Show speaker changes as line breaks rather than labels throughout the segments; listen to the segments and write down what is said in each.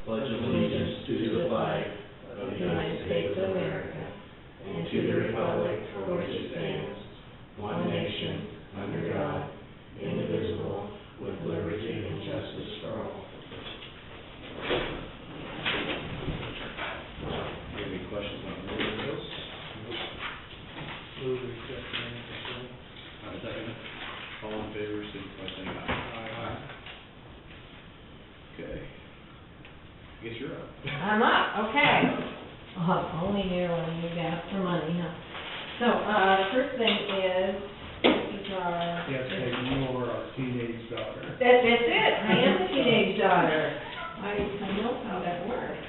pledge allegiance to the flag of the United States of America and to the republic for which it stands, one nation, under God, indivisible, with liberty and justice for all.
Any questions on any of those?
Move to accept the minutes.
Second. All in favor, signify by saying aye. Okay. I guess you're up.
I'm up, okay. Only here when you ask for money, huh? So, first thing is, this is our...
Yes, you are our teenage daughter.
That's it, I am the teenage daughter. I know how that works.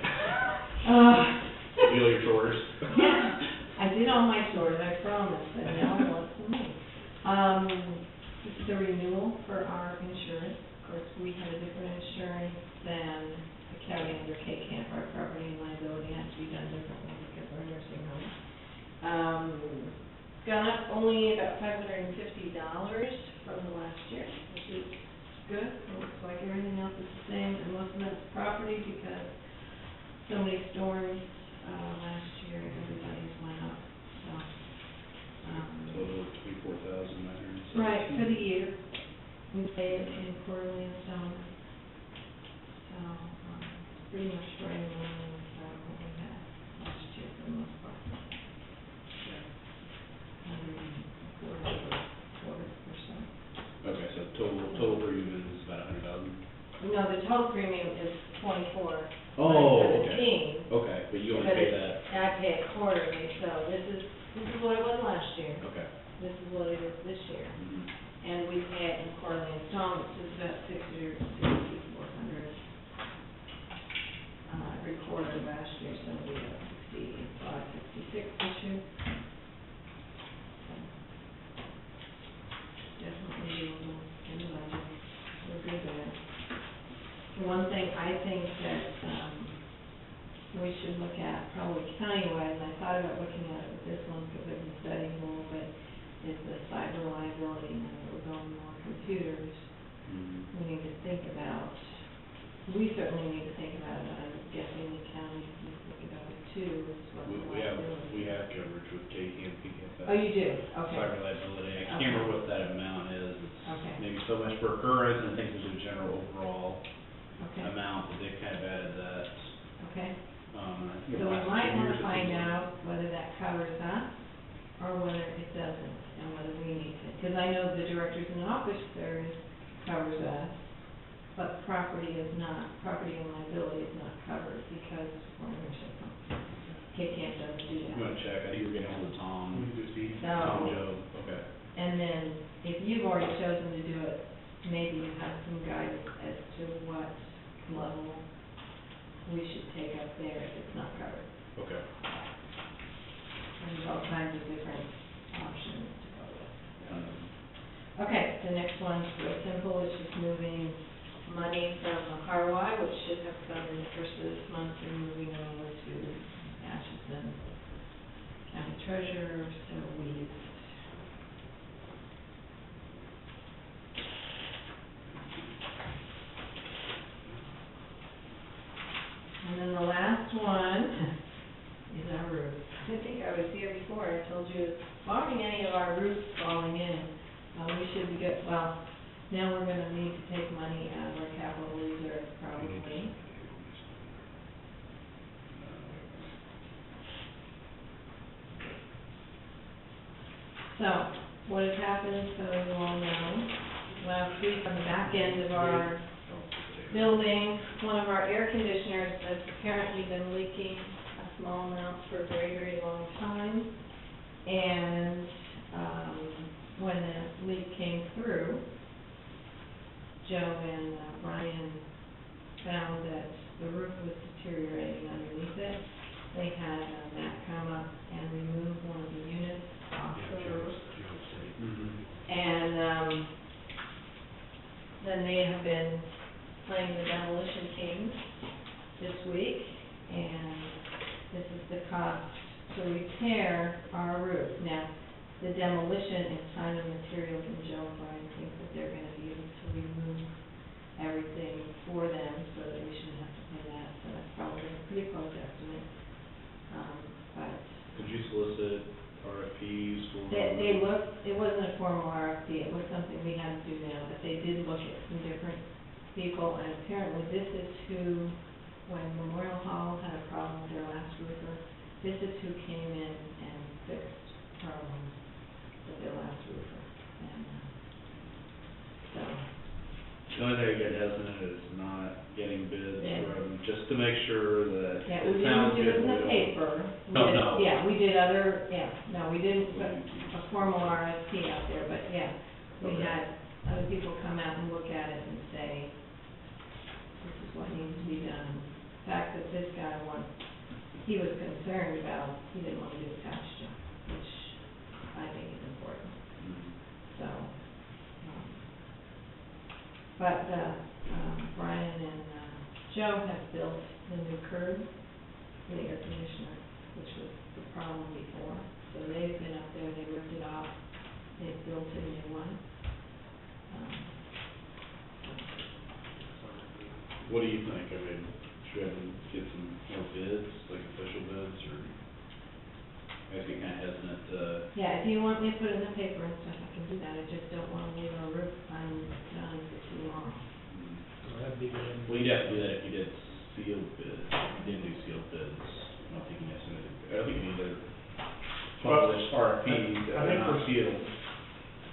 Feel your chores.
Yeah, I did all my chores, I promise, and now I want some money. This is a renewal for our insurance. Of course, we had a different insurance than the county under K-Camp. Our property and liability has to be done differently because we're a nursing home. It's gone up only about $550 from the last year, which is good. It looks like everything else is the same, and most of that's property because so many storms last year, everybody's went up. So,
Total $24,900.
right, for the year. We pay it in quarterly installments. So, pretty much right in line with what we had last year for the most part.
Okay, so total premium is about $100,000.
No, the total premium is 24.
Oh, okay.
17.
Okay, but you only
But
pay that.
I pay it quarterly, so this is what it was last year.
Okay.
This is what it is this year.
Mm-hmm.
And we pay it in quarterly installments, it's about $6,400 every quarter last year, so we got 65, 66 this year. So, definitely doable in the budget. We're good there. The one thing I think that we should look at, probably countywide, and I thought about looking at it with this one because I've been studying a little bit, is the cyber liability. Now that we're going more computers,
Mm-hmm.
we need to think about, we certainly need to think about it, I'm guessing the county needs to think about it too, is what the liability.
We have coverage with K-Camp, PCFS.
Oh, you do? Okay.
Cyber liability. I can't
Okay.
remember what that amount is. It's
Okay.
maybe so much per occurrence, and I think there's a general overall
Okay.
amount that they've kind of added that.
Okay.
I think
So
the
we
last
might
2
want
years
to
it's
find
been-
out whether that covers us or whether it doesn't, and whether we need it. Because I know the directors in the office service covers us, but property is not, property and liability is not covered because we're a nursing home. K-Camp doesn't do
You
that.
want to check? I think we're getting hold of Tom.
So,
Tom Joe. Okay.
and then if you've already chosen to do it, maybe you have some guidance as to what level we should take up there if it's not covered.
Okay.
There's all kinds of different options to go with. Okay, the next one's real simple, it's just moving money from Harwai, which should have come in the first of this month, and moving it over to Atchison County Treasurer, so we and then the last one is our roof. I think I was here before, I told you, barring any of our roofs falling in, we should be good. Well, now we're gonna need to take money out of our capital reserve probably. So, what has happened, so you all know, last week on the back end of our building, one of our air conditioners has apparently been leaking a small amount for a very, very long time. And when the leak came through, Joe and Brian found that the roof was deteriorating underneath it. They had Matt come up and remove one of the units off the roof.
Mm-hmm.
And then they have been playing the demolition king this week, and this is the cost to repair our roof. Now, the demolition is time and materials, and Joe and Brian think that they're going to be able to remove everything for them so that we shouldn't have to pay that. So pretty close estimate. But
Could you solicit RFPs for?
they looked, it wasn't a formal RFP, it was something we had to do now, but they did look at some different people, and apparently this is who, when Memorial Hall had a problem with their last roofer, this is who came in and fixed problems with their last roofer. And, so,
The only thing I get hesitant is not getting bids
Yeah.
from, just to make sure that
yeah,
it
we
sounds
didn't do
good.
it in
but
the
we don't-
paper. We
No,
did-
no.
Yeah, we did other, no, we didn't put a formal RFP out there, but yeah, we
Okay.
had other people come out and look at it and say, this is what needs to be done. The fact that this guy he was concerned about, he didn't want to do a patch job, which I think is important,
Mhm.
so. But, Brian and, Joe have built the new curb for the air conditioner, which was the problem before. So they've been up there, they ripped it off, they've built a new one.
What do you think? I mean, should I get some more bids, like official bids, or I guess you're kind of hesitant to?
Yeah, if you want me to put it in the paper and stuff, I can do that, I just don't want to leave a roof undone for too long.
So that'd be good.
Well, you'd have to do that if you did sealed bids. If you didn't do sealed bids, I don't think you necessarily, I don't think you need to publish RFPs that
I
are
think
not
for-
sealed.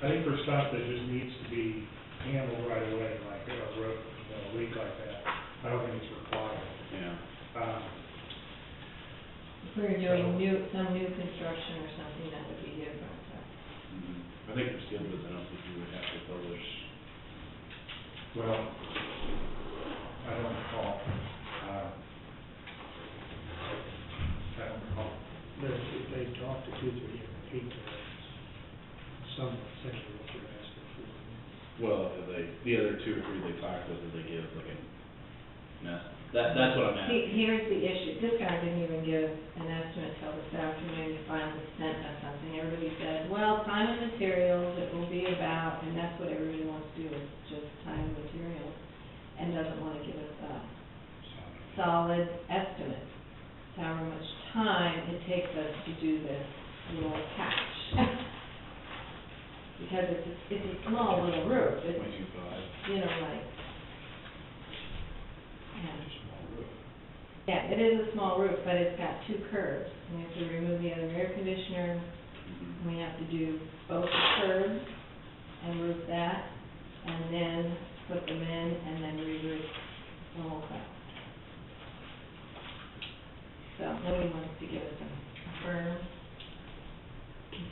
I think for stuff that just needs to be handled right away, like a roof, a leak like that, I don't think it's required.
Yeah.
If we were doing some new construction or something, that would be different, but.
Mhm. I think for sealed bids, I don't think you would have to publish.
Well, I don't recall. I don't recall.
If they talk to 2, 3 different people, it's somewhat similar to what you're asking for.
Well, the other 2 or 3 they talked with, did they give like a, no, that's what I'm asking.
Here's the issue, this guy didn't even give an estimate till this afternoon, he finally sent us something, everybody said, well, time and materials, it will be about, and that's what everybody wants to do, is just time and materials, and doesn't want to give us a solid estimate, to how much time it takes us to do this little patch. Because it's a small little roof, it's,
22.5.
you know, like, yeah.
Small roof.
Yeah, it is a small roof, but it's got 2 curves. We have to remove the other air conditioner,
Mhm.
we have to do both the curbs and roof that, and then put them in, and then re-roof the whole thing. So, nobody wants to give us a firm.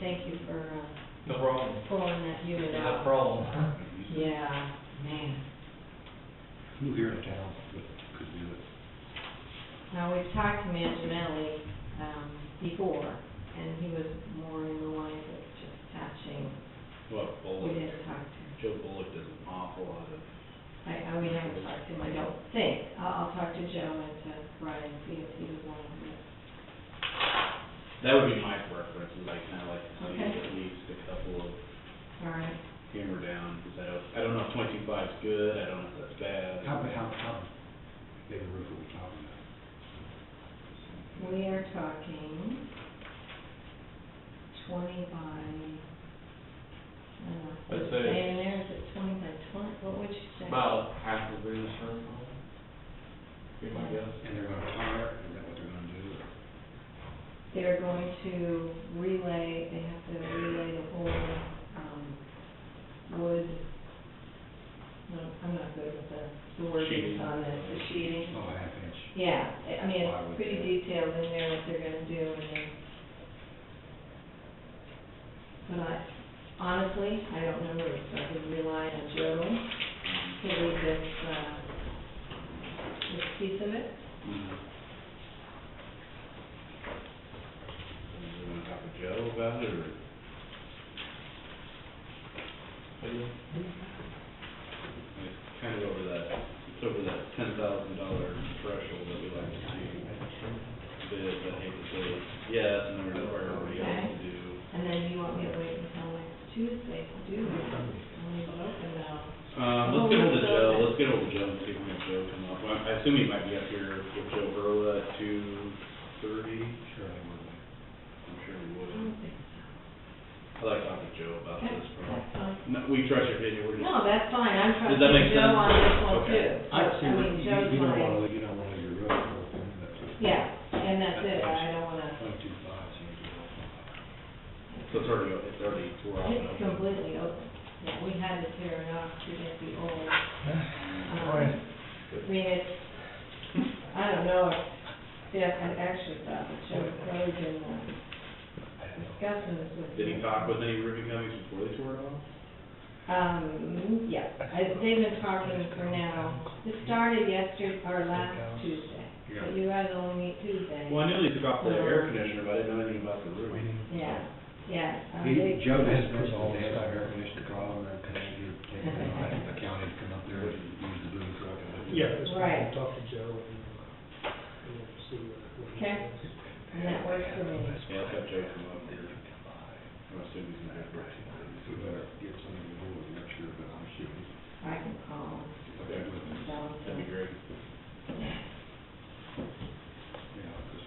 Thank you for,
No problem.
pulling that unit
No
out.
problem.
Yeah, man.
Who here in town could do it?
Now, we've talked to Manginelli, before, and he was more in the lines of just patching.
Well,
We
Bullock,
didn't talk to him.
Joe Bullock does an awful lot of,
We haven't talked to him, I don't think. I'll talk to Joe and to Brian, see if he was one of them.
that would be my preference, is like, kind of like to see
Okay.
at least a couple of
All right.
hammer down, because I don't know if 25 is good, I don't know if that's bad.
How big a roof are we talking about?
We are talking 20 by, I don't know,
I'd
what's
say
saying there, is it 20 by 20? What would you say?
About half of it is her fault. Be my guess.
And they're gonna tar it, is that what they're gonna do?
They're going to relay, they have to relay the whole, wood, no, I'm not good with the wordings
Sheeting.
on this, the sheeting.
Oh, a half inch.
Yeah, I mean,
Plywood
it's pretty
there.
detailed in there what they're gonna do, and then, but honestly, I don't know, so I would rely on Joe to lead this piece of it.
Mhm. You want to talk to Joe about it, or?
But yeah.
It's kind of over that $10,000 threshold that we like to see. Bids, I hate to say yes, and then we're gonna require everybody else to do.
And then you want me to wait until next Tuesday to do this? I'll leave it open now.
Let's get hold of Joe, let's get hold of Joe and see if we can have Joe come up. I assume he might be up here with Joe Burlett to Virginia, we're just.
No, that's fine, I'm
Does that make
trusting Joe
sense?
on this one
Okay.
too.
I'd say,
I mean, Joe's
you don't
my,
wanna, you don't wanna leave your road open, that's it.
yeah, and that's it, I don't wanna,
22.5 seems to be.
So it's already tore off.
it's completely open. Yeah, we had to tear it off to get the old, I mean, it's, I don't know if, yeah, I actually thought that Joe had probably been, discussing this with
Did
you.
he talk with any roofing companies before they tore it off?
Yeah, they've been talking for now, it started yesterday, or last Tuesday, but you guys only meet Tuesday.
Well, I knew they took off the air conditioner, but I didn't know anything about the roof.
Yeah, yeah.
Joe has mentioned that they have air conditioner problem, and I think the county would come up there and use the boom truck.
Yeah, this
Right.
we'll talk to Joe and we'll see what he
Okay.
says.
And that works for me.
Yeah, I'll have Joe come up here. I'm assuming he's gonna do it.
So we better get something to hold and make sure, but I'm sure he's.
I can call
Okay,
and tell him.
that'd be great.
Yeah.
Yeah, 'cause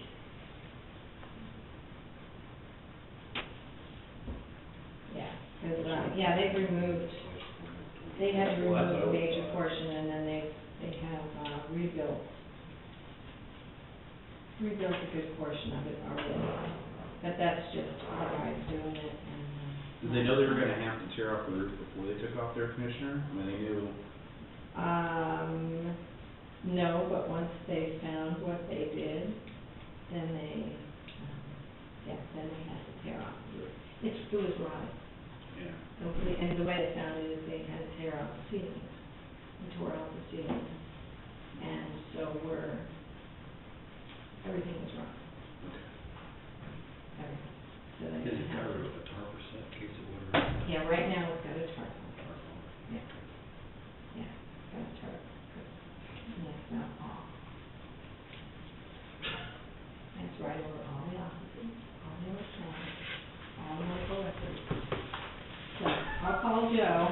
Yeah, 'cause, yeah, they've removed, they had to
Well, that's
remove a
what I
major
thought.
portion, and then they have, rebuilt a good portion of it already. But that's just how I'm doing it, and.
Did they know they were gonna have to tear off the roof before they took off their air conditioner? I mean, they knew.
No, but once they found what they did, then they, then they had to tear off the roof. It was rotted.
Yeah.
And the way they found it is they had to tear out the ceilings, and tore out the ceilings. And so everything was wrong,
Okay.
everything. So they
is
didn't
it
have
covered
to.
with a tarp or set in case of whatever?
Yeah, right now it's got a tarp on it.
Tarp on it.
Yeah. Yeah, it's got a tarp, and it's not off. That's right over all the offices, all the electronics, all the medical records. So, I'll call Joe.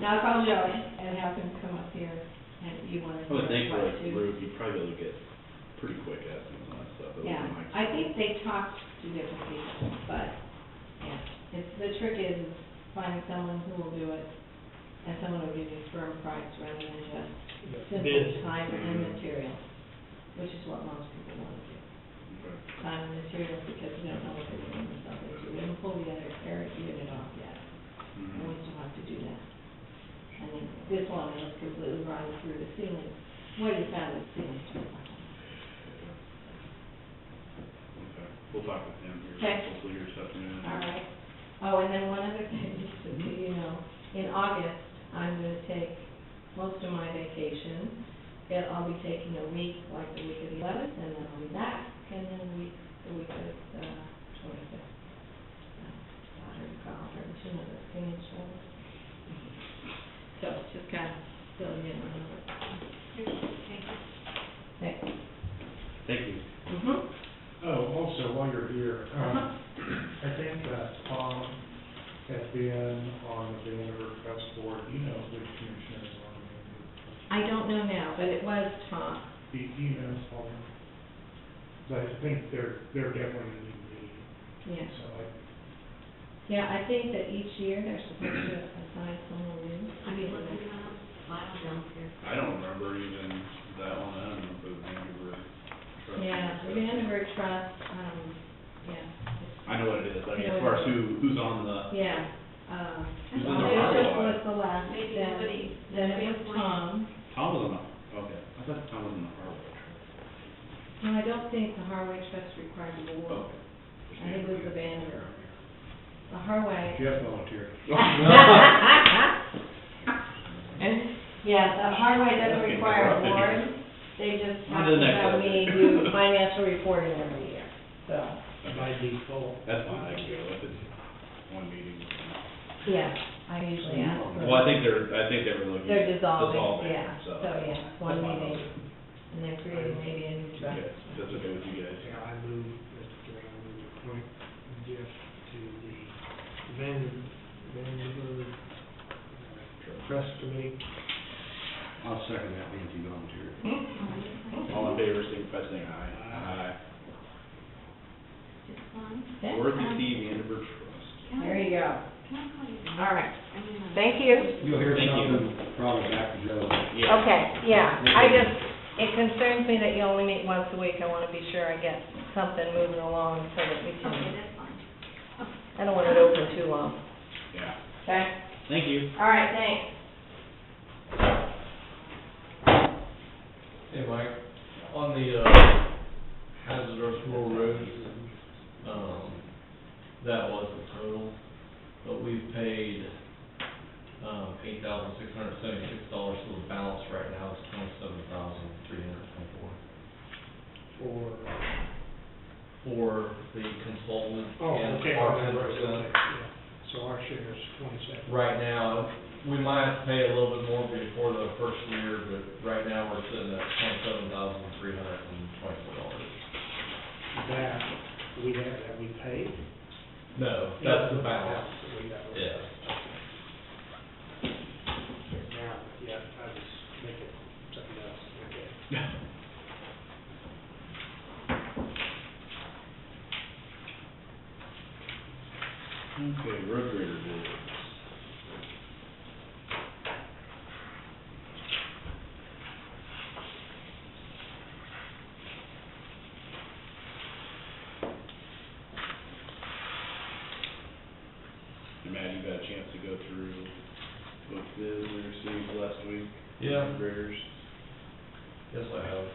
Now I'll call Joe and have him come up here, and you want to.
I would think for a roof, you'd probably be able to get pretty quick estimates on that stuff. It
Yeah,
wasn't like-
I think they talked to different people, but, yeah, the trick is finding someone who will do it, and someone who will give you a firm price rather than just simple
Bids.
time and material, which is what most people want to do.
Okay.
Time and material, because you don't know what they're doing themselves, we haven't pulled the other air unit off yet, and we
Mhm.
still have to do that. And then this one is completely rotted through the ceiling, what you found is ceiling.
Okay, we'll talk with him here,
Okay.
hopefully here this afternoon.
All right. Oh, and then one other thing, just so you know, in August, I'm gonna take most of my vacation. I'll be taking a week, like the week of the 11th, and then I'll be back, and then the week of the 25th. Got her to call her, and she'll have a singing show. So, just kind of fill you in on it. Thanks.
Thank you.
Mm-hmm.
Oh, also, while you're here,
Uh-huh.
I think that Tom had been on the Vanderbilt Trust Board. Do you know which commissioner is on the Vanderbilt Trust?
I don't know now, but it was Tom.
Do you know, Paul? So I think they're definitely a new meeting,
Yeah.
so
Yeah, I think that each year they're supposed to assign someone new to be the next.
I don't remember even that one, I don't remember the Vanderbilt Trust.
Yeah, the Vandenberg Trust, yeah.
I know what it is, I mean,
You know
as far
what
as
it
who's on the,
Yeah,
Who's on the
Bishop
harbor?
was the last,
Maybe
then,
somebody-
then it was Tom.
Tom was on the, okay, I thought Tom was on the Harbor Trust.
No, I don't think the Harway Trust required a board.
Okay.
I think it was the Vandenberg. The Harway.
Jeff volunteered.
Yeah, the Harway doesn't
That's
require a
getting
board,
corrupted
they just
On
have
to the
to
next
have me
subject.
do financial reporting every year, so.
by default.
That's fine, I can go, if it's one meeting.
Yeah, I usually ask for.
Well, I think they were looking.
They're dissolving,
dissolving,
yeah, so, yeah, one
that's fine.
meeting, and then creating maybe a new trust.
Okay, that's okay with you guys.
Yeah, I move, Mr. Chairman, I move to appoint Jeff to the Vanderbilt Trust Committee.
I'll second that, being he volunteered.
All in favor, signify by saying aye.
Aye.
Yeah.
Dorothy T. Vanderbilt Trust.
There you go.
Can I call you?
All right.
Thank you.
You'll hear
Thank you.
something probably back to Joe.
Okay, yeah, it concerns me that you only meet once a week. I want to be sure I get something moving along so that we can,
that's fine.
I don't want it open too long.
Yeah.
Okay?
Thank you.
All right, thanks.
Hey, Mike, on the, hazardous rural roads, that was the total, but we've paid, $8,676, so the balance right now is $27,324 for the consultant
Oh,
and
okay,
our
okay,
10%.
yeah. So our share is 27.
Right now, we might have to pay a little bit more before the first year, but right now we're sitting at $27,324.
That, we paid?
No, that's the balance.
We got it.
Yeah.
Now, yeah, I was making something else, okay.
Okay, road grader bids. And Matt, you got a chance to go through both bids we received last week?
Yeah.
Road graders.
Yes, I have.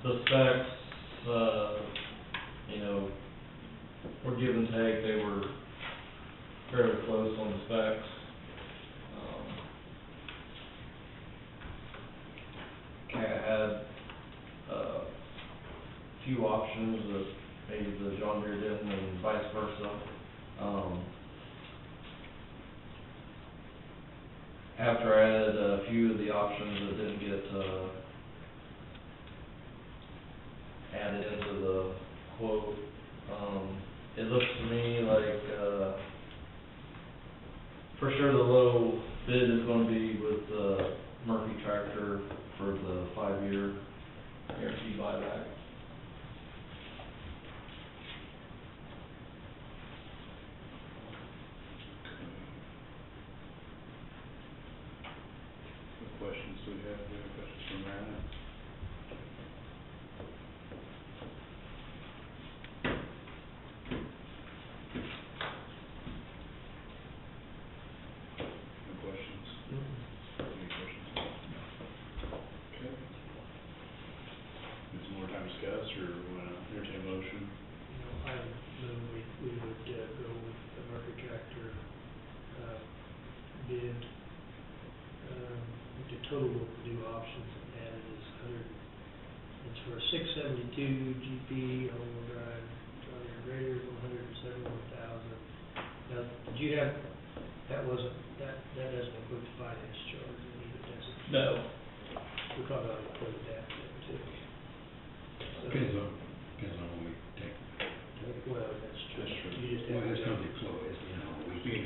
The specs, were give and take, they were fairly close on the specs. Kinda had, few options that maybe the John Deere didn't and vice versa. After I added a few of the options that didn't get, added into the quote, it looks to me like, for sure the low bid is gonna be with the Murphy tractor for the 5-year guarantee buyback.
What questions do we have? Do we have questions from Matt? No questions? Any questions? Okay. Need some more time to discuss, or wanna entertain a motion?
I move we would go with the Murphy tractor bid. The total new options added is it's for a 672 GP all-wheel drive John Deere grader, 171,000. Now, did you have, that doesn't include the finance charge, either, does it?
No.
We probably ought to include that then too. So-
Depends on when we take,
Well, that's true.
That's true.
You just
well,
have
it's
to.
gonna be close,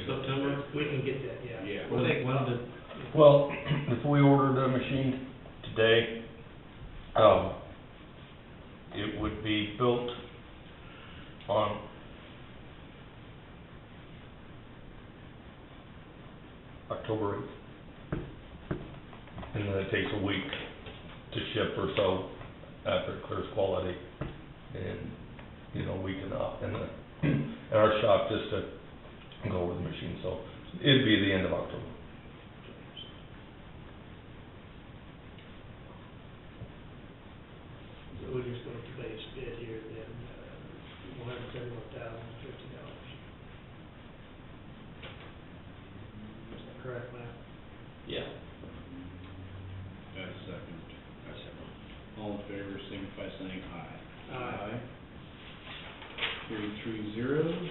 September?
We can get that, yeah.
Yeah.
Well,
Well, if we ordered a machine today, it would be built on October 8th. And then it takes a week to ship or so after it clears quality. And, a week and up, and our shop just to go over the machine, so it'd be the end of October.
So we'll just go with the base bid here then, $171,050. Is that correct, Matt?
Yeah.
Got a second. All in favor, signify by saying aye.
Aye.
Carried 3-0.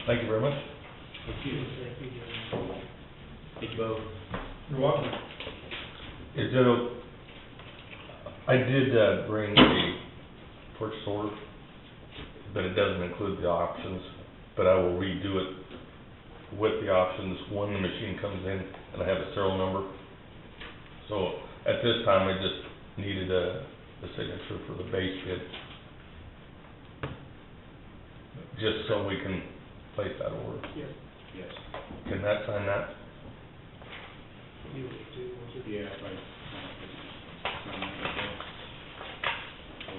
Thank you very much.
Thank you.
Thank you, John.
Thank you both.
You're welcome.
Is it I did bring a purchase order, but it doesn't include the options, but I will redo it with the options when the machine comes in, and I have a serial number. So at this time, I just needed a signature for the base bid, just so we can place that order.
Yep.
Yes.
Can that sign that?
You will do, won't you?
Yeah, right.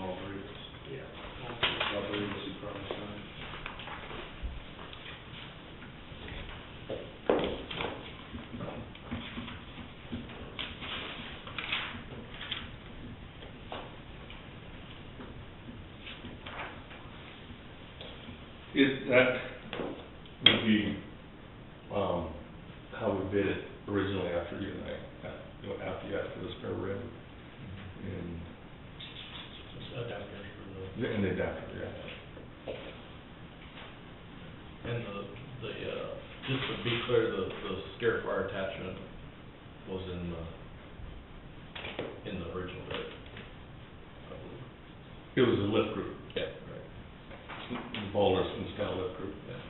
All three of us.
Yeah.
All three of us would probably sign.
That would be, how we bid it originally after you and I, after you asked for the spare rib. And
Adapters for
and the adapter, yeah.
and just to be clear, the scare fire attachment was in the original bid, I believe.
It was a lift group,
Yeah, right.
the Balderston style lift group.
Yeah.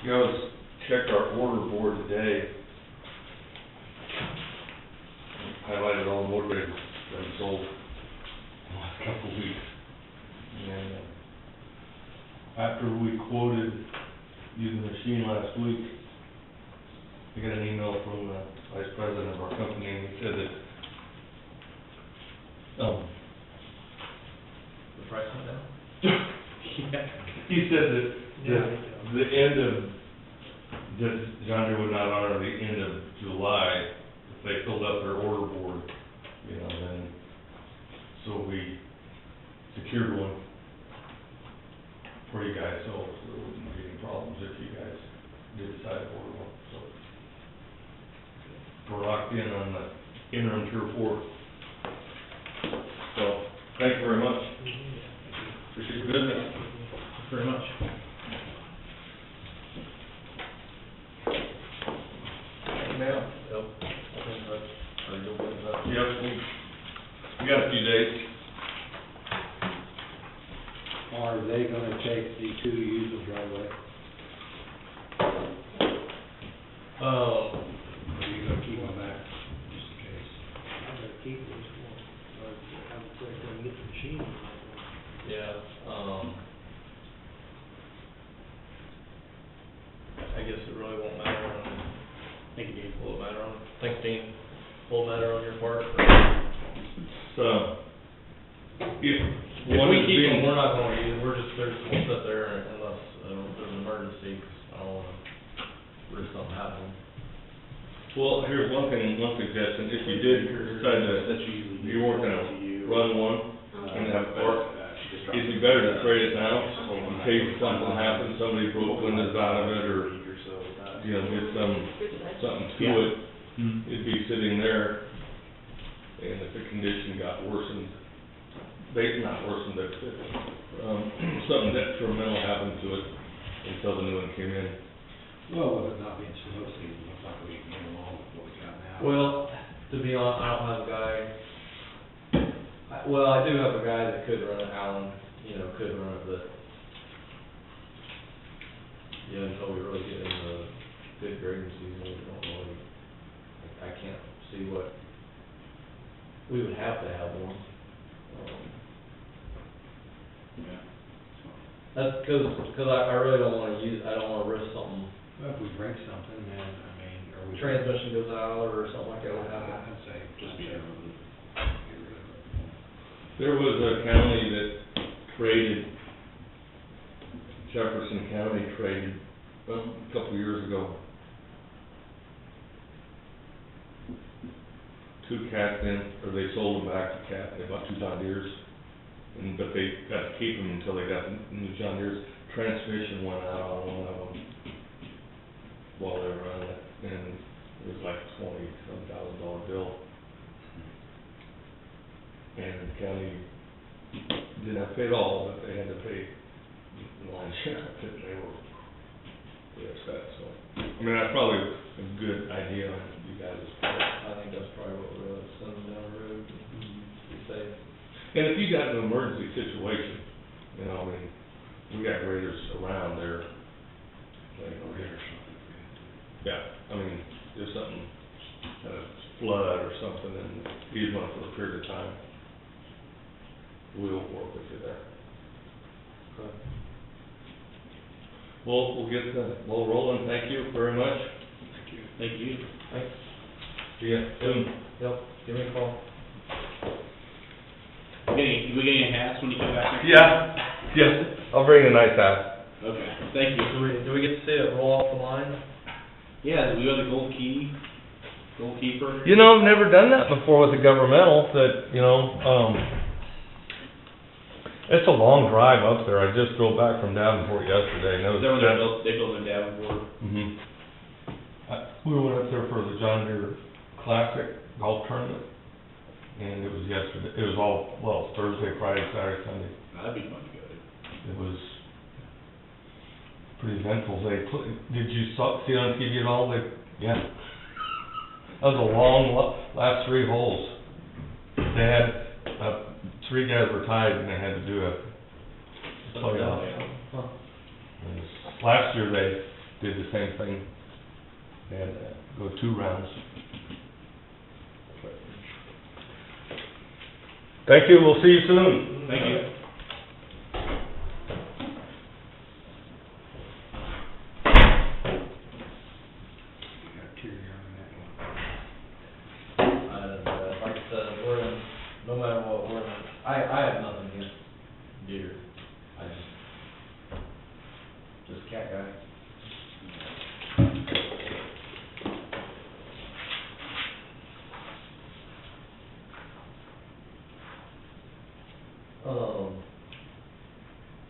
You guys checked our order board today. Highlighted all the motor graders that we sold in the last couple of weeks. And after we quoted using the machine last week, I got an email from the vice president of our company, and he said that,
The price went down?
he said that
Yeah.
the end of, that John Deere would not honor the end of July if they filled up their order board, you know, then, so we secured one for you guys, so there wouldn't be any problems if you guys did decide to order one, so. We're locked in on the interim Tier 4. So, thank you very much. Appreciate your business.
Very much.
Ma'am?
Yep. Are you good with that?
Yep, we got a few days.
Are they gonna take the 2 users right away? Or are you gonna keep them back, just in case?
I'm gonna keep this one, or I'm gonna get the machine.
Yeah, I guess it really won't matter on,
Thank you, Dean.
will it matter on, thanks, Dean. Will it matter on your part?
So, if
If
one
we
is
keep them,
being,
we're not gonna use, we're just, we'll sit there unless, there's an emergency, 'cause I don't wanna risk something happening.
well, here's one thing, one suggestion, if you did decide
That
to,
you usually
you weren't
to
gonna
you.
run one and have a park, it'd be better to trade it now, in case something happens, somebody broke windows out of it, or, you know, did something to it, it'd be sitting there, and if the condition got worsened, not worsened, but, something detrimental happened to it until the new one came in.
Well, with it not being snow season, looks like we can get along with what we got now.
Well, to be honest, I don't have a guy, well, I do have a guy that could run it, Alan, could run it, but yeah, until we really get into good grading season, we don't really, I can't see what, we would have to have one.
Yeah.
That's cause I really don't wanna I don't wanna risk something,
Well, if we break something, then, I mean, are we?
transmission goes out or something like that would happen.
I'd say,
Just be
get rid
able to.
of it.
There was a county that traded, Jefferson County traded, a couple of years ago, 2 cats in, or they sold them back to Cat, they bought 2 John Deeres, but they got to keep them until they got the new John Deere's. Transmission went out on one of them while they were running it, and it was like $20,000 bill. And the county didn't have to pay it all, but they had to pay the line share, and they were pretty upset, so. I mean, that's probably a good idea on you guys' part.
I think that's probably what we're gonna send them down the road, be safe.
And if you got an emergency situation, you know, I mean, we got graders around there. Like, yeah, I mean, if something, a flood or something, and you want for a period of time, we'll work with you there.
Okay.
Well, we'll get the ball rolling. Thank you very much.
Thank you.
Thanks.
See ya soon.
Yep, give me a call.
You getting hats when you come back next?
Yeah, yes, I'll bring a nice hat.
Okay, thank you.
Do we get to see it roll off the line?
Yeah, we got the gold key, goalkeeper.
You know, I've never done that before with a governmental, that, you know, it's a long drive up there. I just drove back from Davenport yesterday, and it
Is
was...
that when they built in Davenport?
Mhm. We went up there for the John Deere Classic Golf Tournament, and it was yesterday, it was all, well, Thursday, Friday, Saturday, Sunday.
That'd be fun to go to.
It was pretty eventful. Did you see it on TV at all? Yeah. That was a long, last 3 holes. They had, 3 guys were tied, and they had to do a playoff.
Huh.
Last year, they did the same thing. They had to go 2 rounds. Thank you, we'll see you soon.
Thank you.
Like I said, we're in, no matter what, we're in, I have nothing against deer. I just cat guy.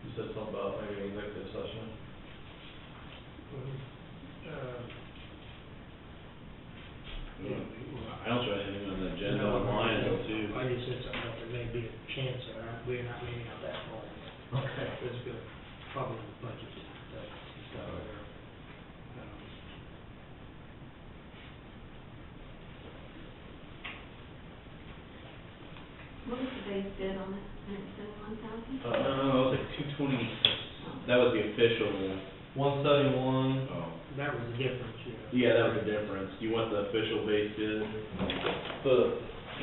You said something about maybe executive session?
I don't show anything on the agenda online until 2.
I just said something that there may be a chance that we're not meeting out that far.
Okay.
It's good, probably the budget, but,
What was the base bid on it? $171,000?
No, it was like 220, that was the official,
171.
oh.
that was the difference, yeah.
Yeah, that was the difference. You want the official base bid, and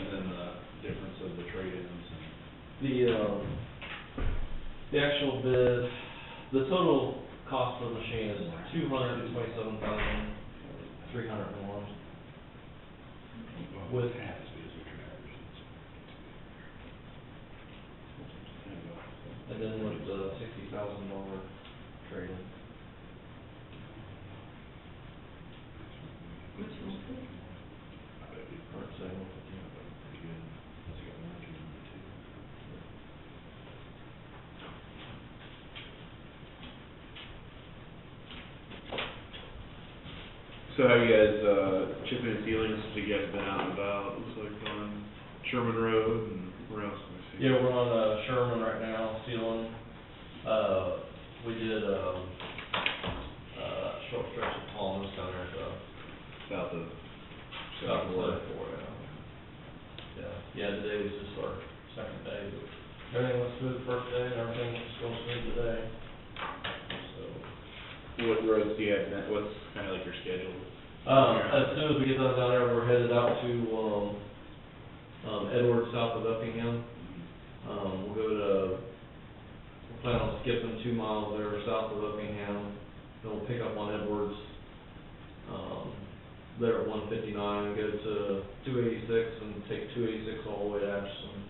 then the difference of the trade-ins.
The actual bid, the total cost for the machine is $227,301. With and then with the $60,000 trade-in.
Which one's it?
Current sale, pretty good.
So how you guys, chipping and sealing, since you guys been out and about, looks like on Sherman Road, and where else can we see?
Yeah, we're on Sherman right now, sealing. We did short stretch of Palms down there, so
South of.
south of 74, yeah. Today was just our second day, but everything went smooth the first day, and everything was going smooth today. So,
What roads do you have, what's kind of like your schedule?
as soon as we get done down there, we're headed out to Edwards, south of Effingham. We'll go to, we'll plan on skipping 2 miles there south of Effingham, then we'll pick up on Edwards, there at 159, go to 286 and take 286 all the way to Ashland.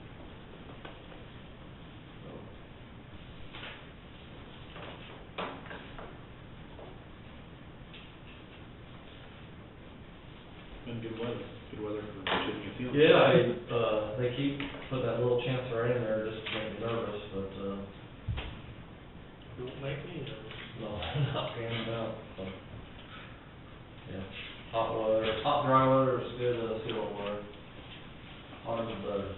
Been good weather for chipping and sealing.
Yeah, they keep putting that little chance of rain in there just to make me nervous, but,
Don't make me nervous.
no, not panning out, so. Yeah, hot, dry weather is good, seal weather. Hotter is better.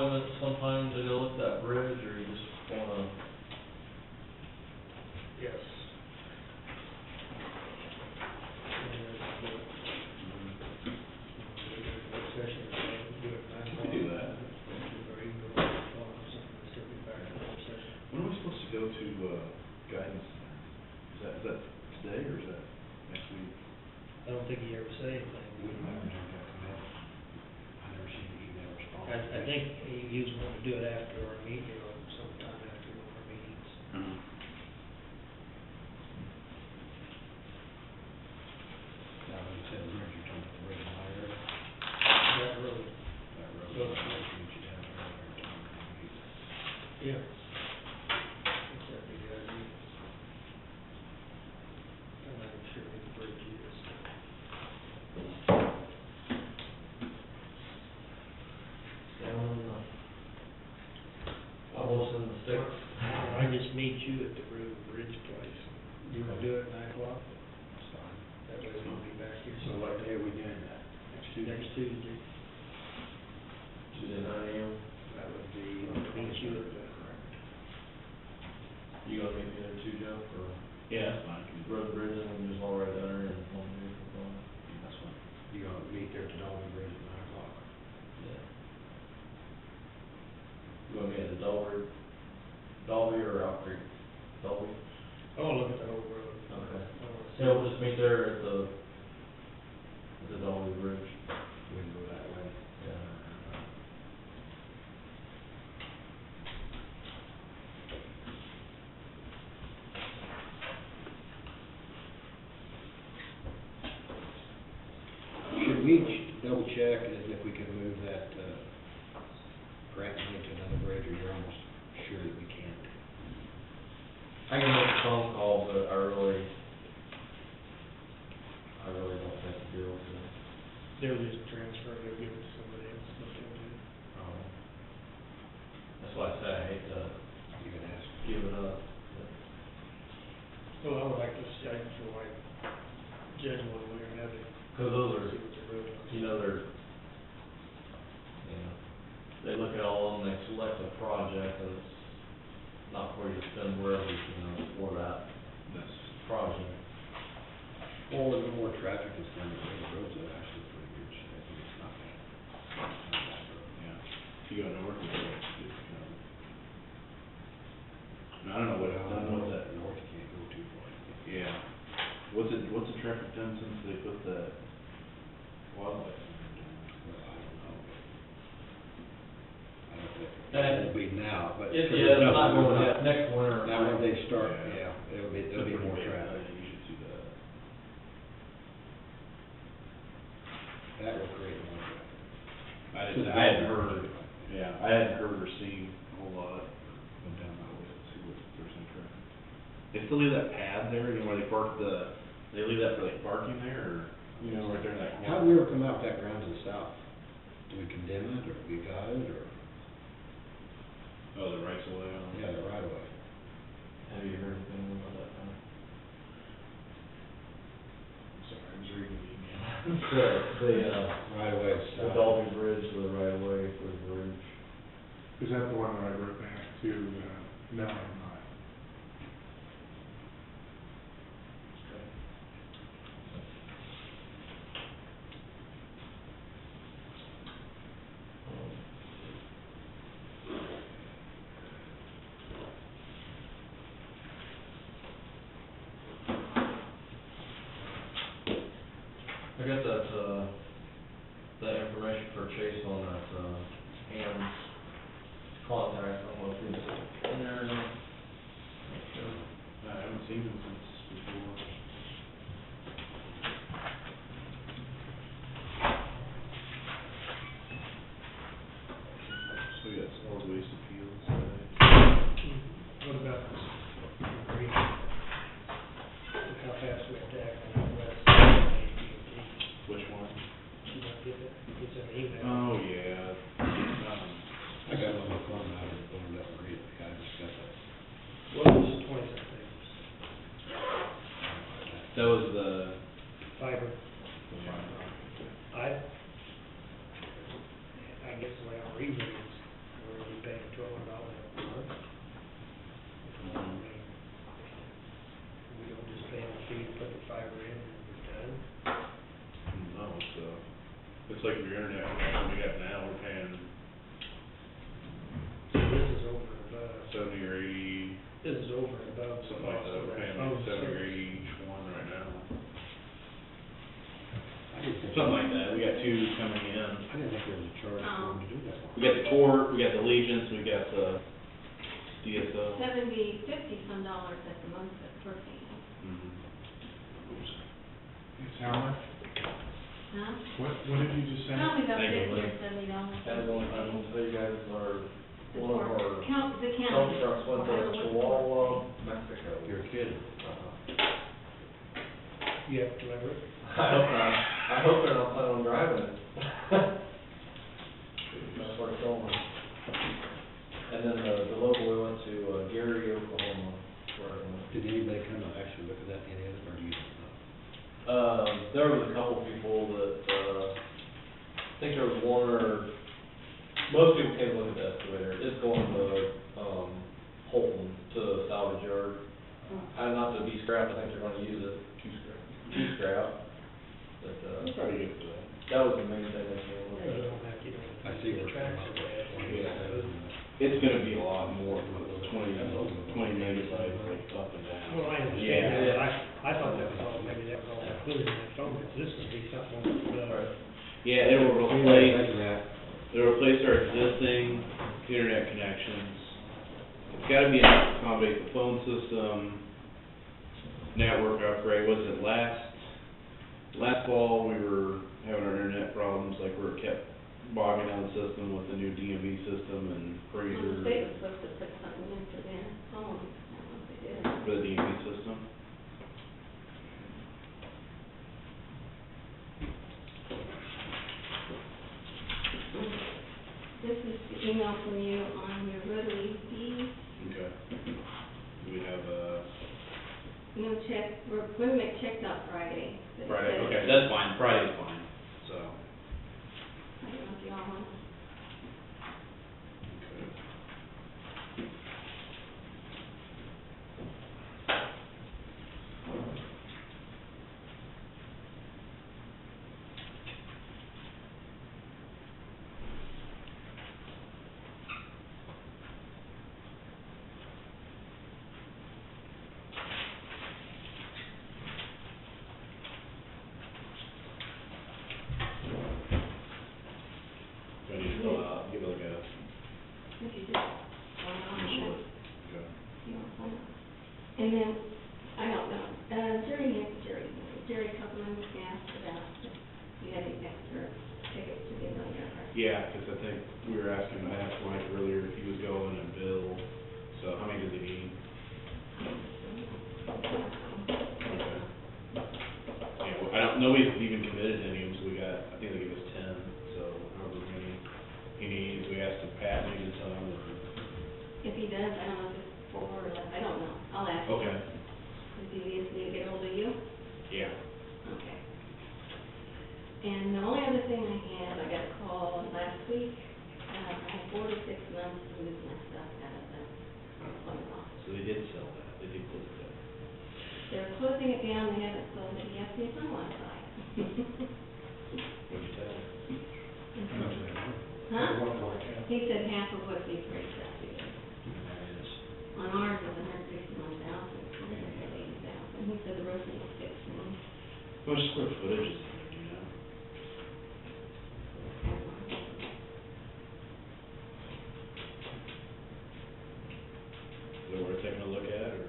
appointment sometime to go look at that bridge, or you just wanna?
Yes. Work session, do it at 9 o'clock.
We can do that.
Or you can go to 12 or something, and still get back to the work session.
When are we supposed to go to, guidance center? Is that today or is that next week?
I don't think he ever said anything.
I never seen the email response.
I think he was wanting to do it after our meeting, or sometime after one of our meetings.
Now, when you said bridge, you're talking about the bridge in my area?
That road.
That road,
Road.
you should have it right there, Tom.
Yeah. It's that big idea. I'm not even sure what the bridge is.
Down in the, almost in the sticks.
I just meet you at the road bridge place. You wanna do it at 9 o'clock?
That's fine.
That way we'll be back here.
So what day are we doing that? Next Tuesday?
Next Tuesday.
Tuesday, 9 AM.
That would be.
Meet you at the.
You gonna meet me there too, Jeff, or
Yeah, that's fine.
road and bridge, and we just all right there and one day for fun?
That's fine.
You gonna meet there at the Dolman Bridge at 9 o'clock?
Yeah. You gonna meet at the Dolby or Oak Creek? Dolby?
I wanna look at the whole road.
Okay.
I wanna see.
Yeah, we'll just meet there at the Dolby Bridge.
We can go that way.
Yeah.
Should we double check as if we can move that, grant money to another bridge, or you're almost sure that we can't?
I can make a phone call, but I really don't think the deal with it.
They'll just transfer, they'll give it to somebody else, what they'll do.
That's why I say I hate to
You can ask.
give it up.
Well, I would like to see, I feel like judge one way or another.
Cause those are,
See what the road looks
you know, they're, they look at all of them, they select a project, and it's not for you to spend wherever, you know, it's for that
That's,
project.
Well, with no more traffic is coming, the roads are actually pretty good shape, I think it's not bad. Not bad road.
yeah. If you go north, it's I don't know what, I don't know what that,
North, you can't go too far.
yeah. What's the traffic done since they put that wildlife center down?
Well, I don't know. I don't think,
That-
it won't be now, but.
It's,
'cause
yeah,
there's
it's not
nothing
going
up.
up next winter.
Now, when they start,
Yeah.
yeah, there'll be more traffic.
You should see that.
That will create more traffic.
I hadn't heard, yeah, I hadn't heard or seen a whole lot. Went down that way to see what there's any traffic. They still leave that pad there, you know, where they park they leave that for like parking there, or, you know, right there in that corner?
How did we ever come out that ground to the south? Do we condemn it, or do we got it, or,
Oh, the rights of way on.
yeah, the right of way?
Have you heard anything about that, Tom?
Sorry, I was reading the email.
Right of way is
The
south.
Dolby Bridge, the right of way for the bridge.
Is that the one that I wrote back to, no, I'm not.
I got that information for Chase on that, Ham's contact, I don't know if he's in there or not.
I haven't seen them since before. So we got solid waste appeals today.
What about this? Look how fast we attack on the west.
Which one?
You might get that, it's an email.
Oh, yeah.
I got one on my phone, I haven't opened up and read it, I just got that.
What was 20-some pages?
That was the.
Fiber. I guess the way I'm reading it is,
looks like your internet connection we got now, we're paying
So this is over and above,
70 or 80,
this is over and above. the
something like
cost
that,
of
we're paying
phone
like 70 or
service.
80 each one right now.
I didn't think.
Something like that, we got two coming in.
I didn't think there was a charge for them to do that one.
We got the court, we got the Allegiance, we got the DSO.
50 some dollars at the most per payment.
Mhm.
It's how much?
Huh?
What did you just say?
Probably about
Thank you,
50 or
Lynn.
$70.
And I'm gonna tell you guys,
The
one of
court.
our
The
dump
county.
trucks went
I don't know
to
what the
Chihuahua, Mexico.
You're kidding.
You have to deliver it?
I hope they're not planning on driving it. That's where it's going. And then the local, we went to Gary, Oklahoma, where it went.
Did anybody come and actually look at that, any of it, or do you know?
There was a couple people that, I think there was one or, most people came to look at the excavator. It's going to, Holton, to the salvage yard. Not to be scrapped, I think they're gonna use it to scrap. But,
That's pretty good for that.
that was the main thing they came to look
Yeah, you
at.
don't have to, you don't.
I see where it's
Tracks
coming
are
up.
bad.
Yeah.
It's gonna be a lot more, 20 megabytes, like up and down.
Well, I understand
Yeah.
that, I thought that was all, maybe that was all included in that phone, because this would be something on
Right.
Yeah, it'll
Anyway,
replace,
imagine that.
it'll replace our existing internet connections. It's gotta be enough to accommodate the phone system, network upgrade. Was it last fall, we were having our internet problems, like we kept bogging down the system with the new DMV system and
Well, the
Fraser
state was supposed to put something in for their phone, I don't know if they did.
for the DMV system.
This is the email from you on your rotary fees.
Okay. Do we have,
You know, check, we're gonna make checks out Friday. but it
Friday,
says-
okay, that's fine, Friday's fine, so.
I don't know if y'all want.
Do I need to fill out, give it like a,
If you just,
initial, okay.
you want to sign up. And then, I don't know, Jerry Copeland asked about if you had any extra tickets to give on your car.
Yeah, 'cause I think we were asking, I asked Mike earlier if he was going and Bill, so how many does he need? Yeah, well, I don't, nobody's even committed to any of them, so we got, I think they gave us 10, so however many he needs, we asked if Pat needed some, or,
If he does, I don't know if it's four or less, I don't know, I'll ask him.
okay,
Does he need me to get hold of you?
yeah.
Okay. And the only other thing I had, I got a call last week, I had 4 to 6 months to move my stuff out of the employment office.
So they did sell that, they did close it down.
They're closing it down, they haven't sold it, he asked me if I want to buy it.
What'd you tell him?
How much is that?
Huh?
What for it?
He said half of what the appraised value is. On ours is $161,000, $180,000, he said the roof needs fixing.
How much square footage is it, do you know? Is it worth taking a look at, or?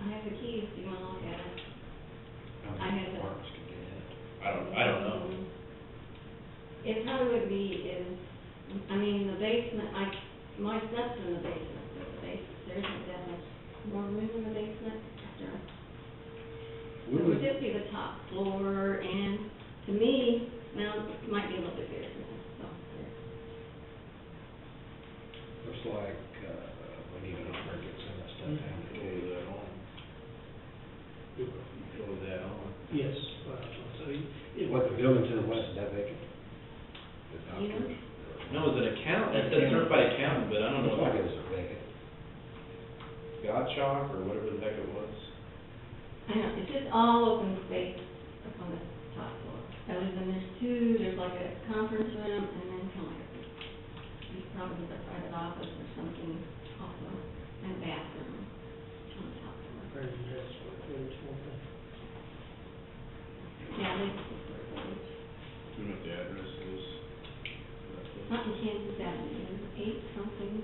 I have the keys, do you want to look at it?
How
I
many
had to-
apartments could get in it?
I don't know.
It probably would be I mean, the basement, my stuff's in the basement, but there isn't that much more room in the basement. It would just be the top floor, and to me, now, it might be a little bit bigger than this, so.
Looks like, we need to get some of that stuff down the
Close
cave.
that on. Close that on.
Yes, so it.
What, the building to the west, is that vacant? The
You know?
doctor's?
No, it was an accountant, it said certified accountant, but I don't know.
Looks like it was vacant.
Gottschalk, or whatever the heck it was.
I know, it's just all open space up on the top floor. Other than there's two, there's like a conference room and then kind of like probably a private office or something also, and a bathroom on the top floor.
President's square footage, one thing.
Yeah, they square footage.
Do you know what the address is? for that place?
Not in Kansas Avenue, 8 something.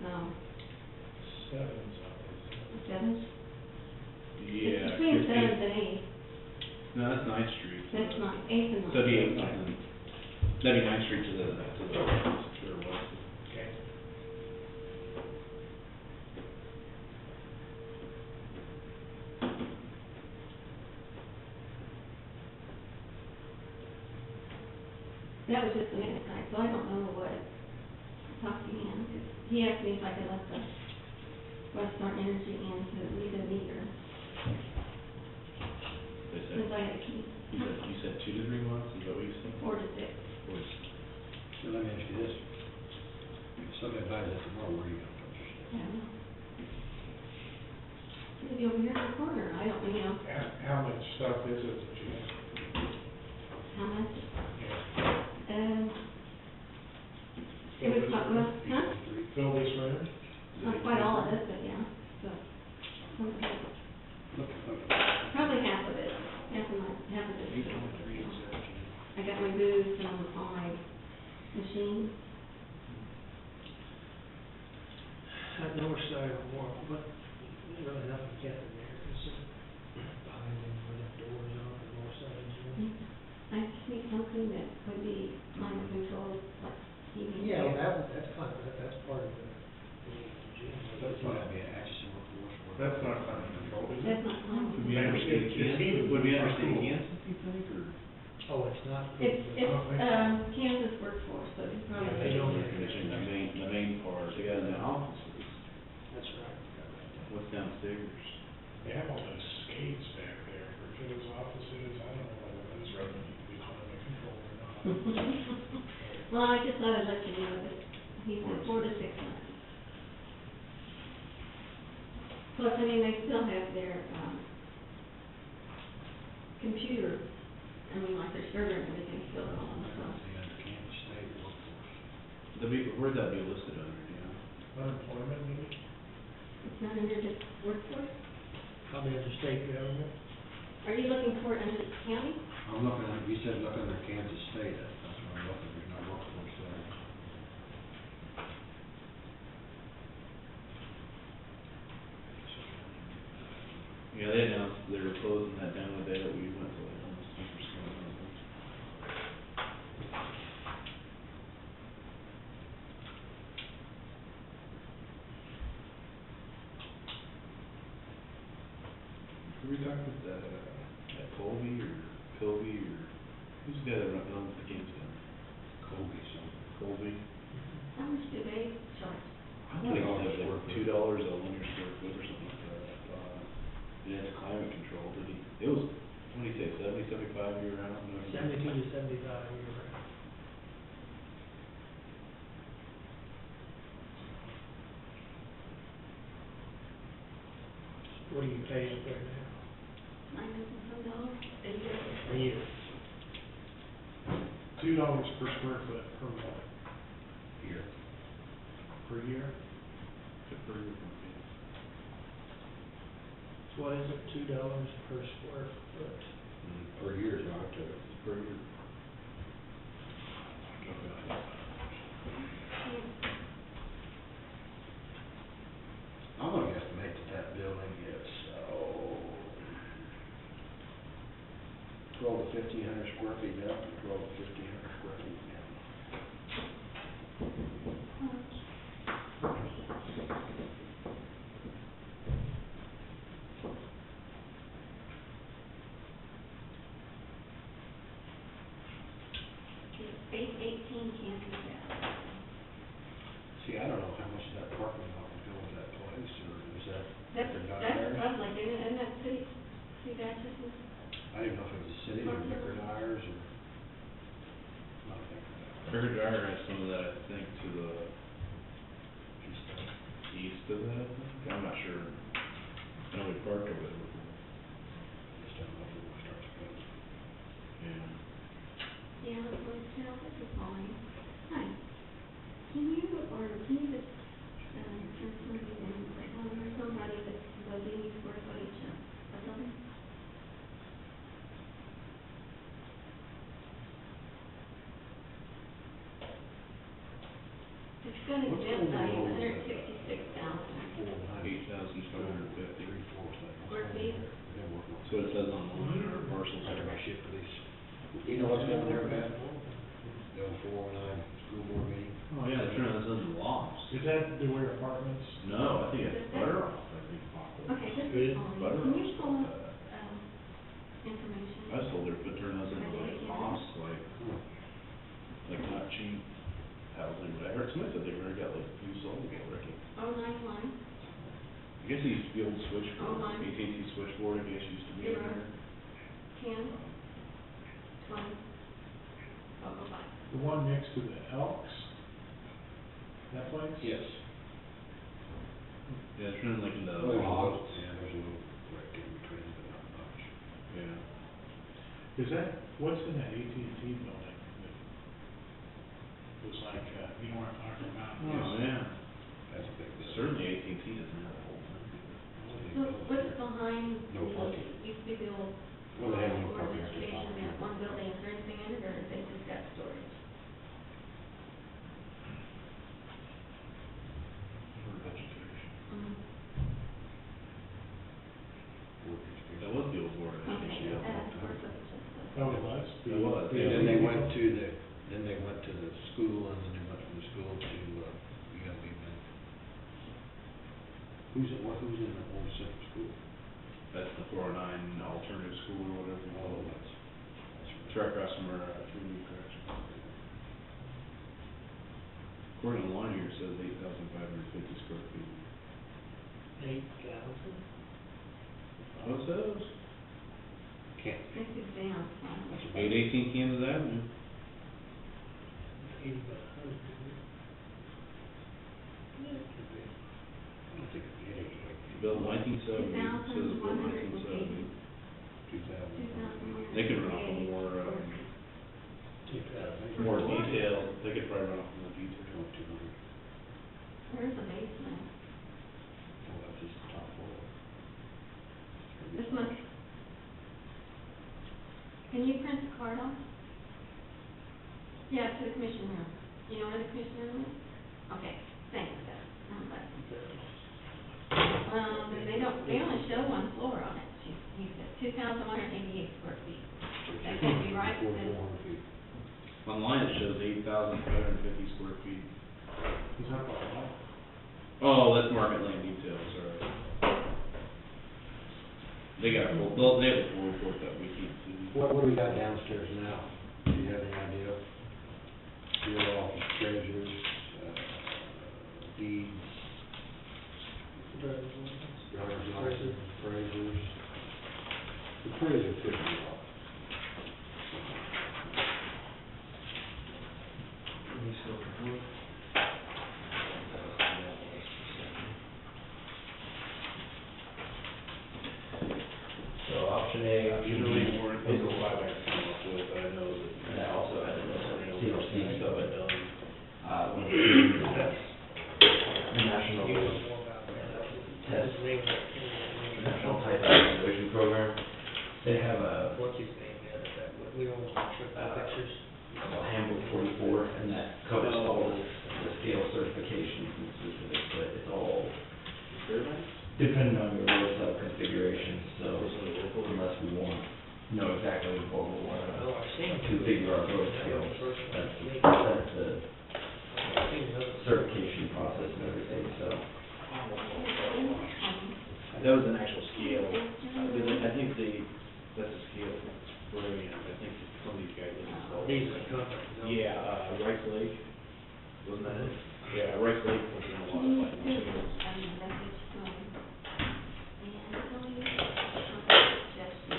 No, Seventh?
Yeah.
It's between
'cause
7th and 8th.
No, that's Ninth Street.
That's not, 8th and 9th.
So that'd be 8th something. That'd be Ninth Street to the sure west.
Okay.
That was just the minute guy, so I don't know what, talk to him, 'cause he asked me if I could let the Westar Energy in to read a meter,
They
since I
said,
had a key,
you said 2 to 3 months, is that what you said?
4 to 6.
Or is-
So let me ask you this. If somebody buys that tomorrow, where are you gonna put your stuff?
I don't know. Maybe over here in the corner, I don't, you know,
How much stuff is it, Jim?
how much,
Yeah.
it was, well, huh?
Fill this room?
Not quite all of it, but yeah, so, some of it. Probably half of it, half of it. I got my booths and all my machines.
That north side of the wall, but really nothing kept in there, it's just behind them where the doors are on the north side of the room.
I just need something that would be climate controlled, like heating.
Yeah, well, that's kind of, that's part of the gym.
That's why I'd be an access workforce.
That's not climate control, is it?
That's not climate.
Would we
controlled.
understand
It's
Kansas,
heated,
would we
it's not
understand
cool.
Kansas, you think, or?
Oh, it's not.
It's,
think so.
Kansas workforce, so you probably.
Yeah, they don't.
Air conditioning, the main part, they got in the offices,
That's right.
what's downstairs?
They have all those skates back there for Joe's offices, I don't know whether those really need to be climate controlled or not.
Well, I just thought I'd let you know that he said 4 to 6 months. Plus, I mean, they still have their, computer, I mean, like their server and everything still on, so.
Kansas State workforce.
Where'd that be listed under, you know?
Unemployment, maybe?
It's not under the workforce?
Probably under state government.
Are you looking for it under the county?
I'm looking at, you said look under Kansas State, that's what I'm looking, there's no workforce there.
Yeah, they announced they were closing that down the day that we went to, like, almost 10% of those. Who were we talking about, that Colby or Kobe or, who's the guy that runs the games down there?
Colby, something.
Colby?
How much do they charge?
I thought he said like $2 a linear square foot or something like that, and it's climate controlled, did he, it was, what did he say, 70, 75 year round? No,
72 to 75 year round. What do you pay up there now?
$900 a year.
A year.
$2 per square foot per month,
Here.
per year?
Per year, okay.
So what is it, $2 per square foot?
Per year is what I took.
Per year.
I'm gonna estimate that building is, 12 to 1,500 square feet up and 12 to 1,500 square feet down.
Space 18 Kansas Avenue.
See, I don't know how much of that parking lot would go with that place, or is that
That's
liquor dyers?
public, isn't that city Atchison?
I didn't know if it was the city or liquor dyers or, not liquor dyers.
Burger Dryer has some of that, I think, to the east of that, I think. I'm not sure. I know we parked over there before.
Just don't know if it will start spending.
Yeah.
Yeah, well, Carol, this is Molly. Hi. Can you just, send somebody in, like, or somebody that knows any square footage of a building? It's gonna
What's
exempt
going on
like
with
166,000
8,550.
square feet.
So it says online or parcels
Under
are.
my ship police. You know what's going there, Matt? The 409 school board meeting.
Oh, yeah, they're trying to send the lofts.
Is that the way apartments?
No, I think it's better off, I think.
Okay, this
Good.
is Molly.
Better
Can you
off.
pull up, information?
I was told they're put turn those into like costs, like not cheap housing, but I heard somebody said they've already got like a few sold ago, Ricky.
091.
I guess it used to be old switchboard,
Oh, mine.
AT&T switchboard, I guess used to be in
Zero.
there.
10, 20, 505.
The one next to the Elks? That place?
Yes.
Yeah, they're turning like into
Well,
lots.
yeah, there's a little break in between, but not much.
Yeah.
Is that, what's in that AT&T building? That was like, you know what I'm talking about?
Oh, yeah.
That's a big building.
Certainly AT&T doesn't have a whole thing.
So what's behind
No parking.
used to be the old,
Well, they have no parking at the
station,
top.
that one building, is there anything in it, or is it just got storage?
For vegetation.
Mm.
That was the old board, I think,
Okay,
yeah.
square footage of the.
Oh, it was?
It was,
And
yeah.
then they went to the school, and then they went from the school to, UMB Bank. Who's in the old central school?
That's the 409 alternative school or whatever you call it.
That's
It's right across from our community correction. According to the line here, it says 8,550 square feet.
8,000?
Oh, it says
Can't be.
This is down,
That's about-
818 Kansas Avenue.
80 by 100, isn't it? Yeah, it could be.
I don't think it'd be any,
Built in 1970, it says built in
2,180.
2000.
They could run off a more,
2,000.
more detail, they could probably run off more detail.
200.
Where's the basement?
Well, that's just the top floor.
This much. Can you print the card off? Yeah, to the commission room. You know where the commission room is? Okay, thanks, Beth. They only show one floor on it. He said 2,188 square feet. That can't be right, then.
4,400 feet.
Online it shows 8,550 square feet.
Is that what?
Oh, that's market land detail, sorry. They got a full, they have a full report that we keep too.
What do we got downstairs now? Do you have any idea? Your office treasures, deeds, driver's license, appraisers. The appraiser took me off.
So option A, option B,
Usually more
is
than what I come up with, I know that.
and that also has a CLC, so it does, when
You
the
know
national
more about that.
test,
His name,
national type evaluation program, they have a
what's his name, we don't want to trip pictures.
handbook 44, and that covers all the scale certifications and specifics, but it's all depending on your road cell configuration, so unless we want, know exactly what we want
Oh, I've seen.
to figure our road scale, that's the certification process and everything, so.
That was an actual scale. I think that's a scale for, I think some of these guys installed.
These are companies.
Yeah, Rice Lake, wasn't that it? Yeah, Rice Lake was in a lot
Can you
of like
send
materials.
a message to him? And tell me suggestions.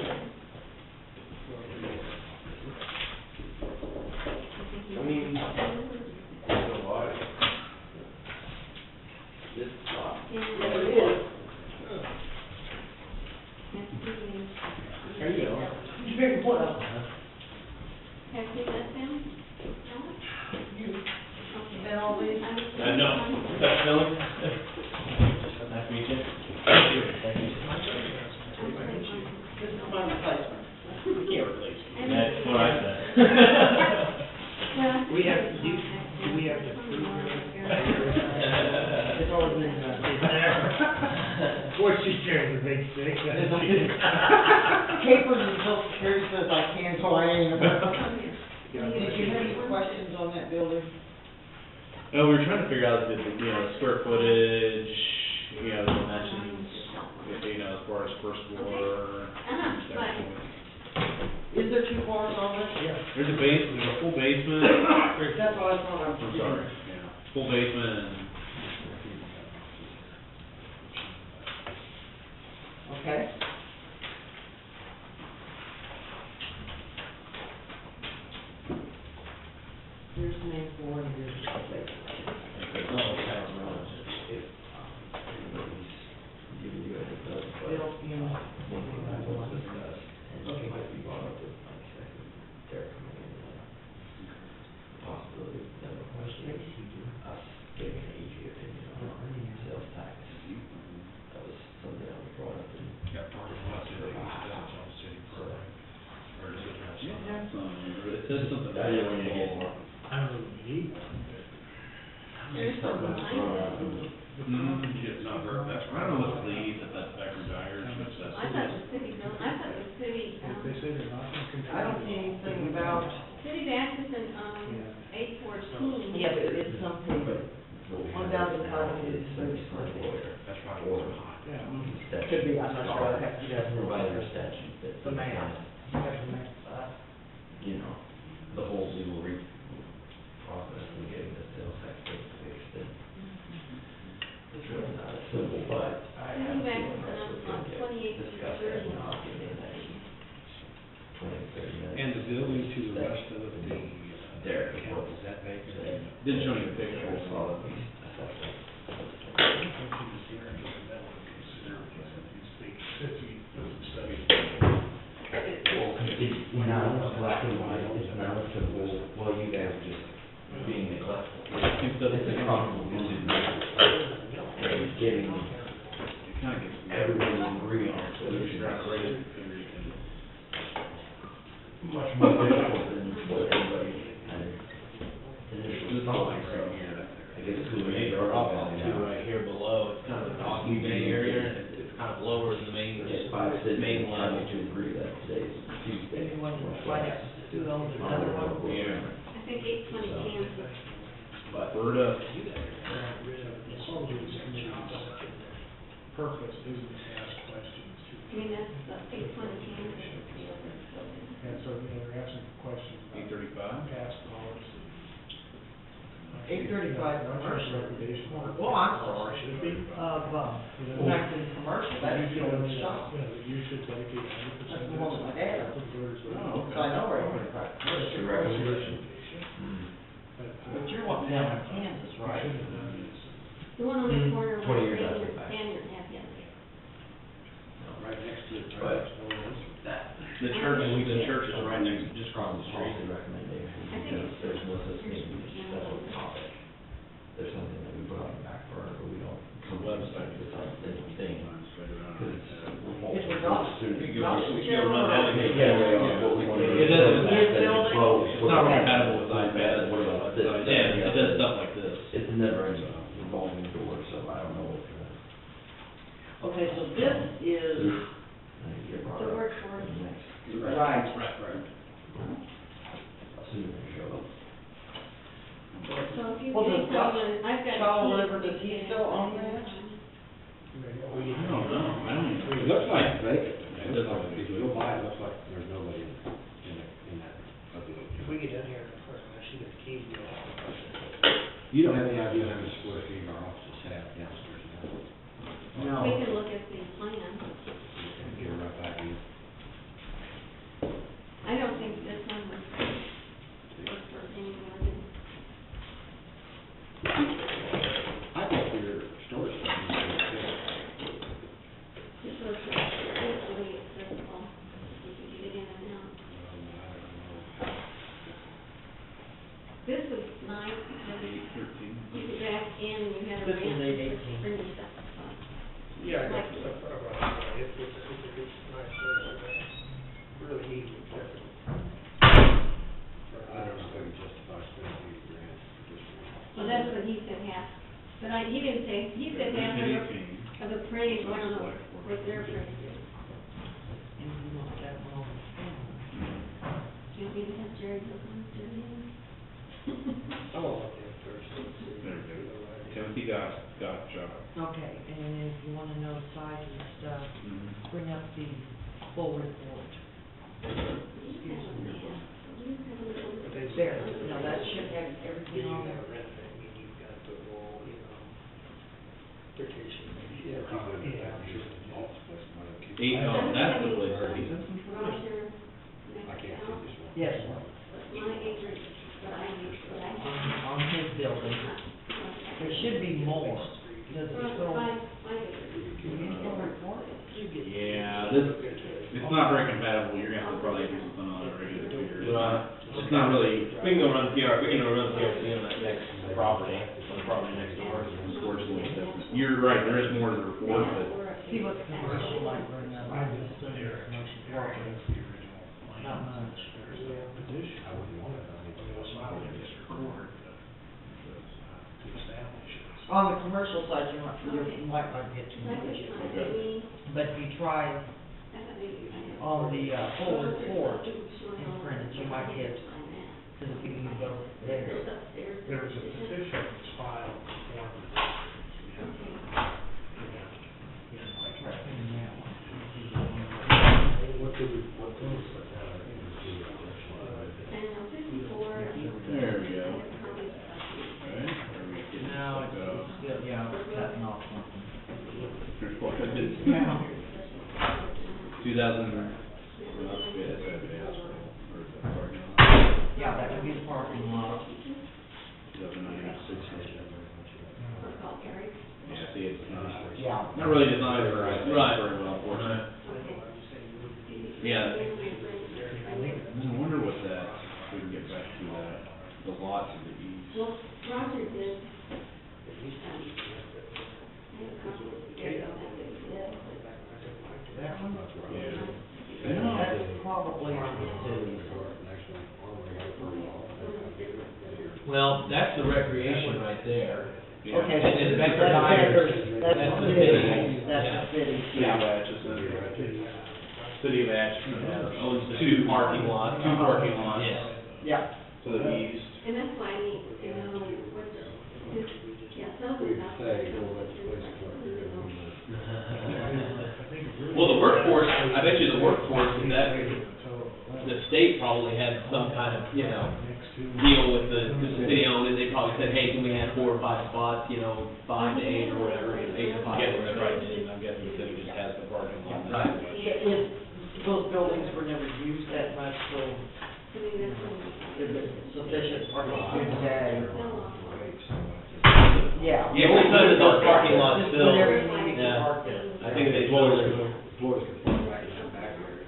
I mean, there's a lot.
This lot,
Yeah. Please.
No, that's Philly. Nice to meet you. Thank you. Thank you.
This is my replacement.
We can't replace you. That's what I said.
We have, do we have to prove
It's always been done.
Of course, she's carrying the big stick.
Capers and Social Security says I can, so I ain't. Did you have any questions on that building?
No, we were trying to figure out the, square footage, the dimensions, as far as first floor.
Is there two floors on this?
Yeah.
There's a full basement.
That's what I thought I was.
I'm sorry, yeah, full basement and.
Okay. Here's the main floor and here's the basement. Built in.
Possibility of us getting an AG opinion on sales tax. That was something that was brought up in.
It says something.
I didn't want you to get more.
I don't know if you need one.
There's something that's brought up.
It's not very, that's, I don't know if it's that's factory tires, but that's.
I thought the city, I thought the city,
If they say they're not gonna control.
I don't see anything about,
city of Atchison, 814.
yeah, but it's something, $1,500.
That's right. Or.
Yeah.
Could be, I'm not sure, I have to get
Provider statute that.
the math. You have the math.
The whole legal process of getting the sales tax rate fixed. And it's really not as simple, but I have a feeling that's what's going to get discussed at the in the next 20, 30 minutes.
And the building to the rest of the,
Derek,
account, is that vacant?
Didn't show you the picture.
Full solid waste assessment. Well, it's not black and white, it's not a simple, well, you guys are just being neglectful. It's a convoluted message. It's getting everyone to agree on a solution. Much more difficult than what everybody kind of initially thought. I guess it's who they are.
Right here below, it's kind of a docking bay area, and it's kind of lower than the main,
Yes, five cities
main
trying
line.
to agree that today's Tuesday.
Anyone would like to do those another one?
Yeah.
I think 820 Kansas.
But Berta,
Purpose isn't to ask questions to.
I mean, that's 820 Kansas is the other building.
And so, they're asking questions about
835.
past policy.
835 commercial.
Recommendation.
Well, I'm sorry.
Should be.
Back to the commercial, that's still in the shop.
You should dedicate 100%.
That's the one with my dad.
Oh,
So I know where 835
That's
commercial.
your recommendation.
But you're wanting down in Kansas, right?
The one on the corner.
20 years after the fact.
Daniel had the other.
Right next to it,
But
the church is right next, just across the street.
Policy recommendation,
I think
because
it's-
there's no such thing as a special topic. There's something that we put on the back burner, but we don't, sometimes it's on the same thing. Because
It's a golf.
We can run that again.
Yeah, what we want to do.
It doesn't-
It's
not compatible with iPad.
What about this?
Yeah, it does stuff like this.
It's never a revolving door, so I don't know what the.
Okay, so this is,
I think you're brought
The
up
workforce.
in the next.
right,
Assuming they show up.
So if you
Well,
take
does Josh-
someone, I've got.
Shaw
keys.
Liver, does he still own that?
I don't know, I don't even.
It looks like it's vacant.
It does look
If you go by, it looks like there's nobody in that other
If
location.
we get down here, of course, I should have keys.
You don't have any idea how many square feet our offices have downstairs now?
We can look at the plan.
Get a rough idea.
I don't think this one was for anyone.
I think your storage space is good.
This was easily accessible. You can get in and out. This was
night?
Maybe 13.
You could back in and you had a
This is
rent.
8/18.
Bring this up.
Yeah, I got stuff about it. It's a good, nice weather, really easy.
I don't know if we justify spending $80,000 for this one.
Well, that's what he said half, but he didn't say, he said half of the parade, I don't know what their parade is. Do you want me to have Jerry look on Jerry?
I won't look at it first.
There we go. Timothy gotcha.
Okay, and if you wanna know size and stuff,
Mhm.
bring up the full report. There, now that should have everything on there.
Rent thing, and you've got the wall, vacation.
Yeah, keep it in that use office place, might keep.
Eight, oh, that's the place where he's at.
Roger.
I can't see this one.
Yes,
My acreage, but I need, but I have.
on his building. There should be more. Does it still,
My acreage.
can you still report?
Yeah, it's not very compatible, you're gonna have to probably do something on it regular computer. It's not really,
We can go run PR, we can go run PRC on that next property, on the property next door.
unfortunately, doesn't. You're right, there is more to the report, but
See what the commercial might bring up. Commercial property. Not much.
I wouldn't want it, I mean,
To establish it.
On the commercial side, you might not get too much. But if you try on the full report in print, you might get to the beginning of the there.
There was a petition that's filed for
there we go. Okay, there we get
Now, it's still, yeah, it's cutting off something.
report. I did
Yeah.
2000, well, that's good, that's gotta be the house, or the parking lot.
Yeah, that would be the parking lot.
2009, 600. Yeah, see, it's
Yeah.
not really designed for, I think,
Right.
very well, fortunately. Yeah. I wonder what that, if we can get back to that, the lots of the east.
Well, Roger did.
That one?
Yeah.
That's probably on the city.
Well, that's the recreation right there.
Yeah.
Okay,
And
that's
Becker Dyer's,
that's
that's
the
the
city,
city.
that's
Yeah.
the city.
City of Atchison. City of Atchison owns the
Two parking lots.
Two parking lots.
Yes.
Yeah.
To the east.
And that's why I need, what's, yeah, some of
We
the
could
stuff.
say, go let the place go up there,
Well, the workforce, I bet you the workforce is that, the state probably had some kind of, deal with the city owned, and they probably said, hey, can we have 4 or 5 spots, 5 to 8 or whatever, 8 to 5
Yes,
or whatever.
right, and I'm guessing the city just has the parking lot.
Right.
Those buildings were never used that much, so
I mean, that's when.
it's sufficient parking for the day.
yeah.
Yeah.
Yeah, we could have those parking lots
Just
still,
whenever you need to
yeah.
park there.
I think they
Floors
totally,
could plug right in that back area,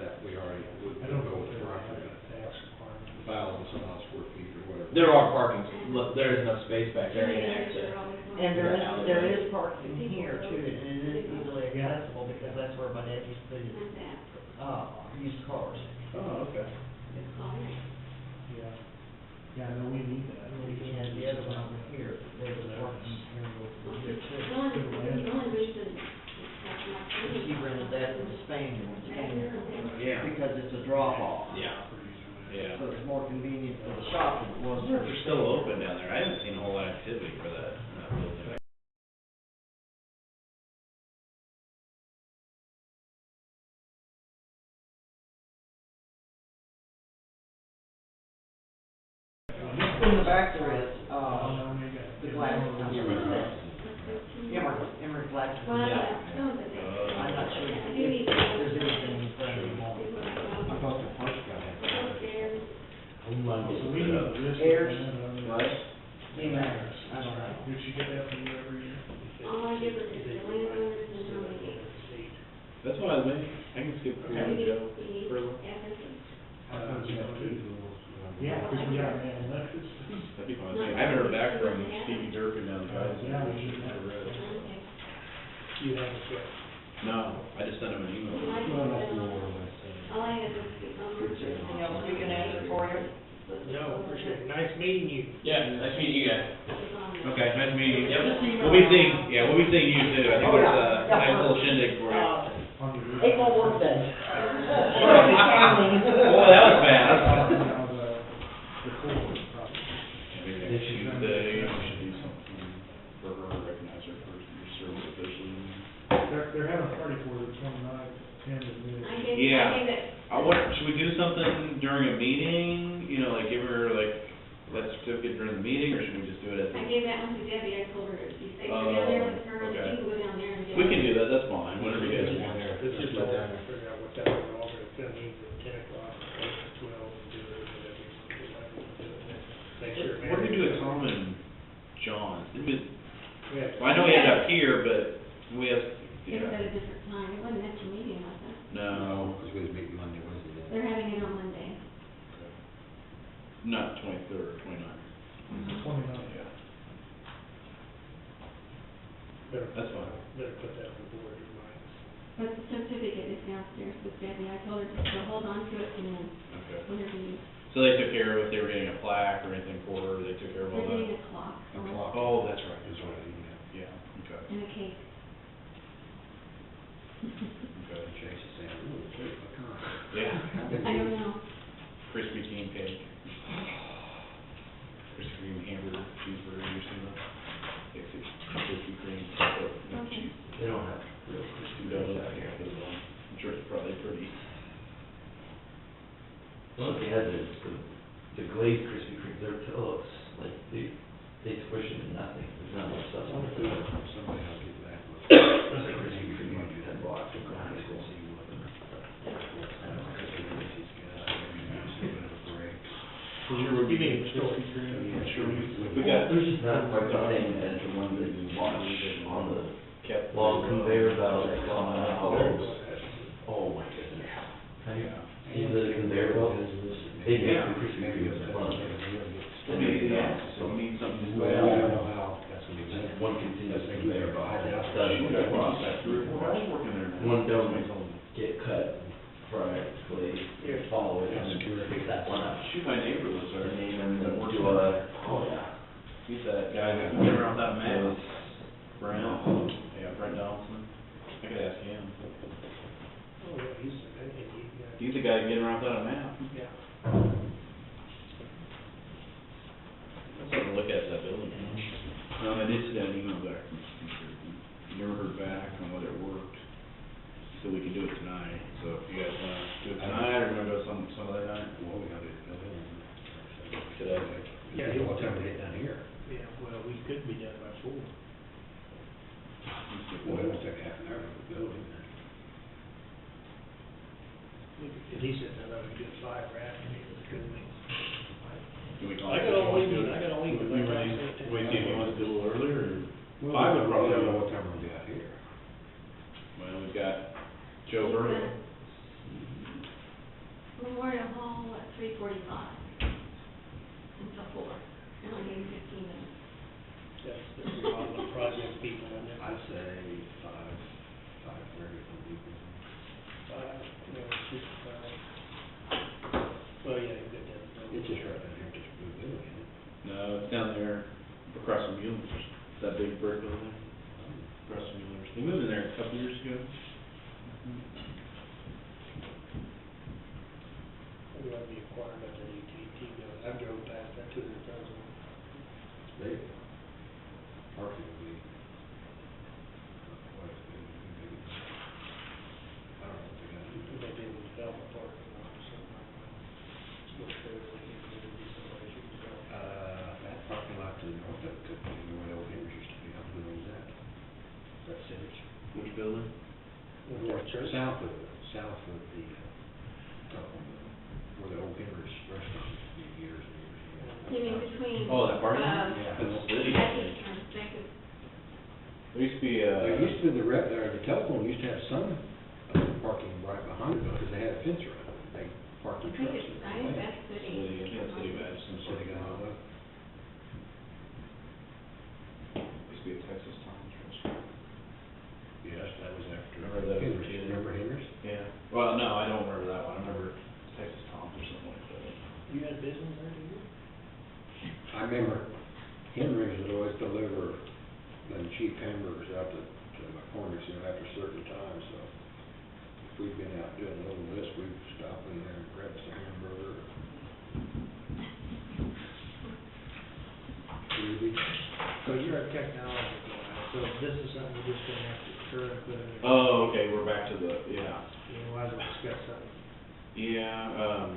that we already, would
I don't
go
know
with
if
the
they're
property,
tax requirement.
1,000 some odd square feet or whatever.
there are parking, look, there is enough space back there in access.
And there is parking here too, and it is easily accessible because that's where my dad used to put his, used cars.
Oh, okay.
Yeah. Yeah, no, we need that.
And then you had the other one over here, there was parking area over here too.
The only reason.
He rented that from Spaniard,
Yeah.
because it's a drop off.
Yeah. Yeah.
So it's more convenient for the shop than it was for the
They're still open down there. I haven't seen a whole lot of activity for that building.
In the back there is,
Oh,
the glass, Emery glass.
Well,
Yeah.
some of it.
I'm not sure if
You need to.
there's anything in front of them all.
I thought the first guy had.
Upstairs.
So we need a list. of
Heirs.
landowners.
Emails, I don't know.
Did she get that from you every year?
All I give is the landowners and how many.
That's why I mean, I can skip through
You
the
need,
Joe
you need
for a little.
everything.
Yeah, because we got man letters.
The That'd be fine. I haven't heard back from Stevie Durkin down the guys.
Yeah, we should have
Okay.
You haven't yet.
No, I just sent him an email.
Well, that's more or less. All I had was the,
Anything else we can answer for you?
No, appreciate it. Nice meeting you.
Yeah, nice meeting you guys.
Okay, nice meeting you.
Yep.
We'll be seeing you too. I think
Oh,
there's
yeah.
a nice little shindig for you.
April birthday.
Oh, that was bad.
The cool probably.
Maybe next Tuesday, we should do something for her, recognize her first year service officially.
They're having a party for the 29th, 10 to mid.
Yeah.
I gave it,
Should we do something during a meeting, you know, like give her like, that certificate during the meeting, or should we just do it at the?
I gave that one to Debbie, I told her to be safe down there with her,
okay.
she can go down there and get it.
We can do that, that's fine, whatever you guys want.
Let's just all figure out what time we're all gonna come in at 10 o'clock, or 12, and do it, whatever. Make sure.
What did we do with Tom and John?
Yeah.
Well, I know he ended up here, but we have,
It was at
yeah,
a different time, it wasn't at your meeting, was it?
no,
Because we was meeting Monday, Wednesday. then.
They're having it on Monday.
not 23rd or 29th.
29th.
Yeah,
Better,
that's fine.
better put that on the board in mind.
But the certificate is downstairs with Debbie, I told her just to hold on to it and then
Okay.
whenever you,
So they took care of if they were getting a plaque or anything for her, they took care of all
they're getting
that?
a clock.
A clock.
Oh, that's right,
That's right, yeah.
yeah, okay,
And a cake.
okay.
Chase is saying, ooh, it's 8 o'clock.
Yeah,
I don't know.
Krispy Kreme cake. Krispy Kreme hamburger, cheeseburger, you seen that? Krispy Kreme, no
Okay.
cheese.
They don't have real Krispy
No,
Kremes out here.
I'm sure it's probably pretty.
The only thing is, the glazed Krispy Kremes, they're Phillips, like, they squish it to nothing, there's not much stuff on it.
Somebody will get back with.
Like Krispy Kreme, you do 10 blocks from high school.
You mean,
We got,
There's just not quite the same as the ones that you watch on the
kept.
long conveyor belt on the bulbs. Oh my goodness. Have you seen the conveyor belt? They make the Krispy Kremes fun.
So we need something.
Well, I don't know how, that's gonna be.
Just one continuous conveyor belt. That's
Shoot, I
what
think
process.
we're working there now.
One don't get cut, fried, glazed, follow it, and then fix that one up.
Shoot, my neighbor lives there.
And then
That works
do
for
a,
that.
oh yeah.
He's that guy that went around that map. Brent, yeah, Brent Donaldson. I could ask him.
oh, yeah, he's, I think he,
He's the guy getting around without a map.
yeah.
Let's have a look at that building. I did send an email back from Steve Durkin. Never heard back on whether it worked. So we can do it tonight. So if you guys wanna do it tonight, or wanna go some other night?
Well, we gotta go in.
Today.
Yeah, you want time to get down here?
Yeah, well, we could be done by 4.
Well, it won't take half an hour to go in there.
If he said, no, we do it 5 or after, it could be.
Can we call
I
it?
got all evening, I got all evening.
We ready, wait, see if you want to do a little earlier, or?
Well,
5 would probably
I don't know
be.
what time we'll be out here.
Well, we've got Joe Burrow.
Memorial Hall at 3:45 until 4, and only gave 15 minutes.
That's a lot of project people in there.
I'd say 5:30 would be good.
5, no, 6, 5. Well, yeah, you get that.
It's just right down here, just a blue building, isn't it?
No, it's down there across from Mueller's, that big brick building, across from Mueller's. He moved in there a couple years ago.
We ought to be acquired by the AT&T building. I drove past that 200,000.
It's big. Parking will be. What is it? I don't know what they got to do.
They didn't develop a parking lot or something like that. It's what they were looking for, maybe somebody should go.
That parking lot to the north of it could be where the old Henry's used to be. How good is that? That's Civics.
Which building?
North Church.
South of the, where the old Henry's restaurant used to be years and years and years.
You mean between,
Oh, that parking lot?
Yeah.
That's the city. There used to be,
There used to be the telephone used to have some parking right behind it because they had a fence around it. They parked
I
their
think
trucks.
it's, I think that's city.
City, I think it's city badge, some sort
City
of.
got all that. I remember Henry's would always deliver them cheap hamburgers out to McCormick's, you know, after certain times, so if we've been out doing a little of this, we'd stop in there and grab some hamburger. Maybe.
So you're a technology guy, so this is something we're just gonna have to sure and put in there.
Oh, okay, we're back to the, yeah.
You know, why don't we discuss something?
Yeah,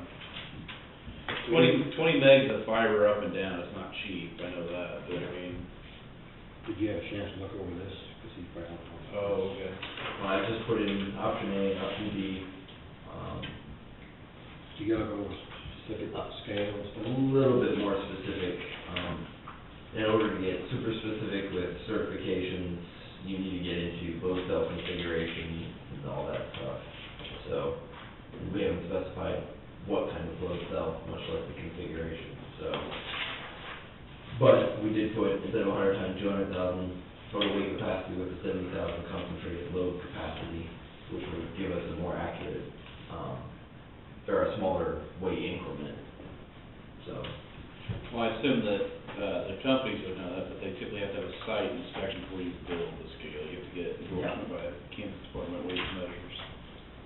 20 megs of fiber up and down is not cheap, I know that, but I mean,
Did you have a chance to look over this? Because he's probably not.
oh, okay.
Well, I just put in option A, option B,
You gotta go with specific scale and
a
stuff.
little bit more specific. In order to get super specific with certifications, you need to get into load cell configuration and all that stuff. So, we haven't specified what kind of load cell, much less the configuration, so. But we did put, instead of 100 times 200,000 total weight capacity with the 70,000 concentrated load capacity, which would give us a more accurate, or a smaller weight increment, so.
Well, I assume that, the companies would know that, but they typically have to have a site inspection before you build the scale. You have to get endorsement by Kansas Department of Weights and Measures,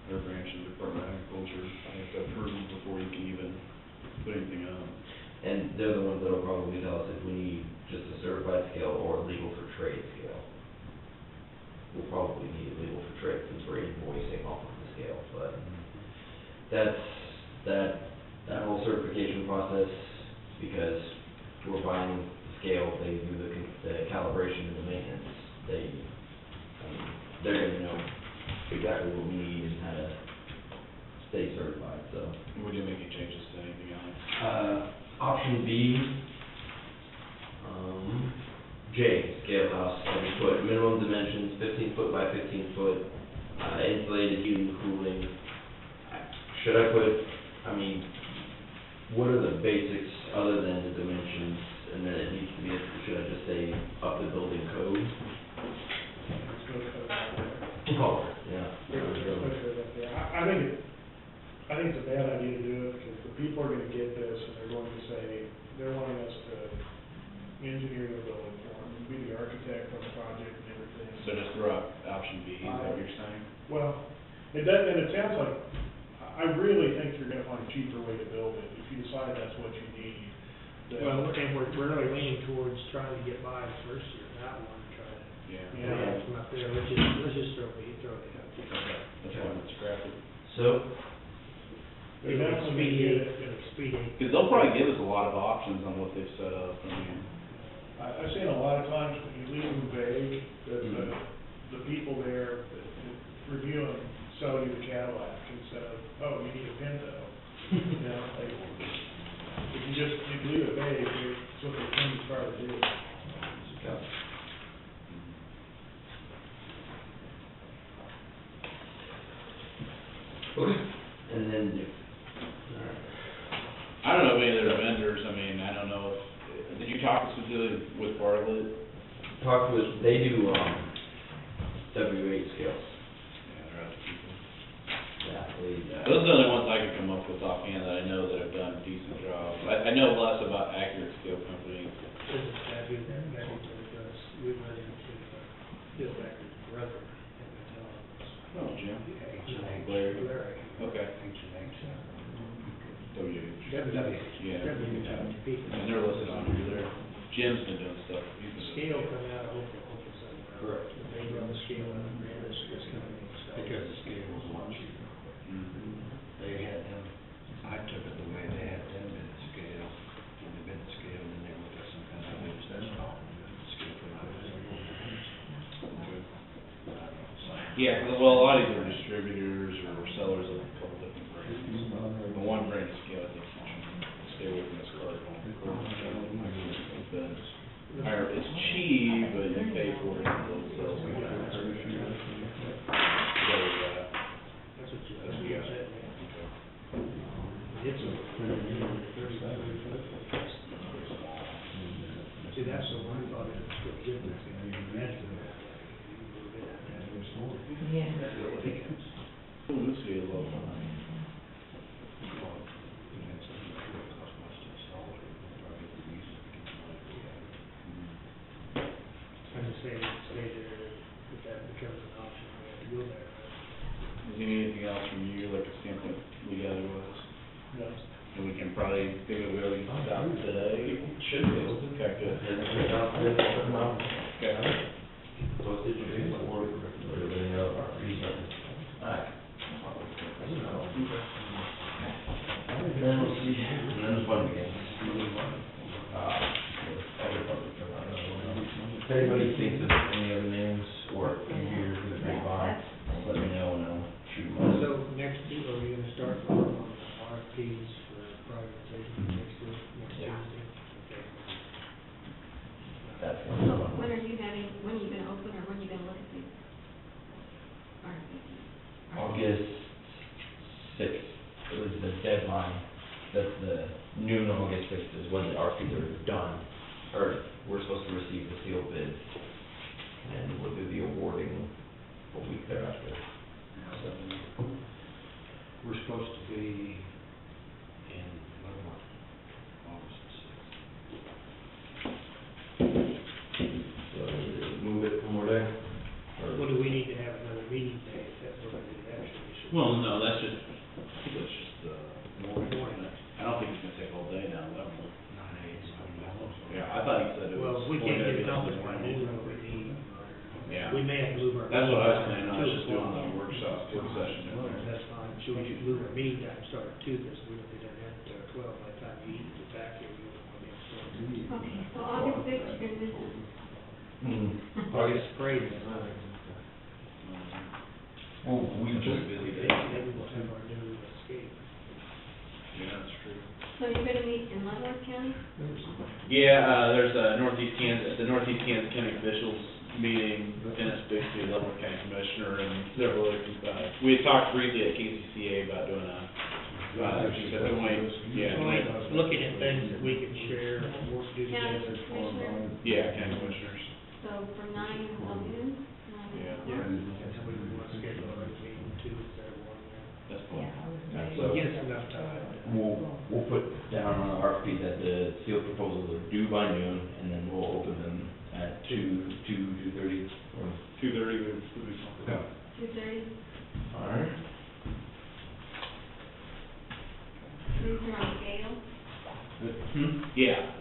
their branch of the Department of Agriculture. They have to approve them before you can even put anything on.
And they're the ones that'll probably tell us if we need just a certified scale or a legal for trade scale. We'll probably need a legal for trade since we're invoicing off of the scale, but that whole certification process, because we're buying the scale, they do the calibration and the maintenance, they're gonna know exactly what we need and how to stay certified, so.
Would you make any changes to anything else?
Option B, J, scale house, and we put minimum dimensions, 15 foot by 15 foot, insulated heating, cooling. Should I put, I mean, what are the basics other than the dimensions, and then it needs to be, should I just say up the building code?
Let's go code out there.
Color, yeah.
Let's go code up there. I think it's a bad idea to do it, because the people are gonna get this, and they're going to say, they're wanting us to engineer the building for them, be the architect on the project and everything.
So just throw out option B, is that what you're saying?
Well, it does, and it sounds like, I really think you're gonna find a cheaper way to build it, if you decide that's what you need. that-
Well, and we're really leaning towards trying to get by the first year, not one to try to,
Yeah.
you know, from up there, let's just throw it out.
Okay, that's why it's scrapped.
So,
They're definitely gonna get it.
Expedient.
Because they'll probably give us a lot of options on what they've set up, I mean.
I've seen a lot of times when you leave them vague, that the people there that review them sell you the Cadillac instead of, oh, you need a Pinto. You know, if you leave it vague, it's what they tend to try to do.
yeah. Okay, and then if,
I don't know if any of their vendors, I mean, I don't know if, did you talk specifically with Bartlett?
talk with, they do, W8 scales.
Yeah, they're other people.
Yeah, they,
Those are the only ones I could come up with offhand that I know that have done decent jobs. I know less about Accurate Scale Company.
That'd be what us, we run into, Bill Becker's brother, and we tell him.
Oh, Jim.
Blair.
Okay. WH. Yeah.
WWP.
And they're listed on here, there. Jim's been doing stuff. He's been doing
Scale
stuff.
come out of Oklahoma somewhere.
Correct.
They run the scale out of this company, so.
Because the scale was a lot cheaper.
Mhm.
They had them, I took it the way they had them bid the scale, when they bid the scale, and then they looked at some kind of weights, that's all. Scale for
Yeah, well, a lot of these are distributors or sellers of a couple different brands. The one brand of scale, I think, you should stay away from this Cardinal. It's cheap, but you pay for it in those sales.
That's what you said, It's a 35 foot. See, that's the one thought it was still good, but you imagine that.
Yeah.
We'll see a little.
stay there, if that becomes an option, we have to go there.
Is there anything else from you, like a standpoint legality was?
No.
And we can probably think of it stop today.
Should be able to.
Okay, good. Okay.
Postage and or everything else, reason. Alright. Then we'll see, and then the fun begins. If anybody thinks of any other names or if you hear the grapevine, let me know and I'll shoot them out.
So next week, are you gonna start working on RFPs for privatization next week, next
Yeah.
Tuesday? Okay.
That's
So
one.
when are you gonna open, or when are you gonna look at these?
August sixth, it was the deadline, that's the noon August sixth is when the RFPs are done, or we're supposed to receive the sealed bids. And we'll do the awarding a week thereafter. So,
We're supposed to be in Leavenworth, August
so move it one more day? Or-
Well, do we need to have another meeting day, if that's what we actually should?
Well, no, that's just, I think that's just the morning. I don't think it's gonna take all day now, Leavenworth.
9 a.m.
Yeah, I thought he said it was.
Well, if we
only
can't
gonna
get
be
it accomplished
this
by
morning.
noon, what we need,
Yeah.
we may have to move our.
That's what I was
meeting
planning on,
time
just
to
doing
2
the workshop, work session in there.
That's fine, so we should move our meeting time, start at 2, because we don't be done at 12 by the time you eat, get back here, we don't want to get
Okay, so August sixth, you're gonna miss it.
August.
sprayed.
Well, we just,
Busy day.
Maybe we'll have our new escape.
Yeah, that's true.
So you're gonna meet in Leavenworth County?
Yeah, there's a the Northeast Kansas County officials meeting, and it's basically Leavenworth County Commissioner and several other, we had talked briefly at KCCA about doing a joint,
Looking at things that we can share, work, do
County
together.
Commissioner,
yeah, county commissioners.
so from 9 until noon?
Yeah.
Yeah, and then we want to schedule a meeting too, if there one there.
That's fine.
So give us enough time.
we'll put down on the RFP that the sealed proposals are due by noon, and then we'll open them at 2:30, or.
2:30 would be comfortable.
2:30?
Alright.
These are on scale?
Yeah,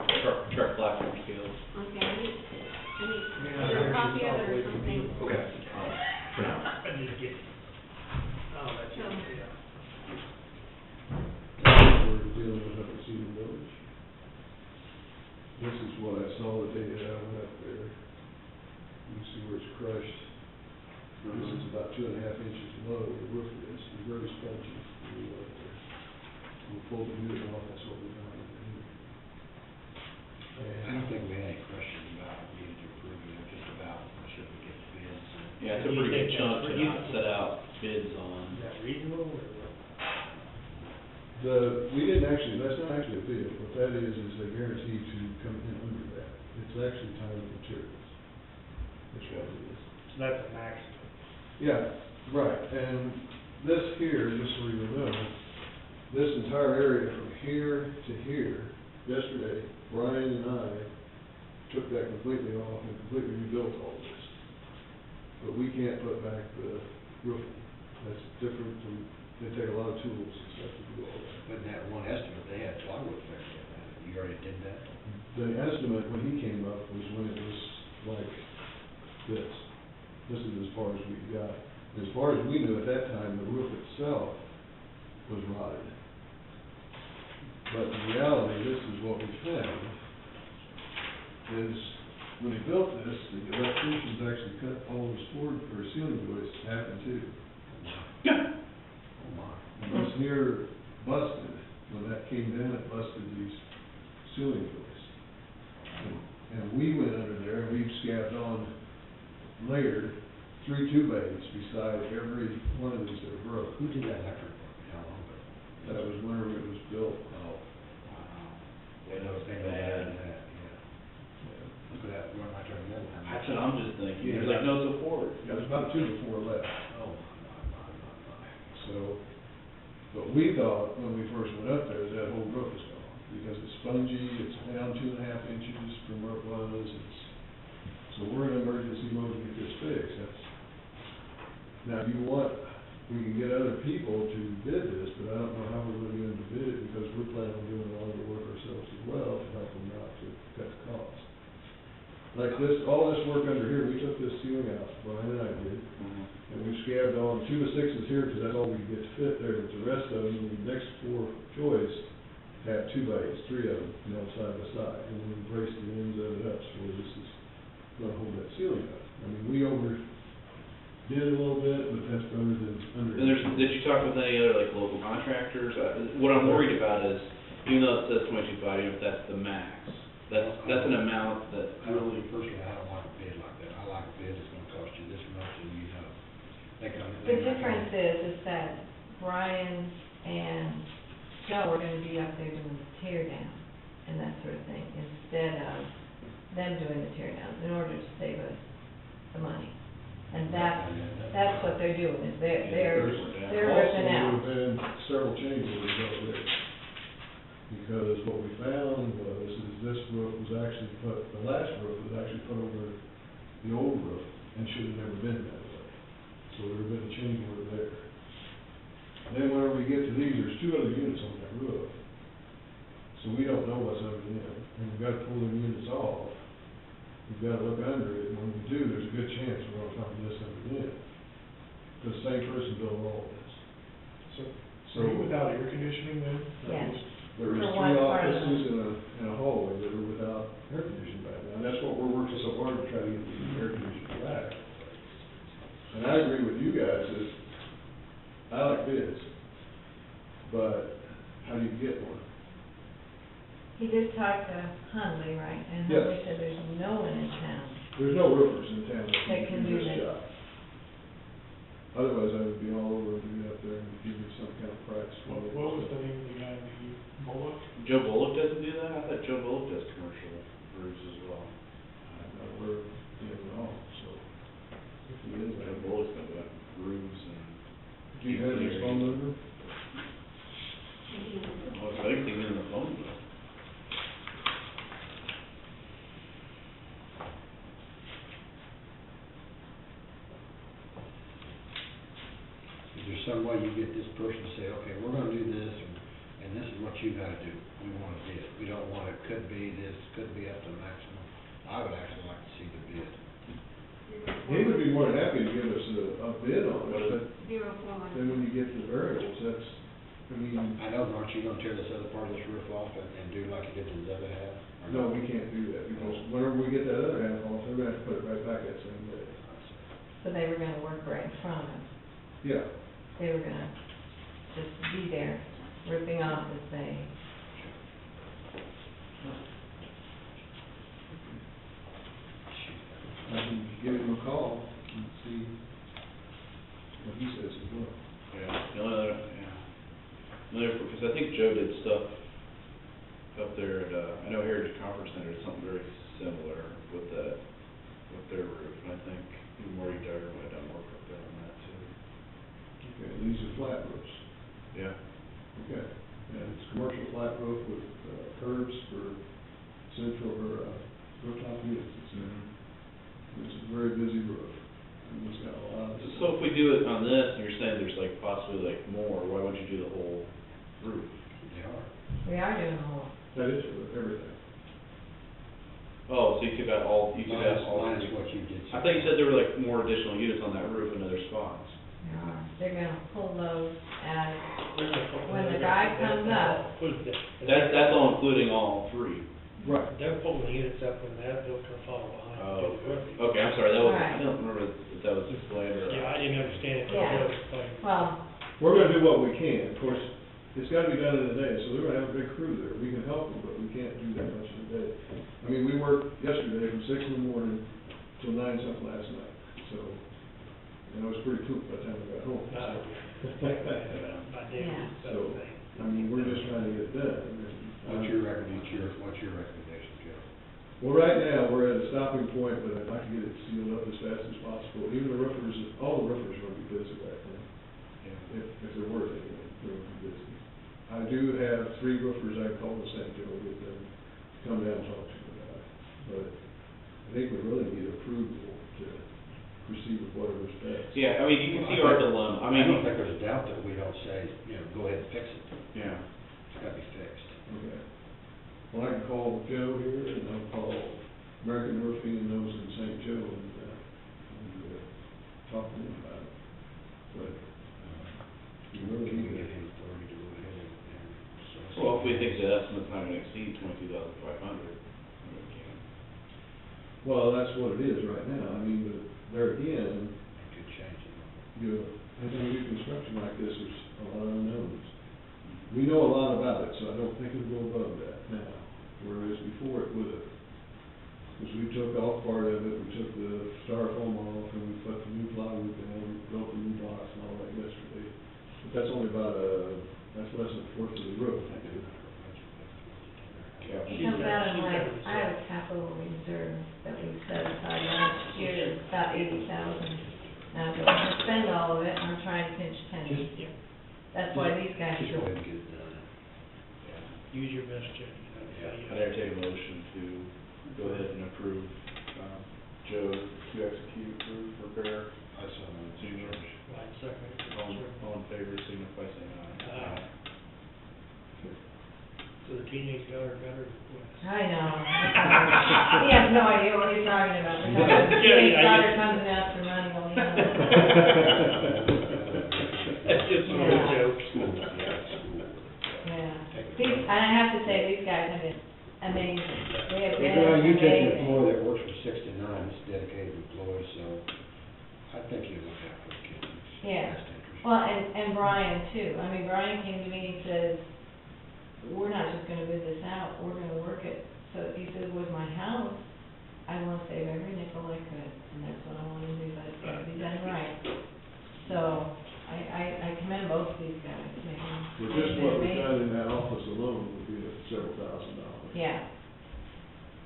Scale?
truck platform scales.
Okay, I need either a copy of it or something.
Okay. For now.
I need to get, oh, that's,
So-
yeah.
We're dealing with up at Cedar Village. This is what I saw the day that I went up there. You can see where it's crushed. This is about 2.5 inches low, the roof is, it's very spongy when we went up there. We pulled the unit off, that's what we found in here.
I don't think we had any questions about needing to approve it, just about should we get the bids.
Yeah, it's a
Do you
pretty good
think
chunk
that's
to not set out bids on.
Is that reasonable or what?
We didn't actually, that's not actually a bid, what that is a guarantee to come in under that. It's actually time and materials. That's what it is.
So that's a maximum.
Yeah, right, and this here, just so you know, this entire area from here to here, yesterday, Brian and I took that completely off and completely rebuilt all this. But we can't put back the roofing, that's different from, they take a lot of tools and stuff to do all that.
But that one estimate, they had plywood fixed. You already did that?
The estimate when he came up was when it was like this. This is as far as we got. As far as we knew at that time, the roof itself was rotted. But in reality, this is what we found, is when he built this, the electricians actually cut all his board for ceiling joists half in two.
Oh, my.
And this here busted, when that came down, it busted these ceiling joists. And we went under there and we scabbed on, layered 3 2-bays beside every one of these that broke.
Who did that electric work, and how long ago?
That was whenever it was built.
Oh, wow.
Yeah, that was
They know
bad.
better than that, yeah. Look at that, run right there in the middle.
That's what I'm just thinking, there's like no support.
There's about 2 before left.
Oh, my.
So, but we thought when we first went up there, that whole roof is gone, because it's spongy, it's down 2.5 inches from where it was, it's, so So we're in emergency mode to get this fixed. That's, now, if you want, we can get other people to bid this, but I don't know how we're gonna get them to bid it, because we're planning on doing a lot of the work ourselves as well to help them out to cut the cost. Like this, all this work under here, we took this ceiling out, Brian and I did, and we scabbed on 2 to 6s here, because that's all we could get to fit there, but the rest of them, the next 4 choice, have 2 bays, 3 of them, you know, side by side, and we braced the ends of it up, so this is gonna hold that ceiling up. I mean, we overdid it a little bit, but that's better than under.
And there's, did you talk with any other, like, local contractors? What I'm worried about is, even though it says 22.5, even if that's the max, that's an amount that
I really, personally, I don't like a bid like that. I like a bid that's gonna cost you this much, and you know.
The difference is that Brian and Joe are gonna be up there doing the tear down and that sort of thing, instead of them doing the tear down, in order to save us the money. And that's what they're doing, is they're ripping out.
Also, there have been several change orders over there. Because what we found was, is this roof was actually put, the last roof was actually put over the old roof, and should have never been that way. So there have been a change order there. Then whenever we get to these, there's 2 other units on that roof. So we don't know what's under them, and we've got to pull them units off. We've got to look under it, and when we do, there's a good chance we're gonna find this under them. The same person built all of this.
So without air conditioning then?
Yes.
There was
For
3
one part of
offices and a hallway that are without air conditioning right now, and that's what we're working so hard to try to get the air conditioning back. And I agree with you guys, is, I like bids, but how do you get one?
He did talk to Hundley, right? And
Yes.
Hundley said there's no one in town.
There's no roofers in town
That
that
can
can
do
do this
this.
job. Otherwise, I would be all over to get up there and give you some kind of price.
What was the name of the guy that you, Bullock?
Joe Bullock doesn't do that? I thought Joe Bullock does commercial roofs as well.
I'm not aware of him at all, so if he is,
Joe Bullock's done that, roofs and.
do you have his phone number?
Well, I think he's in the phone book.
Is there some way you get this person to say, okay, we're gonna do this, and this is what you gotta do. We want a bid. We don't want it, could be this, could be up to maximum. I would actually like to see the bid.
He would be more than happy to give us a bid on it, but
041.
then when you get to the variables, that's, I mean,
I know, aren't you gonna tear this other part of this roof off and do like you did to the other half? Or
no, we can't do that, because whenever we get that other half off, they're gonna have to put it right back that same day.
So they were gonna work right in front of us.
Yeah,
They were gonna just be there, ripping off as they.
I can give him a call and see what he says as well.
Yeah, the only other, yeah. Another, because I think Joe did stuff up there at, I know Heritage Conference Center did something very similar with their roof, and I think even Marty Duggar might have done work up there on that too.
Okay, these are flat roofs.
Yeah.
Okay, and it's commercial flat roof with curbs for central, or rooftop units. It's a very busy roof, and it's got a lot of.
So if we do it on this, and you're saying there's like possibly like more, why wouldn't you do the whole roof?
They are.
We are doing the whole.
That is for everything.
Oh, so you took out all, you took out all.
Minus what you did.
I thought you said there were like more additional units on that roof in other spots.
There are. They're gonna pull those as,
When
the guy comes up.
That's all including all 3.
Right.
They're pulling the units up when that build's gonna follow behind.
Oh,
the roof.
okay, I'm sorry, that was,
Right.
I don't remember if that was explained or.
Yeah, I didn't understand it,
Yeah.
but it was explained.
Well,
We're gonna do what we can, of course, it's gotta be done in a day, so they're gonna have a big crew there, we can help them, but we can't do that much in a day. I mean, we worked yesterday from 6 in the morning till 9 something last night, so, and I was pretty pooped by the time we got home.
By day,
Yeah.
So, I mean, we're just trying to get it done.
What's your recommendation, Joe?
Well, right now, we're at a stopping point, but I'd like to get it sealed up as fast as possible. Even the roofers, all the roofers are gonna be busy right now. If they're worth it, they're gonna be busy. I do have 3 roofers I called the same to get them to come down and talk to me about it. But I think we really need approval to proceed with whatever's best.
Yeah, I mean, you can see our dilemma, I
I don't
mean,
think there's a doubt that we don't say, you know, go ahead and fix it.
yeah.
It's gotta be fixed.
Okay. Well, I can call Joe here, and I'll call American Roofing and those in St. Joe, and talk to them about it. But, you really
Can we
need
give
to,
him authority to go ahead and
Well, if we think the estimate's not gonna exceed 22,500, we can.
well, that's what it is right now. I mean, but there again,
it could change it.
you know, as you do construction like this, there's a lot of unknowns. We know a lot about it, so I don't think it'll go above that now, whereas before it would have. Because we took off part of it, we took the styrofoam off, and we put the new plywood down, we built the new blocks and all that yesterday. But that's only about that's less than a fourth of the roof.
Yeah.
It comes out of I have a capital reserve that we set aside last year, it's about 80,000. Now, if I spend all of it, I'm trying to pinch pennies.
Yeah.
That's why these guys
Just
do
go
it.
ahead and get it done.
Use your best judgment.
I entertain a motion to go ahead and approve, Joe to execute roof repair.
I saw that.
Senior.
Right, second.
All in favor, signify by saying aye.
Aye. So the teenage daughter got her request.
I know. He has no idea what he's talking about. We're talking about his daughter comes and asks for money, well, you know.
That's just a
Yeah.
joke.
Yeah. These, and I have to say, these guys have been amazing. They have
The
been
guy, you take an
amazing.
employee that works for 6 to 9, is a dedicated employee, so I think you look out for the kids.
Yeah.
Best interest.
Well, and Brian too. I mean, Brian came to me and says, we're not just gonna bid this out, we're gonna work it. So he says, with my house, I wanna save every nickel I could, and that's what I wanna do, but it's gotta be done right. So, I commend both of these guys, man.
Well, just what we've done in that office alone would be several $1,000s.
Yeah.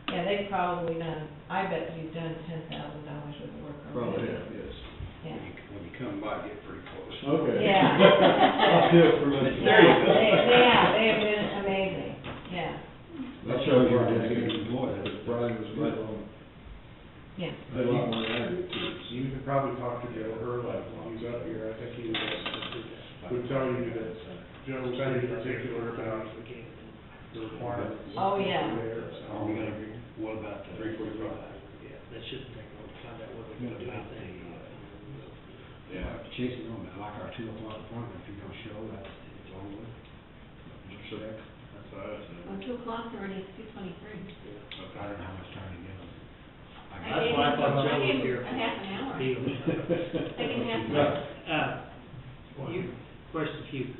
Yeah, they've probably done, I bet you've done $10,000 worth of work already.
Probably have, yes.
Yeah.
When you come by, get pretty close.
Okay.
Yeah.
I'll do it for my.
Yeah, they have been amazing, yeah.
That shows you're a dedicated employee.
Brian was right on,
Yeah.
a lot more than I did too.
You can probably talk to Joe Hurley when he's up here, I think he would tell you that Joe was very particular about the requirements.
Oh, yeah.
there, so.
Are we gonna, what about the 345?
Yeah, that shouldn't take long to find out whether we're gonna do anything.
Yeah.
Chasing on, like our 2 o'clock appointment, if you don't show, it's all over.
Sure. That's what I was saying.
Well, 2 o'clock already, it's 2:23.
I don't know how much time to give them.
That's why I thought Joe was here.
A half an hour.
Deal.
I can have some.
Question for you.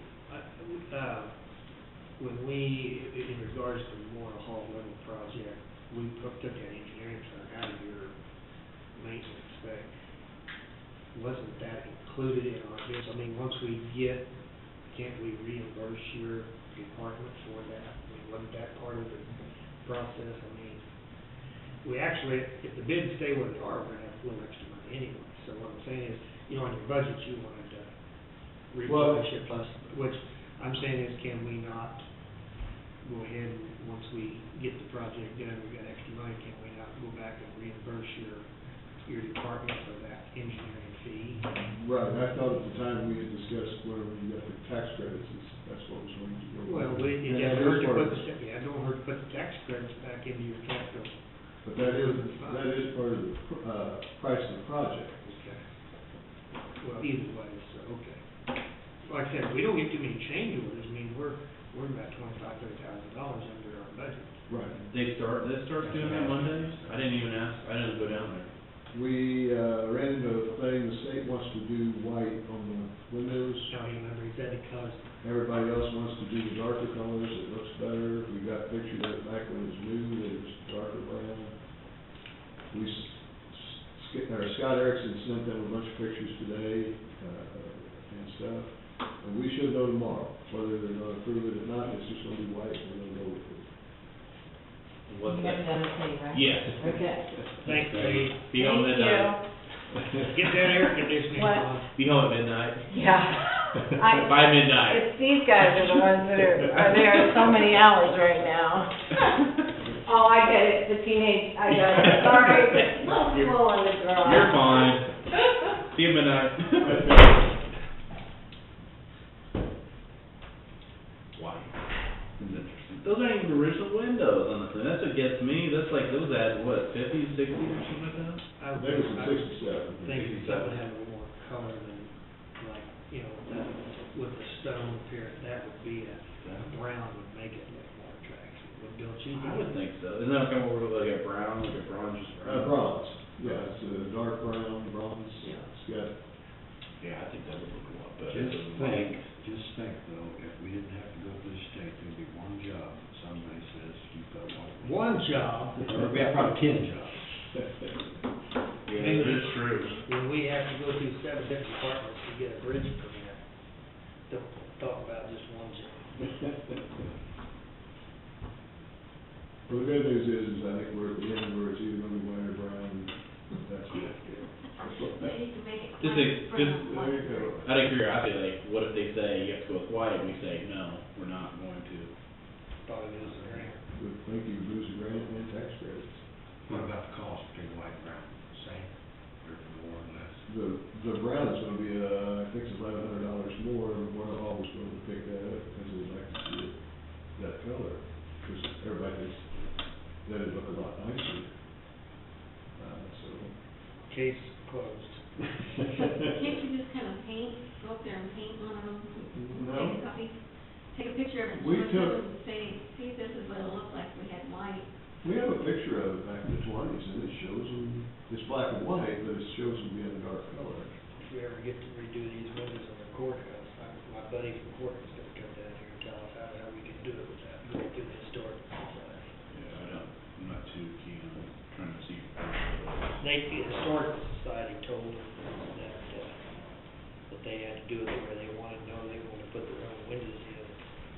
When we, in regards to Memorial Hall level project, we took that engineering firm out of your maintenance spec. Wasn't that included in our bids? I mean, once we get, can't we reimburse your department for that? I mean, wasn't that part of the process? I mean, we actually, if the bids stay where they are, we're gonna have a little extra money anyway. So what I'm saying is, you know, on your budget, you wanted to replenish it plus, which I'm saying is, can we not go ahead and, once we get the project done, we've got extra money, can we not go back and reimburse your department for that engineering fee?
Right, I thought at the time we had discussed whether you got the tax credits, that's what was going to go.
Well, it
And
doesn't
that
hurt
is
to
part
put
of
the,
it.
yeah, it don't hurt to put the tax credits back into your capital.
But that is part of the, price of the project.
Okay. Well, either way, so, okay. Like I said, we don't get too many change orders, I mean, we're about $25,000-$30,000 under our budget.
Right.
They start doing that Mondays? I didn't even ask, I didn't go down there.
We, ran into a thing, the state wants to do white on the windows.
Now, you remember, he said because,
Everybody else wants to do the darker colors, it looks better. We got pictures of it back when it was new, it was darker brown. Scott Erickson sent them a bunch of pictures today, and stuff. And we should know tomorrow, whether they're gonna approve it or not, it's just gonna be white, and we're gonna go with it.
What's
You haven't
that?
done a thing, right?
Yes.
Okay.
thanks, Dave.
Be home
Thank
midnight.
Get that air conditioning
What?
on.
Be home at midnight.
Yeah.
By midnight.
It's these guys are the ones that are there so many hours right now. Oh, I get it, the teenage, I got it, sorry.
was at, what, 50, 60 or something like that?
I think it was in 67.
think something had a little more color than, like, you know, that, with the stone appearance, that would be a brown would make it look more attractive, don't you?
I would think so. Isn't that kind of more like a brown, like a bronze, just brown?
Bronze, yeah, it's a dark brown, bronze,
Yeah.
it's got,
Yeah, I think that would look a lot better.
Just think though, if we didn't have to go to the state, there'd be one job, somebody says, you've got
one job.
Or we have probably 10 jobs.
Yeah, it is true.
When we have to go through 7 different departments to get a bridge permit, don't talk about just one job.
Well, the good news is I think we're at the end where it's either gonna be white or brown, that's it.
Just,
There you go.
out of curiosity, like, what if they say you have to go with white, and we say, no, we're not going to?
Probably lose the grant.
Would think you lose a grant and tax credits.
What about the cost between white and brown? Same, or more or less?
The brown is gonna be, I think it's $1,100 more, and we're always going to pick that up, because they'd like to see it, that color, because everybody thinks that it'd look a lot nicer. So.
Case closed.
Can't you just kind of paint, go up there and paint one of them?
No.
Take a copy, take a picture of it,
We
and show
took-
it and say, see, this is what it looked like, we had white.
We have a picture of it back in the 20s, and it shows them, it's black and white, but it shows them being a dark color.
If we ever get to redo these windows on the courthouse, my buddy from courthouse is gonna come down here and tell us how we can do it without going through the historic society.
Yeah, I'm not too keen on trying to see.
The historical society told us that they had to do it the way they wanted, no, they wanted to put their own windows in.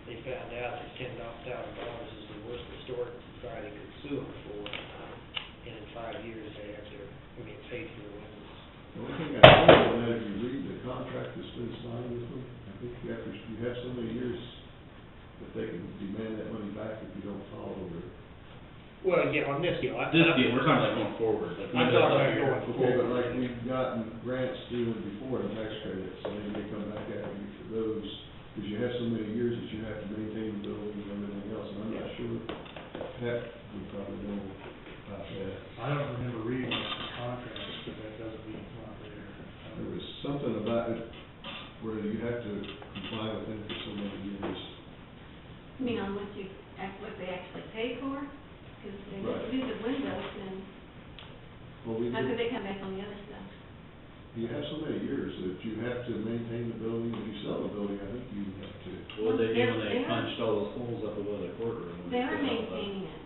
They found out that $10,000 is the worst historical society could sue them for, and in 5 years they have their, paid for their windows.
The only thing I think on that, if you read the contract that's been signed with them, I think you have so many years that they can demand that money back if you don't follow their.
Well, yeah, on this deal,
This deal, we're talking like going forward, like.
I'm talking about going
Okay, but like we've gotten grants through before and tax credits, and then they come back at you for those, because you have so many years that you have to maintain the building and everything else, and I'm not sure, Pat would probably know about that.
I don't remember reading the contract, but that doesn't mean it's not there.
There was something about it where you have to comply with them for so many years.
I mean, on what what they actually pay for, because they
Right.
do the windows, and
Well, we
how could
do,
they come back on the other stuff?
you have so many years that you have to maintain the building, if you sell the building, I think you have to.
What would they do when
They
they
are-
punched all those holes up above the courtroom? when
They
put
are
all the
maintaining it.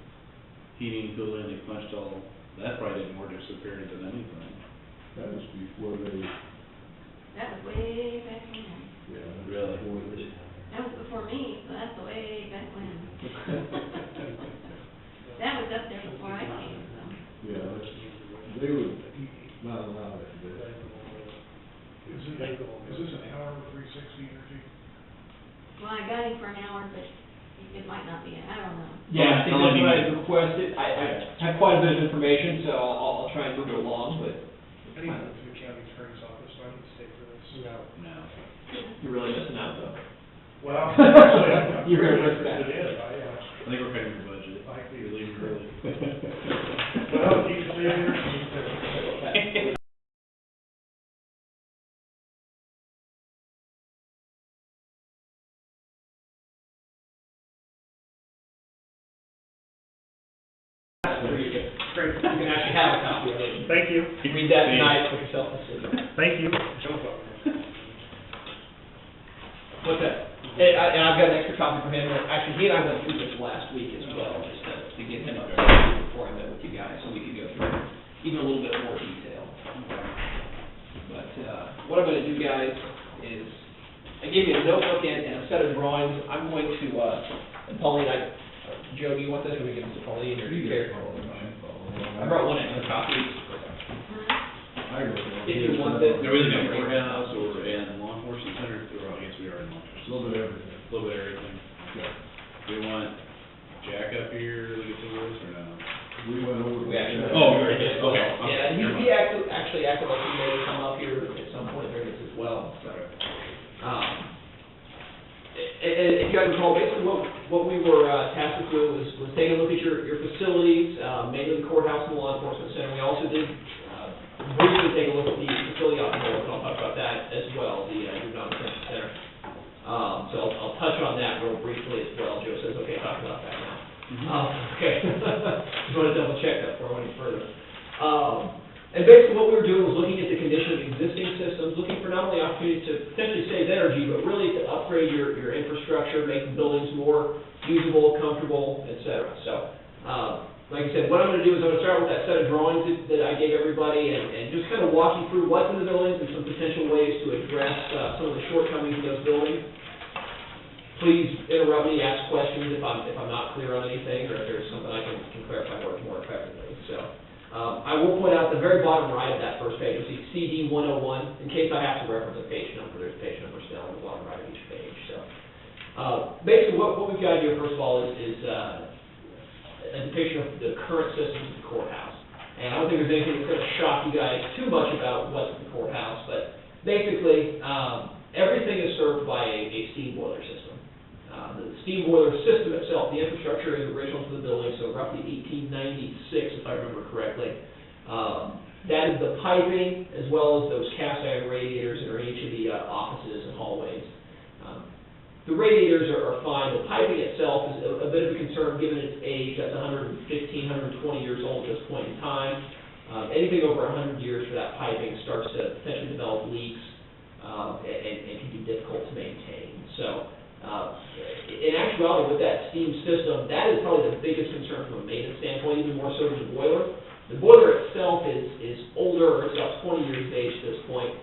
Heating, cooling, they punched all, that probably didn't work as superior than anything.
That was before they,
That was way back when.
yeah.
Really?
Before they.
That was before me, so that's way back when. That was up there before I came, so.
Yeah, they would not allow it, but.
Is this an hour with 360 energy?
Well, I got him for an hour, but it might not be, I don't know.
Yeah, I think
How
that's
long do you
what I
need?
requested. I have quite a bit of information, so I'll try and move it along, but
I need to go to the county attorney's office, so I need to stay for this.
No.
No.
you're really missing out though.
Well, actually, I'm
You're
pretty
gonna risk that.
interested in it,
I think we're cutting your budget.
Might be.
You're leaving early.
Well, you can stay here, you can stay.
Great. You can actually have a copy of it.
Thank you.
You read that tonight, put yourself to sleep.
Thank you.
What's that? And I've got an extra copy for him. Actually, he and I went through this last week as well, just to get him up to speed before I met with you guys, so we could go through even a little bit more detail. But, what I'm gonna do, guys, is I gave you a notebook and a set of drawings. I'm going to, and Pauline, Joe, do you want this, or we give this to Pauline, or do you care? I brought one extra copy.
I go.
If you want this.
Are we looking at courthouse or in law enforcement center, or I guess we are in law
A
enforcement.
little bit of everything.
A little bit of everything. Do we want Jack up here to get to this, or no?
We went over.
We actually.
Oh, we already did, okay.
Yeah, he actually acted like he may come up here at some point during this as well, so. If you guys recall, basically what we were tasked with doing was taking a look at your facilities, mainly the courthouse and the law enforcement center. We also did briefly take a look at the facility out in Norwood, and I'll talk about that as well, the juvenile detention center. So I'll touch on that real briefly as well. Joe says, okay, talk about that now. Okay. Just want to double check that before I went any further. And basically what we were doing was looking at the condition of existing systems, looking for not only opportunities to potentially save energy, but really to upgrade your infrastructure, make the buildings more usable, comfortable, et cetera. So, like I said, what I'm going to do is I'm going to start with that set of drawings that I gave everybody and just kind of walk you through what's in the buildings and some potential ways to address some of the shortcomings in those buildings. Please interrupt me, ask questions if I'm not clear on anything, or if there's something I can clarify more effectively. So, I will point out the very bottom right of that first page, you'll see CD 101. In case I have to reference a page number, there's a page number still on the bottom right of each page. So, basically what we've got here, first of all, is a depiction of the current systems of the courthouse. And I don't think there's anything that's going to shock you guys too much about what's in the courthouse, but basically, everything is served by a steam boiler system. The steam boiler system itself, the infrastructure is original to the building, so roughly 1896, if I remember correctly. That is the piping, as well as those cast iron radiators that are in each of the offices and hallways. The radiators are fine. The piping itself is a bit of a concern given its age. That's 115, 120 years old at this point in time. Anything over 100 years for that piping starts to potentially develop leaks and can be difficult to maintain. So, in actuality, with that steam system, that is probably the biggest concern from a maintenance standpoint, even more so than the boiler. The boiler itself is older, it's about 20 years of age at this point.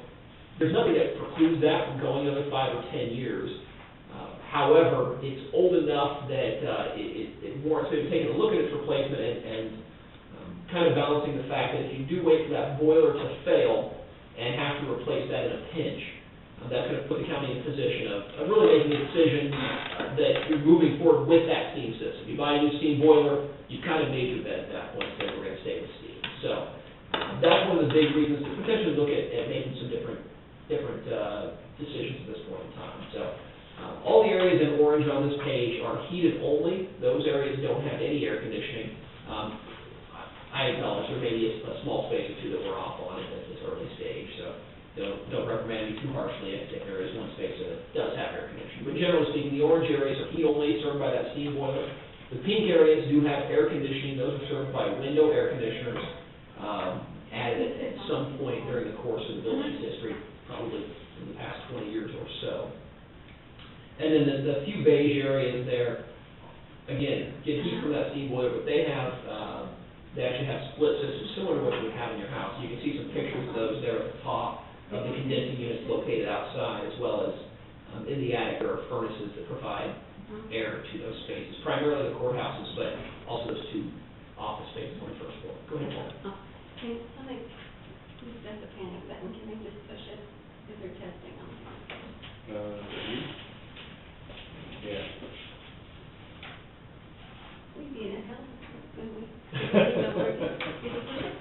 There's nothing that precludes that from going another 5 or 10 years. However, it's old enough that it warrants maybe taking a look at its replacement and kind of balancing the fact that if you do wait for that boiler to fail and have to replace that in a pinch, that's going to put the county in a position of really making a decision that you're moving forward with that steam system. You buy a new steam boiler, you've kind of made your bet at that point, so we're going to stay with steam. So that's one of the big reasons to potentially look at making some different decisions at this point in time. So all the areas in orange on this page are heated only. Those areas don't have any air conditioning. I acknowledge there may be a small space or two that we're off on at this early stage, so don't reprimand me too harshly if there is one space that does have air conditioning. But generally speaking, the orange areas are heat only, served by that steam boiler. The pink areas do have air conditioning. Those are served by window air conditioners, added at some point during the course of the building's history, probably in the past 20 years or so. And then the few beige areas there, again, get heat from that steam boiler, but they actually have split systems similar to what you would have in your house. You can see some pictures of those there at the top of the condensing units located outside, as well as in the attic there are furnaces that provide air to those spaces, primarily the courthouses, but also those two office spaces on the first floor. Go ahead, Paul.
Can somebody, who's got the panic button, can they just push it if they're testing on the front?
Yeah.
We'd be in a hell, wouldn't we? Did you push it?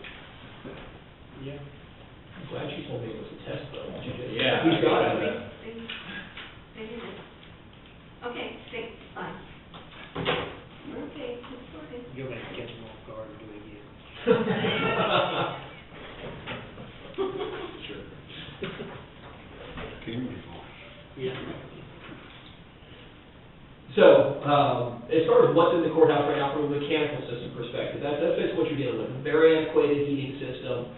Yeah.
I'm glad she told me it was a test, though.
Yeah.
Who's got it?
They did it. Okay, great, fine. We're okay, it's working.
You're going to catch them off guard and do it again.
Sure.
Can you move on?
Yeah.
So, as far as what's in the courthouse right now from a mechanical system perspective, that's basically what you're dealing with. A very antiquated heating system,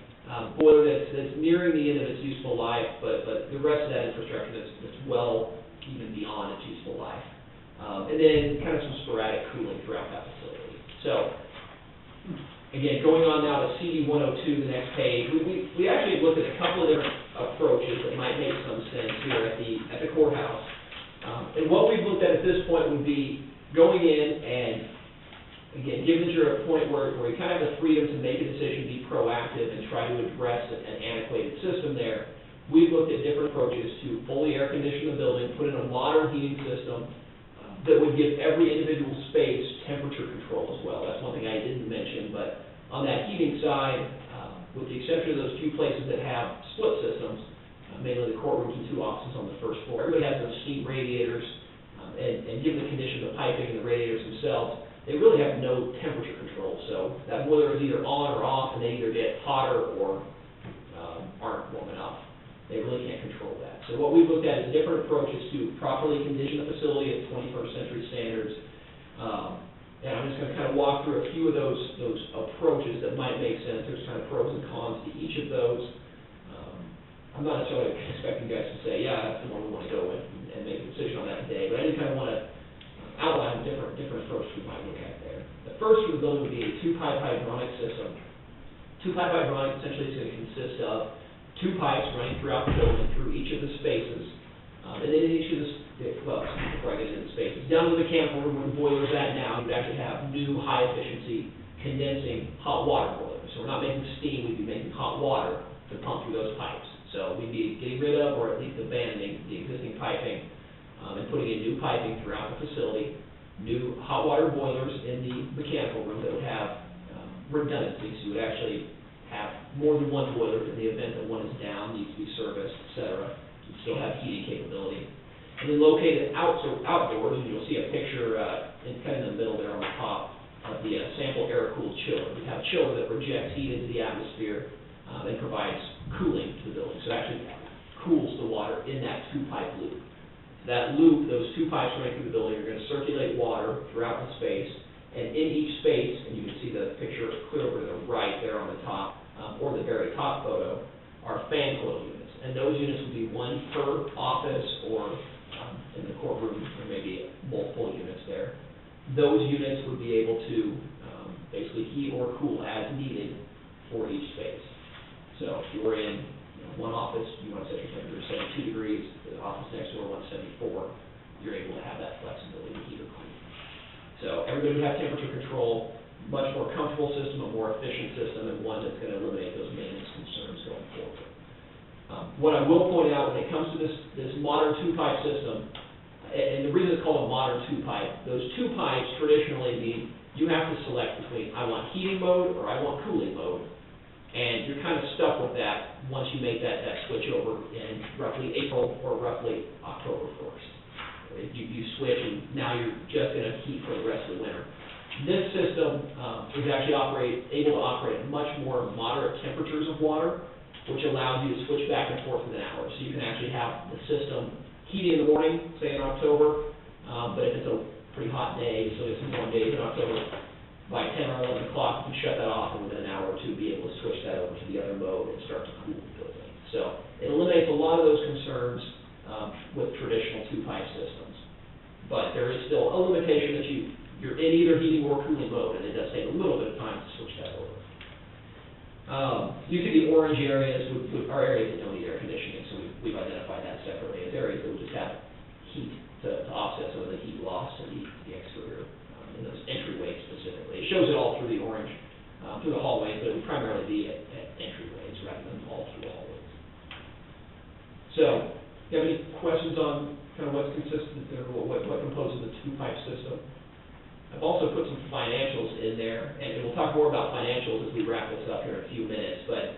boiler that's nearing the end of its useful life, but the rest of that infrastructure that's well even beyond its useful life. And then kind of some sporadic cooling throughout that facility. So, again, going on now to CD 102, the next page, we actually looked at a couple of different approaches that might make some sense here at the courthouse. And what we've looked at this point would be going in and, again, given that you're at a point where you kind of have the freedom to make a decision, be proactive, and try to address an antiquated system there, we've looked at different approaches to fully air condition the building, put in a modern heating system that would give every individual space temperature control as well. That's one thing I didn't mention, but on that heating side, with the exception of those few places that have split systems, mainly the courtrooms and two offices on the first floor, everybody has those steam radiators and given the condition of the piping and the radiators themselves, they really have no temperature control. So that boiler is either on or off, and they either get hotter or aren't warm enough. They really can't control that. So what we've looked at is different approaches to properly condition the facility at 21st century standards. And I'm just going to kind of walk through a few of those approaches that might make sense. There's kind of pros and cons to each of those. I'm not necessarily expecting you guys to say, yeah, that's the one we want to go with and make a decision on that today, but I do kind of want to outline different approaches we might look at there. The first for the building would be a two-pipe hydronic system. Two-pipe hydronic essentially is going to consist of two pipes running throughout the building through each of the spaces. And then in each of the, well, before I get into the spaces, down to the mechanical room where the boiler's at now, you'd actually have new high-efficiency condensing hot water boilers. So we're not making steam, we'd be making hot water to pump through those pipes. So we'd be getting rid of, or at least abandoning, the existing piping and putting in new piping throughout the facility, new hot water boilers in the mechanical room that would have redundancy. So you would actually have more than one boiler in the event that one is down, needs to be serviced, et cetera. You'd still have heating capability. And then located outdoors, and you'll see a picture kind of in the middle there on the top of the sample air-cooled chiller. We have a chiller that rejects heat into the atmosphere and provides cooling to the building. So it actually cools the water in that two-pipe loop. That loop, those two pipes running through the building, are going to circulate water throughout the space. And in each space, and you can see the picture clear over to the right there on the top, or the very top photo, are fan coil units. And those units would be one per office or in the courtroom, there may be multiple units there. Those units would be able to basically heat or cool as needed for each space. So if you were in one office, you want to set your temperature at 72 degrees, the office next door wants 74, you're able to have that flexibility to heat or cool. So everybody would have temperature control, much more comfortable system, a more efficient system, and one that's going to eliminate those maintenance concerns going forward. What I will point out when it comes to this modern two-pipe system, and the reason it's called a modern two-pipe, those two pipes traditionally mean you have to select between I want heating mode or I want cooling mode. And you're kind of stuck with that once you make that switch over in roughly April or roughly October 1st. You switch and now you're just going to heat for the rest of the winter. This system is actually able to operate at much more moderate temperatures of water, which allows you to switch back and forth within hours. So you can actually have the system heating in the morning, say in October, but if it's a pretty hot day, so it's some warm days in October, by 10 or 11 o'clock, you can shut that off and within an hour or two be able to switch that over to the other mode and start to cool the building. So it eliminates a lot of those concerns with traditional two-pipe systems. But there is still a limitation that you're in either heating or cooling mode, and it does take a little bit of time to switch that over. You see the orange areas are areas that don't need air conditioning, so we've identified that separately as areas that would just have heat to offset some of the heat loss to the exterior. In those entryways specifically. It shows it all through the orange, through the hallways, but it would primarily be at entryways rather than all through the hallways. So, do you have any questions on kind of what's consistent there, what composes the two-pipe system? I've also put some financials in there, and we'll talk more about financials as we wrap this up here in a few minutes, but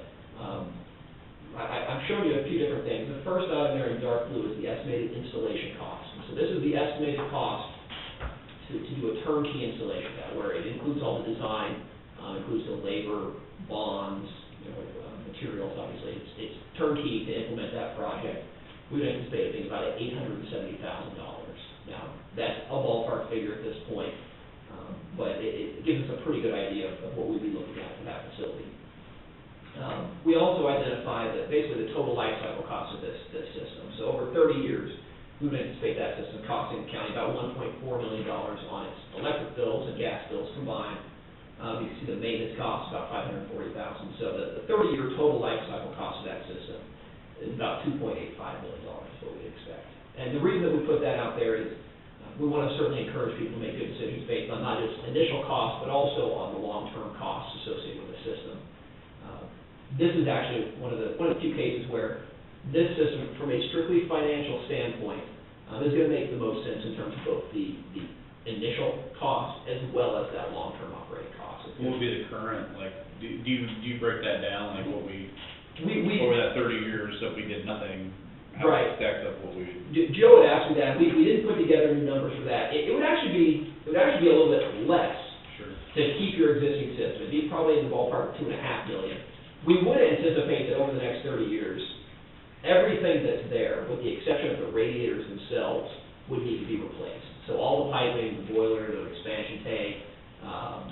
I'm showing you a few different things. The first item there in dark blue is the estimated installation cost. So this is the estimated cost to do a turnkey installation, where it includes all the design, includes the labor, bonds, materials, obviously. It's turnkey to implement that project. We would anticipate it being about $870,000. Now, that's a ballpark figure at this point, but it gives us a pretty good idea of what we'd be looking at for that facility. We also identified that basically the total life cycle cost of this system. So over 30 years, we would anticipate that system costing the county about $1.4 million on its electric bills and gas bills combined. You can see the maintenance cost about $540,000. So the 30-year total life cycle cost of that system is about $2.85 million is what we'd expect. And the reason that we put that out there is we want to certainly encourage people to make good decisions based on not just initial costs, but also on the long-term costs associated with the system. This is actually one of the few cases where this system, from a strictly financial standpoint, is going to make the most sense in terms of both the initial cost as well as that long-term operating cost.
What would be the current, like, do you break that down, like what we over that 30 years, so if we did nothing, how
Right.
it stacks up what we,
Joe had asked me that, we didn't put together new numbers for that. It would actually be a little bit less
sure.
to keep your existing system. It'd be probably in the ballpark of $2.5 million. We would anticipate that over the next 30 years, everything that's there, with the exception of the radiators themselves, would need to be replaced. So all the piping, the boiler, the expansion tank,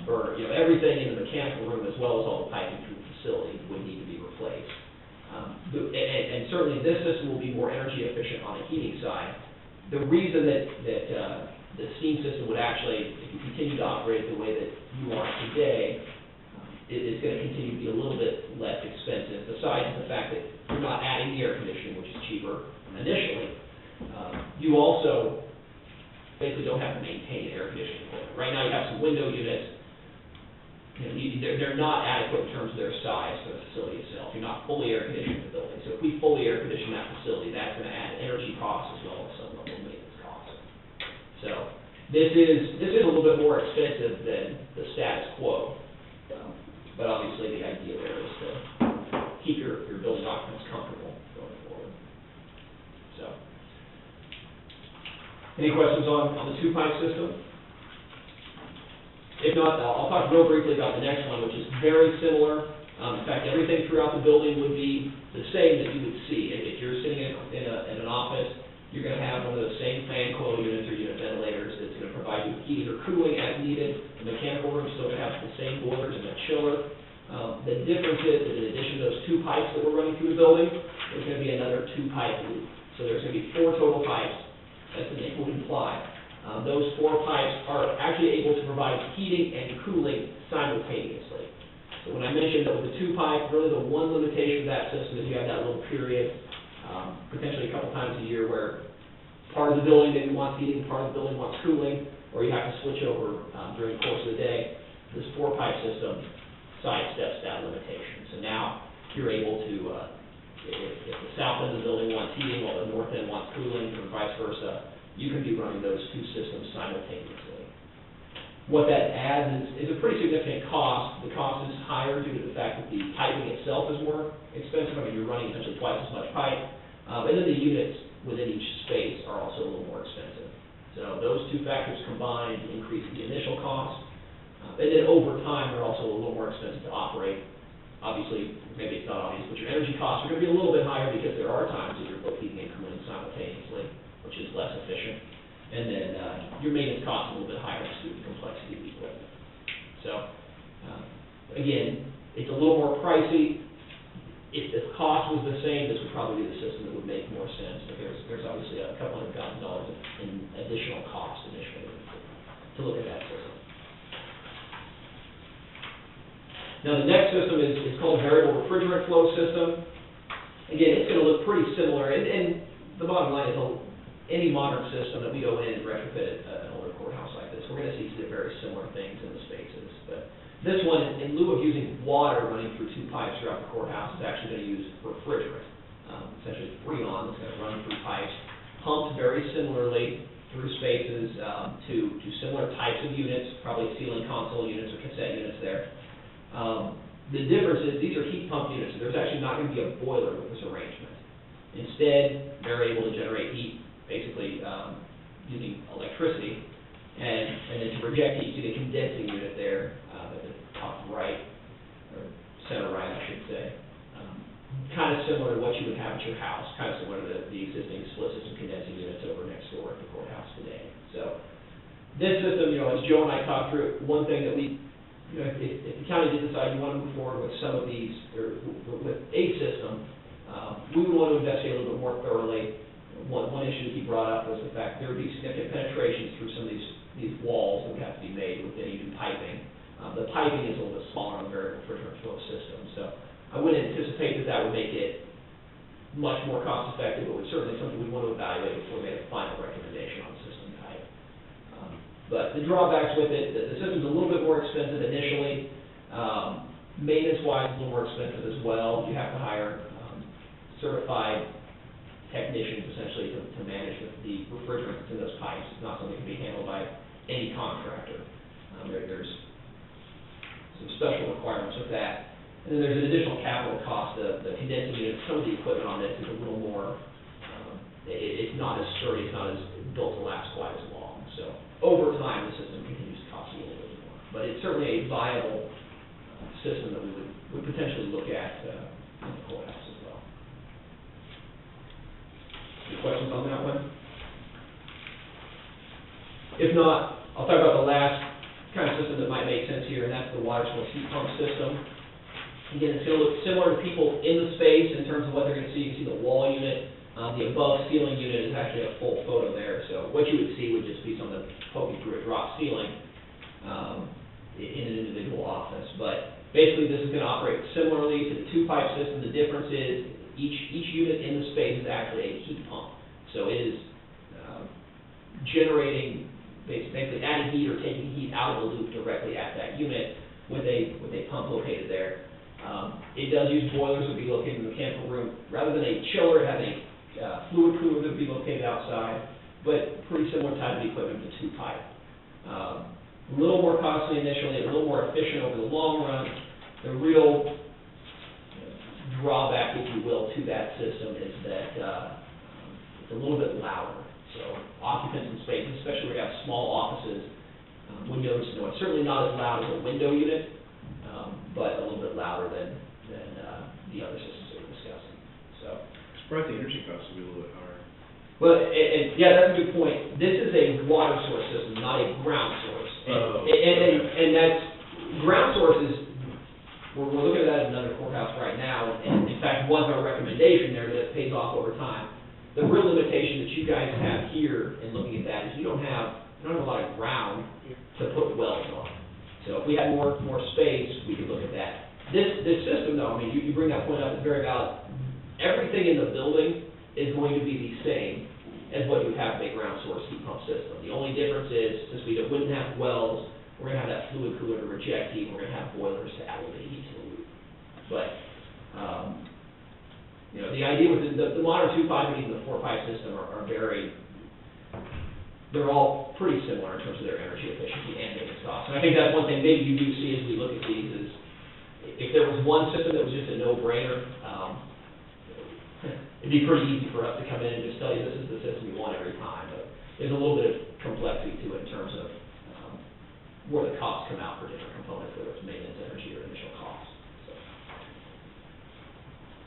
burner, everything in the mechanical room as well as all the piping through the facility would need to be replaced. And certainly this system will be more energy efficient on the heating side. The reason that the steam system would actually, if you continue to operate the way that you are today, it is going to continue to be a little bit less expensive, besides the fact that you're not adding the air conditioning, which is cheaper initially. You also basically don't have to maintain air conditioning equipment. Right now you have some window units. They're not adequate in terms of their size for the facility itself. You're not fully air conditioning the building. So if we fully air condition that facility, that's going to add energy costs as well as some level of maintenance costs. So this is a little bit more expensive than the status quo. But obviously the idea there is to keep your building occupants comfortable going forward. So, any questions on the two-pipe system? If not, I'll talk real briefly about the next one, which is very similar. In fact, everything throughout the building would be the same that you would see. If you're sitting in an office, you're going to have one of those same fan coil units or unit ventilators that's going to provide you heating or cooling as needed. The mechanical room still going to have the same boilers and the chiller. The difference is that in addition to those two pipes that we're running through the building, there's going to be another two-pipe loop. So there's going to be 4 total pipes, as the name would imply. Those 4 pipes are actually able to provide heating and cooling simultaneously. So when I mentioned that with the 2-pipe, really the one limitation of that system is you have that little period, potentially a couple times a year, where part of the building maybe wants heating, part of the building wants cooling, or you have to switch over during the course of the day. This 4-pipe system sidesteps that limitation. So now you're able to, if the south end of the building wants heating while the north end wants cooling, or vice versa, you can be running those 2 systems simultaneously. What that adds is a pretty significant cost. The cost is higher due to the fact that the piping itself is more expensive. I mean, you're running essentially twice as much pipe. And then the units within each space are also a little more expensive. So those 2 factors combined increase the initial cost. And then over time, they're also a little more expensive to operate. Obviously, maybe it's not obvious, but your energy costs are going to be a little bit higher because there are times that you're both heating and cooling simultaneously, which is less efficient. And then your maintenance costs are a little bit higher due to the complexity of the equipment. So, again, it's a little more pricey. If the cost was the same, this would probably be the system that would make more sense. But there's obviously a couple $100,000 in additional cost initially to look at that system. Now, the next system is called a variable refrigerant flow system. Again, it's going to look pretty similar, and the bottom line is any modern system that we go in and retrofit an older courthouse like this, we're going to see very similar things in the spaces. But this one, in lieu of using water running through 2 pipes throughout the courthouse, is actually going to use refrigerant, essentially Freon that's going to run through pipes, pumped very similarly through spaces to similar types of units, probably ceiling console units or cassette units there. The difference is these are heat pump units, so there's actually not going to be a boiler with this arrangement. Instead, they're able to generate heat basically using electricity, and then to reject heat, you see the condensing unit there at the top right, or center right, I should say. Kind of similar to what you would have at your house, kind of similar to the existing split system condensing units over next door at the courthouse today. So this system, as Joe and I talked through, one thing that we if the county did decide you want to move forward with some of these, or with a system, we would want to investigate a little bit more thoroughly. One issue that he brought up was the fact that there would be significant penetrations through some of these walls that would have to be made with any new piping. The piping is a little bit smaller on the variable refrigerant flow system, so I wouldn't anticipate that would make it much more cost effective, but it's certainly something we want to evaluate before we make a final recommendation on system type. But the drawbacks with it, the system's a little bit more expensive initially. Maintenance-wise, a little more expensive as well. You have to hire certified technicians, essentially, to manage the refrigerants in those pipes. It's not something that can be handled by any contractor. There's some special requirements with that. And then there's an additional capital cost. The condensing unit, some of the equipment on this is a little more it's not as sturdy, it's not as built to last quite as long. So over time, the system continues to cost you a little bit more. But it's certainly a viable system that we would potentially look at in the courthouse as well. Any questions on that one? If not, I'll talk about the last kind of system that might make sense here, and that's the water source heat pump system. Again, it's going to look similar to people in the space in terms of what they're going to see. You can see the wall unit. The above ceiling unit is actually a full photo there. So what you would see would just be someone poking through a drop ceiling in an individual office. But basically, this is going to operate similarly to the two-pipe system. The difference is each unit in the space is actually a heat pump. So it is generating, basically adding heat or taking heat out of the loop directly at that unit with a pump located there. It does use boilers that would be located in the mechanical room. Rather than a chiller, it has a fluid cooler that would be located outside, but pretty similar type of equipment to two-pipe. A little more costly initially, a little more efficient over the long run. The real drawback, if you will, to that system is that it's a little bit louder. So occupants in spaces, especially where you have small offices, would notice no. It's certainly not as loud as a window unit, but a little bit louder than the other systems that we're discussing. So.
Probably the energy costs will be a little bit higher.
Well, and yeah, that's a good point. This is a water source system, not a ground source. And that's, ground source is, we're looking at that in another courthouse right now, and in fact, was our recommendation there that pays off over time. The real limitation that you guys have here in looking at that is you don't have a lot of ground to put wells on. So if we had more space, we could look at that. This system, though, I mean, you bring that point up, it's very valid. Everything in the building is going to be the same as what you would have in a ground source heat pump system. The only difference is, since we wouldn't have wells, we're going to have that fluid cooler to reject heat, we're going to have boilers to add a little bit of heat to the loop. But, you know, the idea with the modern 2-pipe and even the 4-pipe system are very, they're all pretty similar in terms of their energy efficiency and maintenance costs. And I think that's one thing maybe you do see as we look at these is, if there was one system that was just a no-brainer, it'd be pretty easy for us to come in and just tell you this is the system you want every time. But there's a little bit of complexity to it in terms of where the costs come out for different components, whether it's maintenance, energy, or initial costs.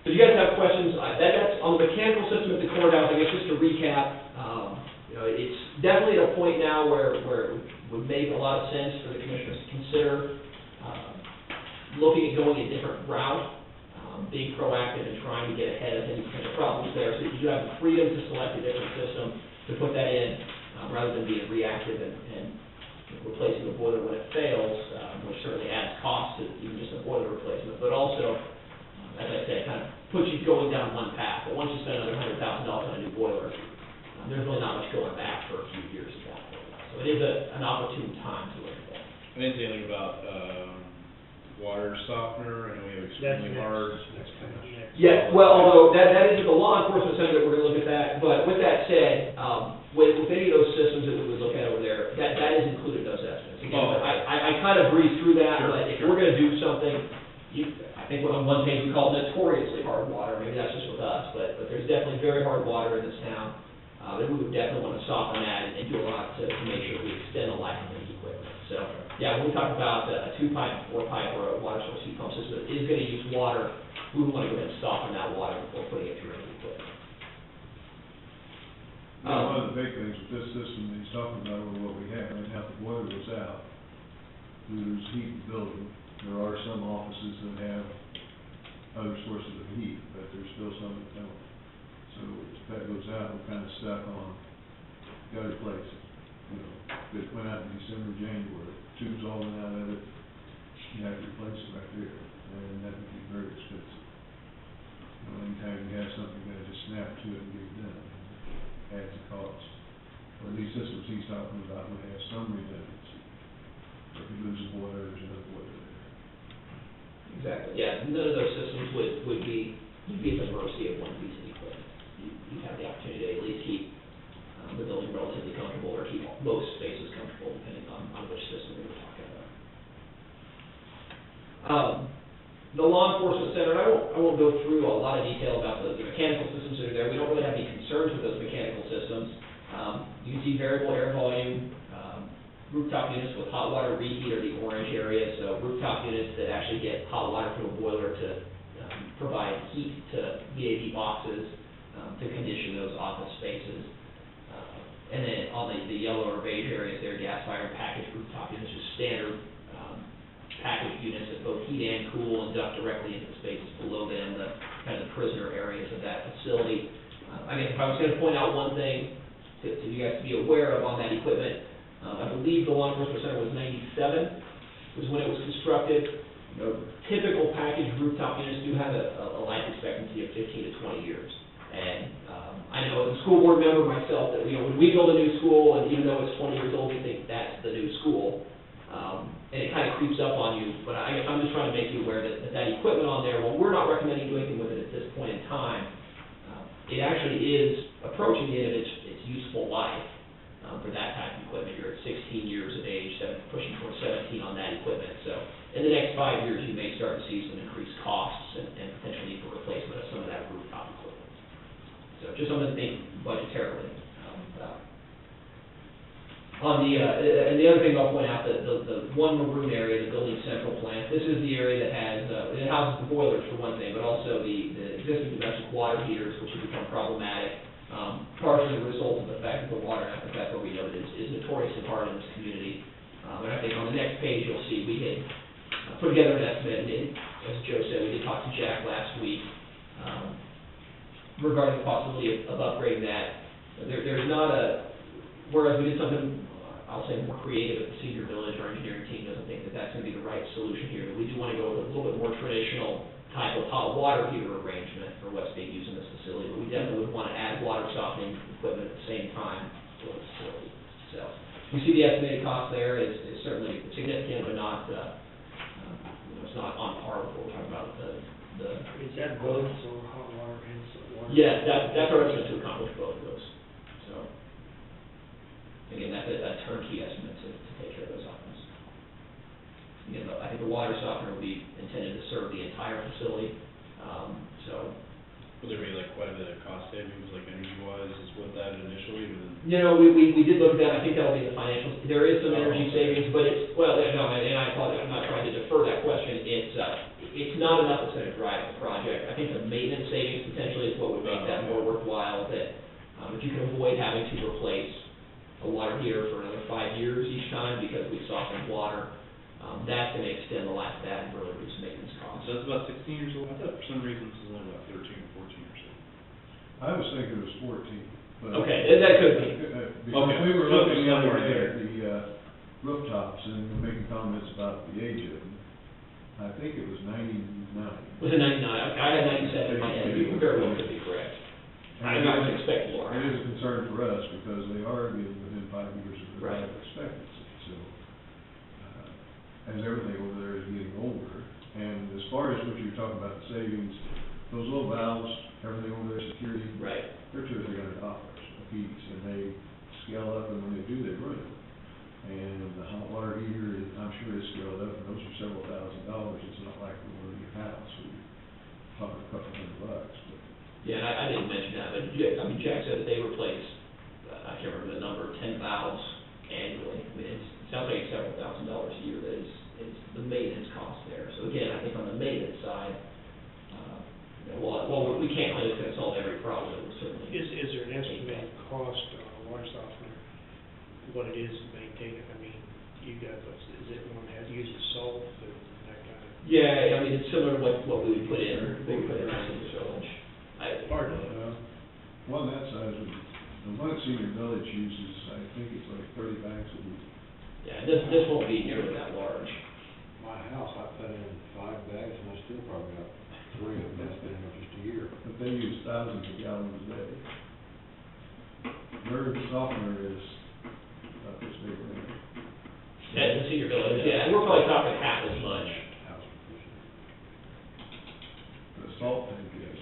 So if you guys have questions, that's on the mechanical system at the courthouse. I guess just to recap, you know, it's definitely at a point now where it would make a lot of sense for the commissioners to consider looking at going a different route. Being proactive and trying to get ahead of any potential problems there, so you have the freedom to select a different system to put that in, rather than being reactive and replacing the boiler when it fails, which certainly adds cost to even just a boiler replacement, but also, as I said, kind of puts you going down one path. But once you spend another $100,000 on a new boiler, there's really not much going back for a few years at that point. So it is an opportune time to look at that.
I didn't say anything about water softener, and we have extremely hard.
Yeah, well, although that is with the law enforcement center that we're going to look at that, but with that said, with any of those systems that we would look at over there, that is included in those estimates. Again, I kind of breezed through that, but if we're going to do something, I think on one page we call it notoriously hard water, maybe that's just with us, but there's definitely very hard water in this town, and we would definitely want to soften that and do a lot to make sure we extend the life of the equipment. So, yeah, when we talk about a 2-pipe, 4-pipe, or a water source heat pump system that is going to use water, we would want to go ahead and soften that water before putting it through any equipment.
One of the big things with this system that he's talking about, or what we have right now, the boiler goes out, there's heat in the building. There are some offices that have other sources of heat, but there's still some that don't. So if that goes out, we're kind of stuck on, gotta replace it. You know, if it went out in December, January, tubes all went out of it, you have to replace it right there, and that would be very expensive. You know, anytime you have something, you gotta just snap to it and get it done, adds a cost. Well, these systems he's talking about would have some redundancy. If you lose a boiler, there's another boiler there.
Exactly, yeah, none of those systems would be, you'd be at the mercy of one piece of equipment. You'd have the opportunity to at least keep the building relatively comfortable, or keep most spaces comfortable, depending on which system we were talking about. The law enforcement center, and I won't go through a lot of detail about the mechanical systems that are there. We don't really have any concerns with those mechanical systems. You can see variable air volume, rooftop units with hot water reheat are the orange area, so rooftop units that actually get hot water from a boiler to provide heat to VAV boxes to condition those office spaces. And then on the yellow or beige areas there, gas-fired packaged rooftop units, just standard packaged units that both heat and cool and duct directly into the spaces below them, the kind of the prisoner areas of that facility. I guess if I was going to point out one thing to you guys to be aware of on that equipment, I believe the law enforcement center was 97, was when it was constructed. You know, typical packaged rooftop units do have a life expectancy of 15 to 20 years. And I know as a school board member myself that, you know, when we build a new school, and even though it's 20 years old, we think that's the new school. And it kind of creeps up on you, but I guess I'm just trying to make you aware that equipment on there, while we're not recommending doing anything with it at this point in time, it actually is approaching the end of its useful life for that type of equipment. You're at 16 years of age, pushing towards 17 on that equipment. So in the next 5 years, you may start to see some increased costs and potential need for replacement of some of that rooftop equipment. So just something to think budgetarily about. On and the other thing I'll point out, the one maroon area, the building central plant, this is the area that has, it houses the boilers for one thing, but also the existing domestic water heaters, which have become problematic, partially the result of the fact that the water, I think that's what we noted, is notoriously hard in this community. And I think on the next page, you'll see we had put together an estimate, and as Joe said, we did talk to Jack last week regarding the possibility of upgrading that. There's not whereas we did something, I'll say, more creative at the senior village, our engineering team doesn't think that that's going to be the right solution here. We do want to go with a little bit more traditional type of hot water heater arrangement for what's being used in this facility, but we definitely would want to add water softening equipment at the same time for the facility. So we see the estimated cost there is certainly significant, but not, it's not on par with what we're talking about with the
Is that both or hot water and water?
Yeah, that's our estimate to accomplish both of those. So, again, that's a turnkey estimate to take care of those items. Again, I think the water softener will be intended to serve the entire facility, so.
Will there be like quite a bit of cost savings, like energy-wise, is what that initially, and then?
You know, we did look at that, I think that'll be in the financials. There is some energy savings, but it's, well, no, and I apologize, I'm not trying to defer that question. It's not enough that's gonna drive the project. I think the maintenance savings potentially is what would make that more worthwhile, that, if you can avoid having to replace a water heater for another 5 years each time because we softened water, that's gonna extend the life of that and really reduce maintenance costs.
So it's about 16 years old? I thought for some reason this was only about 13 or 14 years old.
I was thinking it was 14, but.
Okay, that could be.
Because
Okay.
we were
So
looking
there's
the other
somewhere
day
there.
at the rooftops and making comments about the age of them. I think it was 99.
Was it 99? I had 97 in my head, you very well could be correct. I would expect more.
It is a concern for us because they are getting within 5 years of their
Right.
life expectancy. So, as everything over there is getting older, and as far as what you're talking about, the savings, those little valves, everything over there, security,
Right.
they're $200 or $300 a piece, and they scale up, and when they do, they ruin them. And the hot water heater, I'm sure is scaled up, and those are several $1,000s. It's not like the one in your house, where you're talking a couple $100. But
Yeah, and I didn't mention that, but Jack said that they replace, I can't remember the number, 10 valves annually. I mean, it sounds like it's several $1,000s a year that is the maintenance cost there. So again, I think on the maintenance side, well, we can't claim it's gonna solve every problem, it will certainly.
Is there an estimated cost on a water softener, what it is to maintain it? I mean, you got, is it one that uses salt and that kind of?
Yeah, I mean, it's similar to what we would put in, our senior village.
Pardon?
one that size, the one at Senior Village uses, I think it's like 30 bags a week.
Yeah, this won't be nearly that large.
My house, I put in 5 bags and I still probably got 3 of them, that's been just a year.
But they use thousands of gallons a day. Their softener is about this big one.
At the senior village, yeah, and we're probably talking half as much.
The salt tank is,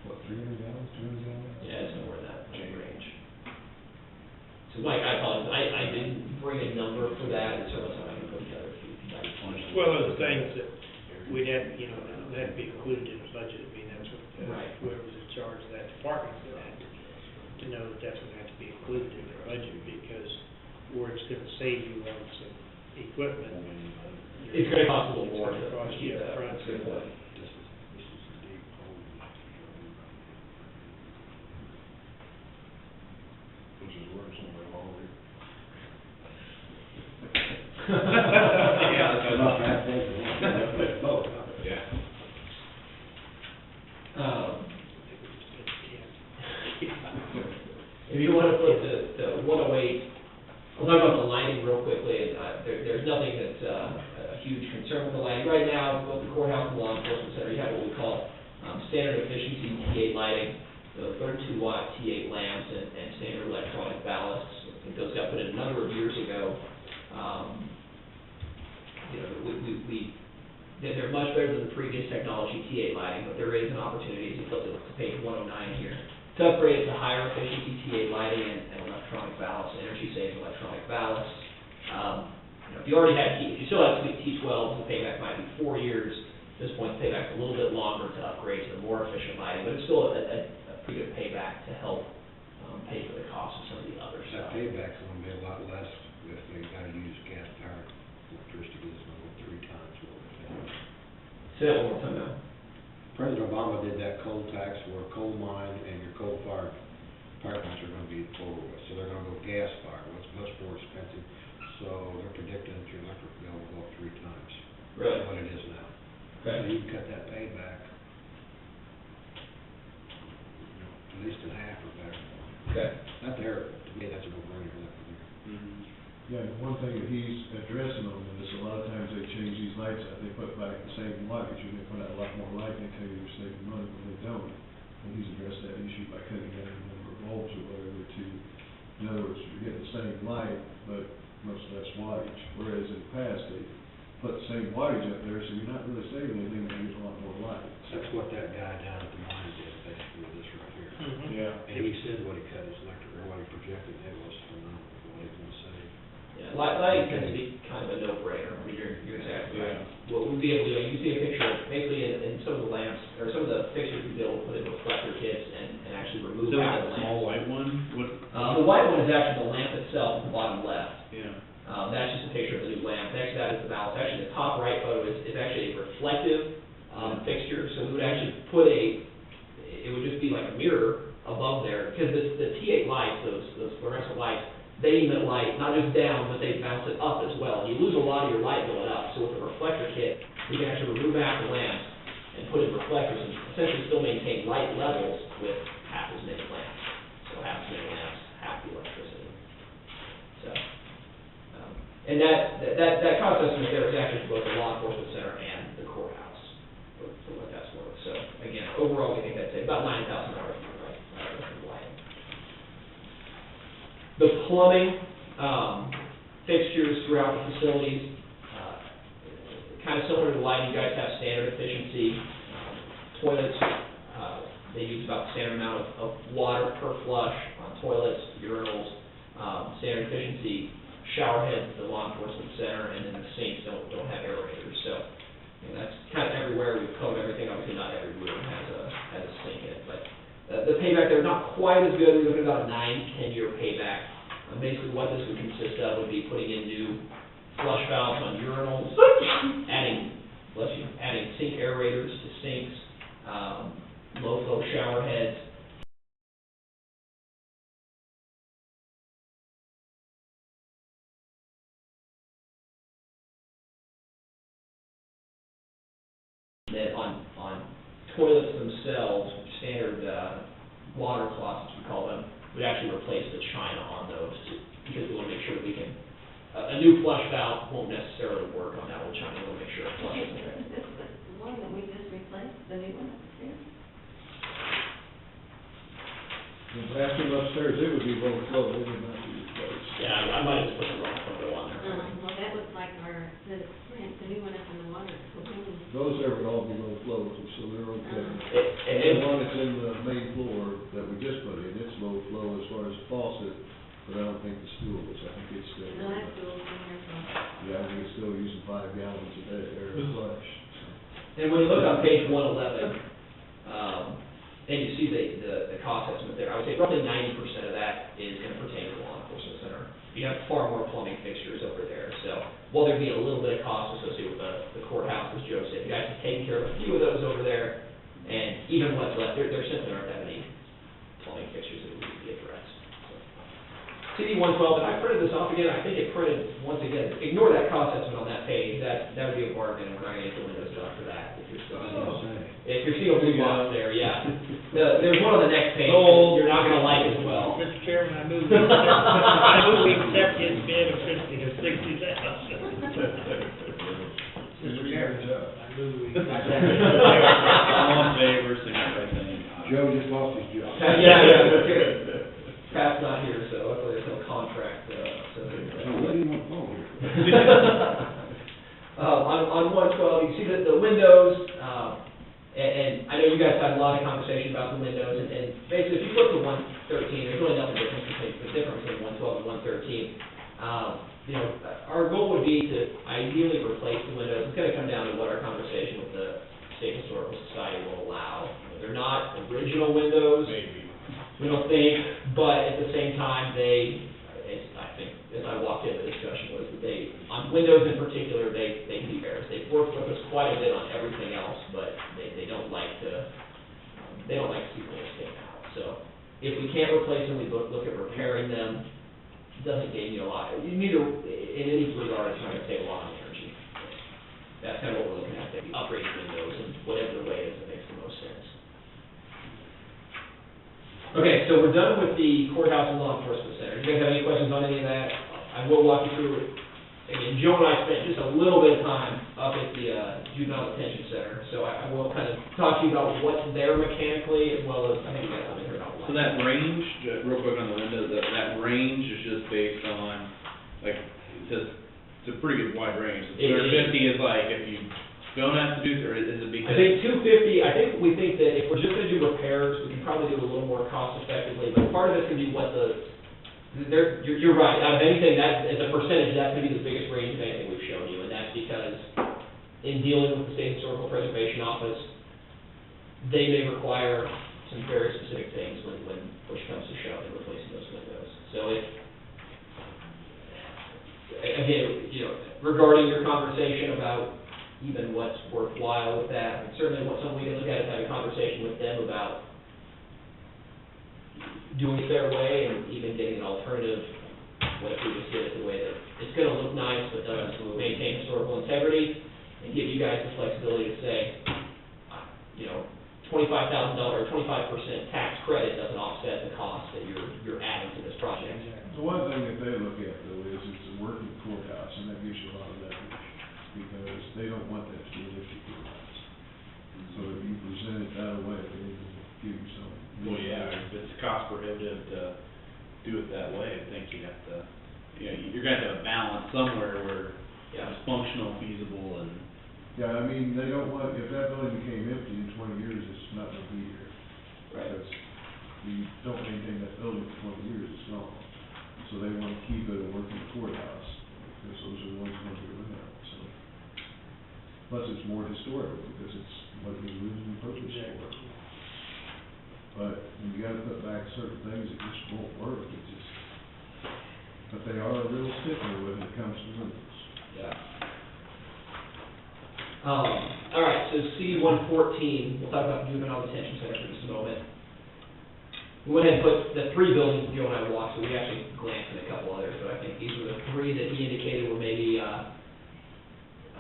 what, 300 gallons, 200 gallons?
Yeah, it's somewhere in that range. So Mike, I apologize, I didn't bring a number for that, it's certainly something I can put together if you'd like.
Well, the things that we'd have, you know, that would have to be included in the budget. I mean, that's what,
Right.
whoever's in charge of that department would have to know that that's gonna have to be included in their budget, because where it's gonna save you on some equipment.
It's gonna cost a little more
It's
to
gonna cost you
keep that.
upfront.
That's a good point.
This is a deep hole.
Which is worse than we've already.
Yeah, that's
About that, both.
Yeah.
If you want to flip to 108, we'll talk about the lighting real quickly. And, there's nothing that's a huge concern with the lighting. Right now, both the courthouse and law enforcement center, you have what we call standard efficiency T8 lighting, the 32-watt T8 lamps and standard electronic ballasts. I think those got put in a number of years ago. You know, they're much better than the previous technology T8 lighting, but there is an opportunity, as you flip to page 109 here, to upgrade it to higher efficiency T8 lighting and electronic ballasts, energy-saving electronic ballasts. You know, if you already had if you still have T12s, the payback might be 4 years. At this point, the payback's a little bit longer to upgrade to the more efficient lighting, but it's still a pretty good payback to help pay for the cost of some of the other
That
stuff.
payback's gonna be a lot less if they gotta use gas-powered electricity, it's gonna go 3 times more.
Say that one more time now.
President Obama did that coal tax where coal mine and your coal-fired power plants are gonna be over with, so they're gonna go gas-fired, which is much more expensive. So they're predicting that your electric bill will go up 3 times
Really?
what it is now. So
Okay.
you can cut that payback, at least in half or better.
Okay.
Not there, to me, that's a no-brainer, that one there.
Mhm.
Yeah, and one thing that he's addressing on this, a lot of times they change these lights out, they put back the same wattage, and they put out a lot more light, they tell you you're saving money, but they don't. And he's addressed that issue by cutting down the number of bulbs or whatever to, in other words, you're getting the same light, but much less wattage. Whereas in the past, they put the same wattage up there, so you're not really saving anything, you're getting a lot more light.
That's what that guy down at the mine did, basically, with this right here.
Yeah.
And he said what he cut his electric, or what he projected, it was phenomenal, what he was gonna save.
Yeah, lighting tends to be kind of a no-brainer. I mean, you're exactly right. What we'd be able to do, you can see a picture, basically in some of the lamps, or some of the fixtures we'd be able to put in reflector kits and actually remove
So
half
that
the lamp.
small white one, what?
The white one is actually the lamp itself in the bottom left.
Yeah.
That's just a picture of the new lamp. Next to that is the ballast. Actually, the top right photo is actually a reflective fixture, so we would actually put it would just be like a mirror above there, because the T8 lights, those fluorescent lights, they emit light, not just down, but they bounce it up as well. You lose a lot of your light going up, so with a reflector kit, we can actually remove half the lamps and put in reflectors and essentially still maintain light levels with half as many lamps. So half as many lamps, half the electricity. So, and that cost estimate there is actually for both the law enforcement center and the courthouse, for what that's worth. So again, overall, we think that's about $9,000 a year, right, for lighting. The plumbing, fixtures throughout the facilities, kind of similar to lighting, you guys have standard efficiency. Toilets, they use about the standard amount of water per flush on toilets, urinals, standard efficiency shower heads, the law enforcement center, and then the sinks don't have aerators. So, you know, that's kind of everywhere. We've covered everything. Obviously, not every room has a sink in it, but the payback there not quite as good. We're looking at about a 9-10 year payback. Basically, what this would consist of would be putting in new flush valves on urinals, adding sink aerators to sinks, low flow shower heads. Then on toilets themselves, standard water closets, we call them, would actually replace the china on those because we want to make sure that we can, a new flush valve won't necessarily work on that old china. We want to make sure it flushes okay.
This is the one that we just replaced, the new one upstairs.
The bathroom upstairs, it would be low flow, it would not be replaced.
Yeah, I might have just put the wrong photo on there.
Well, that looks like the new one up in the water.
Those there would all be low flow, so they're okay.
And
The one that's in the main floor that we just put in, it's low flow as far as the faucet, but I don't think the stool is, I think it's still.
No, that's cool, in there, so.
Yeah, I think it's still using 5 gallons a day, or a flush.
And when you look on page 111, and you see the cost estimate there, I would say roughly 90% of that is going to pertain to the law enforcement center. You have far more plumbing fixtures over there, so while there'd be a little bit of cost associated with the courthouse, as Joe said, you guys have taken care of a few of those over there, and even what's left, there simply aren't that many plumbing fixtures that would need to be addressed. CD 112, if I printed this off again, I think it printed, once again, ignore that cost estimate on that page, that would be a bargain, and we're not going to get the windows done for that, if you're still if you're seeing a blue box there, yeah. There's one on the next page, that you're not gonna like as well.
Mr. Chairman, I move we accept his bid of $60,000. Mr. Chairman, I move we accept.
All in favor, signify by saying aye.
Joe just lost his job.
Yeah, okay. Pat's not here, so luckily there's no contract, so.
What do you want for here?
On 112, you see that the windows, and I know you guys had a lot of conversation about the windows, and basically, if you look to 113, there's really nothing different between 112 and 113. Our goal would be to ideally replace the windows. It's going to come down to what our conversation with the State Historical Society will allow. They're not original windows.
Maybe.
We don't think, but at the same time, I think, as I walked in, the discussion was that on Windows in particular, they can be bears. They've worked with us quite a bit on everything else, but they don't like to see things stand out. So if we can't replace them, we look at repairing them. It doesn't gain you a lot. You need to, in any regard, it's not going to take a lot of energy. That's kind of what we're looking at, maybe upgrade Windows in whatever the way is that makes the most sense. Okay, so we're done with the courthouse and law enforcement center. Do you guys have any questions on any of that? I will walk you through it. Again, Joe and I spent just a little bit of time up at the juvenile detention center, so I will kind of talk to you about what's there mechanically, as well as, I think you guys want to hear about
So that range, real quick on the windows, that range is just based on, like, it's a pretty good wide range. So 250 is like, if you don't have to do, or is it because?
I think 250, we think that if we're just gonna do repairs, we can probably do it a little more cost effectively, but part of it's gonna be what you're right, out of anything, that, as a percentage, that's gonna be the biggest range of anything we've shown you, and that's because in dealing with the State Historical Preservation Office, they may require some very specific things when push comes to shove in replacing those windows. So again, regarding your conversation about even what's worthwhile with that, certainly something we can look at is have a conversation with them about doing it their way and even getting an alternative. What if we just did it the way that it's going to look nice but doesn't maintain historical integrity, and give you guys the flexibility to say, $25,000 or 25% tax credit doesn't offset the cost that you're adding to this project.
The one thing that they look at though is it's a working courthouse, and that gives you a lot of leverage, because they don't want that to be an issue courthouse. So if you present it that way, they will give you some.
Well, yeah, if it's cost prohibitive to do it that way, I think you'd have to, you're gonna have to have a balance somewhere where it's functional, feasible, and.
Yeah, I mean, they don't want, if that building became empty in 20 years, it's not gonna be here.
Right.
Because you don't maintain that building for 20 years, it's gone. So they want to keep it a working courthouse, because those are the ones going to be around, so. Plus, it's more historical, because it's what the original purpose for. But when you gotta put back certain things, it just won't work, but they are a real stickler when it comes to windows.
Yeah. All right, so C-114, we'll talk about the juvenile detention center for just a moment. We went ahead and put the three buildings Joe and I walked, so we actually glanced at a couple others, but I think these were the three that he indicated were maybe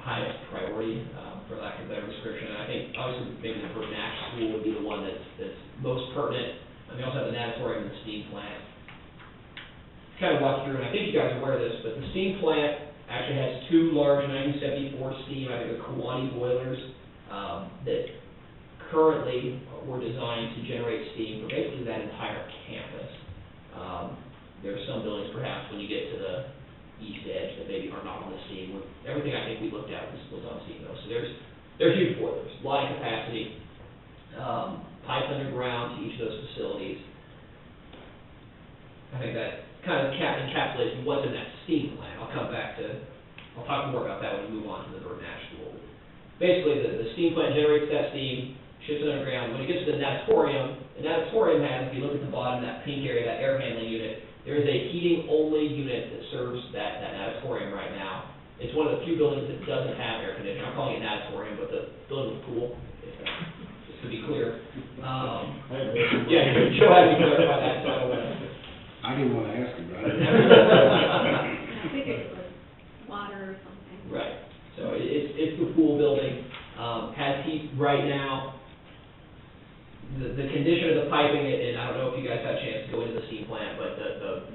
highest priority, for lack of a better description. And I think obviously maybe the Burton Ash School would be the one that's most pertinent. And we also have the natatorium and the steam plant. Kind of walk through, and I think you guys are aware of this, but the steam plant actually has two large 1974 steam, I think they're Kewaunee boilers, that currently were designed to generate steam for basically that entire campus. There are some buildings perhaps when you get to the east edge that maybe are not on the steam. Everything I think we looked at was on steam though. So they're huge boilers, a lot of capacity, piped underground to each of those facilities. I think that kind of encapsulates what's in that steam plant. I'll talk more about that when we move on to the Burton Ash School. basically, the steam plant generates that steam, ships it underground. When it gets to the natatorium has, if you look at the bottom, that pink area, that air handling unit, there is a heating-only unit that serves that natatorium right now. It's one of the few buildings that doesn't have air conditioning. I'm calling it natatorium, but the building with the pool, just to be clear. Yeah, Joe had me clarify that, so I don't want to.
I didn't wanna ask him, but I didn't.
I figured it was water or something.
Right, so it's the pool building, has heat right now. The condition of the piping, and I don't know if you guys had a chance to go into the steam plant, but the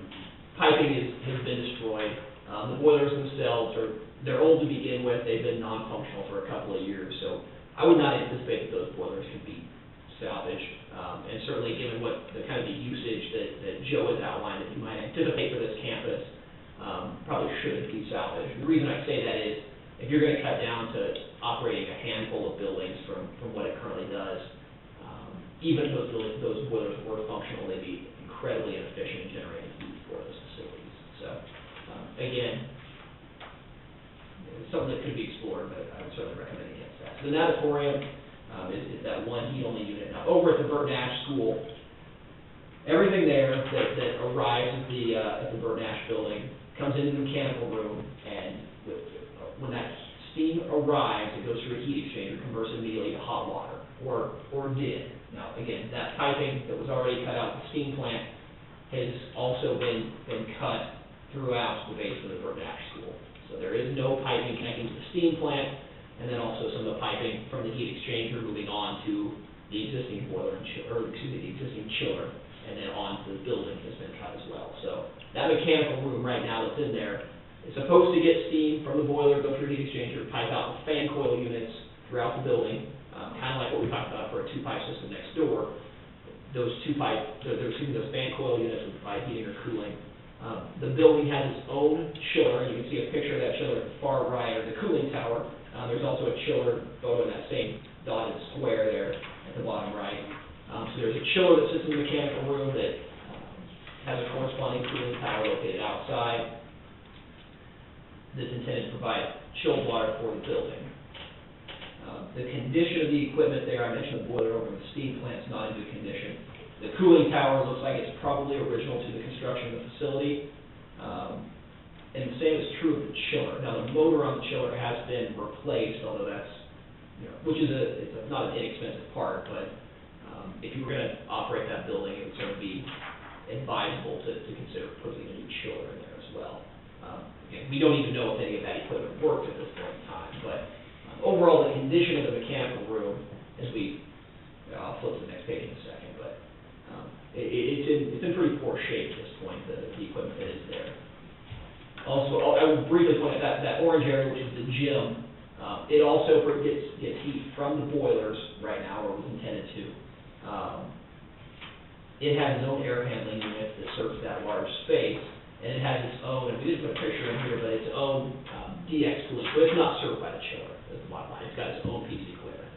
piping has been destroyed. The boilers themselves they're old to begin with, they've been non-functional for a couple of years, so I would not anticipate that those boilers could be salvaged. And certainly given what the kind of the usage that Joe has outlined that you might anticipate for this campus, probably shouldn't be salvaged. The reason I say that is, if you're gonna cut down to operating a handful of buildings from what it currently does, even if those boilers were functional, they'd be incredibly inefficient in generating heat for those facilities. So, again, it's something that could be explored, but I would certainly recommend against that. So the natatorium is that one heat-only unit. Now, over at the Burt Nash School, everything there that arrives at the Burt Nash building comes into the mechanical room, and when that steam arrives, it goes through a heat exchanger, converts immediately to hot water, or did. Now, again, that piping that was already cut out at the steam plant has also been cut throughout the base of the Burt Nash School. So there is no piping connecting to the steam plant, and then also some of the piping from the heat exchanger moving on to the existing boiler, the existing chiller, and then on to the building has been cut as well. So that mechanical room right now that's in there is supposed to get steam from the boiler, go through the heat exchanger, pipe out the fan coil units throughout the building. Kind of like what we talked about for a two-pipe system next door. Those fan coil units would provide heating or cooling. The building has its own chiller. You can see a picture of that chiller at the far right, or the cooling tower. There's also a chiller photo in that same dotted square there at the bottom right. So there's a chiller that sits in the mechanical room that has a corresponding cooling tower located outside that's intended to provide chilled water for the building. The condition of the equipment there, I mentioned the boiler over in the steam plant's not in good condition. The cooling tower looks like it's probably original to the construction of the facility. And the same is true of the chiller. Now, the motor on the chiller has been replaced, although that's, which is not an inexpensive part, but if you were going to operate that building, it would certainly be advisable to consider putting a new chiller in there as well. Again, we don't even know if any of that equipment works at this point in time, but overall, the condition of the mechanical room, I'll flip to the next page in a second, but it's in pretty poor shape at this point, the equipment that is there. Also, I would briefly point out that orange area, which is the gym, it also gets heat from the boilers right now, or was intended to. It has its own air handling unit that serves that large space, and it has its own, and we didn't put a picture in here, but its own DX cooling, so it's not served by the chiller, that's the bottom line. It's got its own piece of equipment.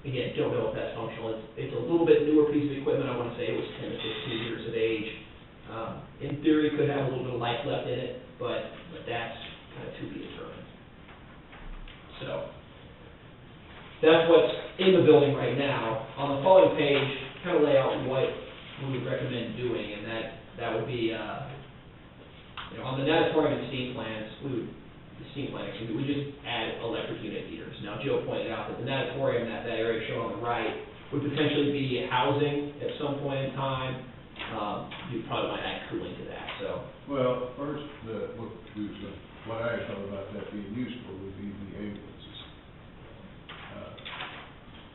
Again, don't know if that's functional. It's a little bit newer piece of equipment. I want to say it was 10 to 15 years of age. In theory, could have a little bit of life left in it, but that's kind of to be determined. So that's what's in the building right now. On the following page, kind of lay out what we would recommend doing, and that would be, on the natatorium and steam plants, we just add electric unit heaters. Now, Joe pointed out that the natatorium, that area shown on the right, would potentially be housing at some point in time. You probably might add cooling to that, so.
Well, first, what I thought about that being useful would be the ambulances.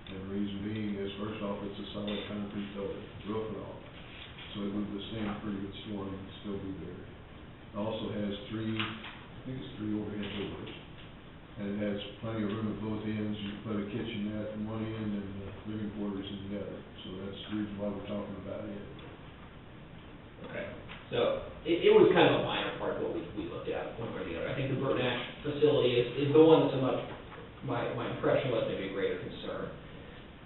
And the reason being is, first off, it's a solid concrete building, roof and all. So it would withstand a pretty good storm and still be there. It also has three overhead doors. And it has plenty of room at both ends. You can put a kitchenette in one end and the living quarters in the other. So that's the reason why we're talking about it.
Okay. So it was kind of a minor part of what we looked at, one way or the other. I think the Burt Nash facility is the one that's my impression was maybe a greater concern.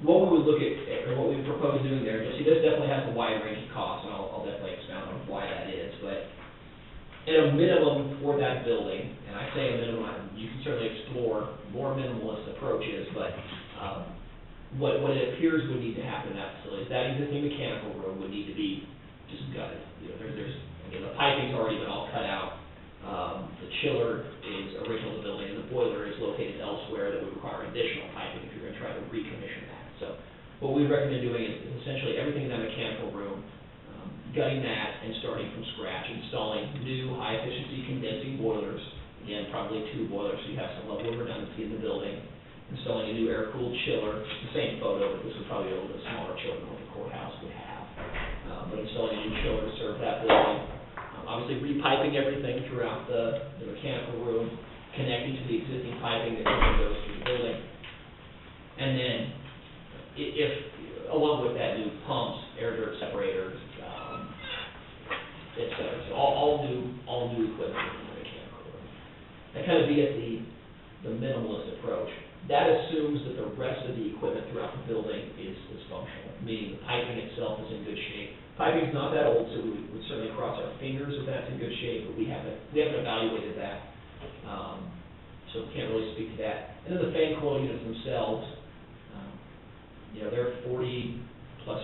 What we would look at, or what we propose doing there, you'll see this definitely has a wide range of costs, and I'll definitely expound on why that is. But at a minimum for that building, and I say a minimum, you can can certainly explore more minimalist approaches, but, what it appears would need to happen in that facility is that existing mechanical room would need to be just gutted. You know, again, the piping's already been all cut out. The chiller is original to the building, and the boiler is located elsewhere that would require additional piping if you're gonna try to recommission that. So what we recommend doing is essentially everything in that mechanical room, gutting that and starting from scratch, installing new high-efficiency condensing boilers, again, probably 2 boilers, so you have some level of redundancy in the building, installing a new air-cooled chiller, the same photo, but this would probably be a little bit smaller chiller than what the courthouse would have, but installing a new chiller to serve that building, obviously repiping everything throughout the mechanical room, connecting to the existing piping that currently goes through the building, and then if along with that, new pumps, air dirt separators, et cetera. So all new equipment in the mechanical room. That kind of be at the minimalist approach. That assumes that the rest of the equipment throughout the building is functional, meaning the piping itself is in good shape. Piping's not that old, so we would certainly cross our fingers if that's in good shape, but we haven't evaluated that. So we can't really speak to that. And then the fan coil units themselves, you know, they're 40+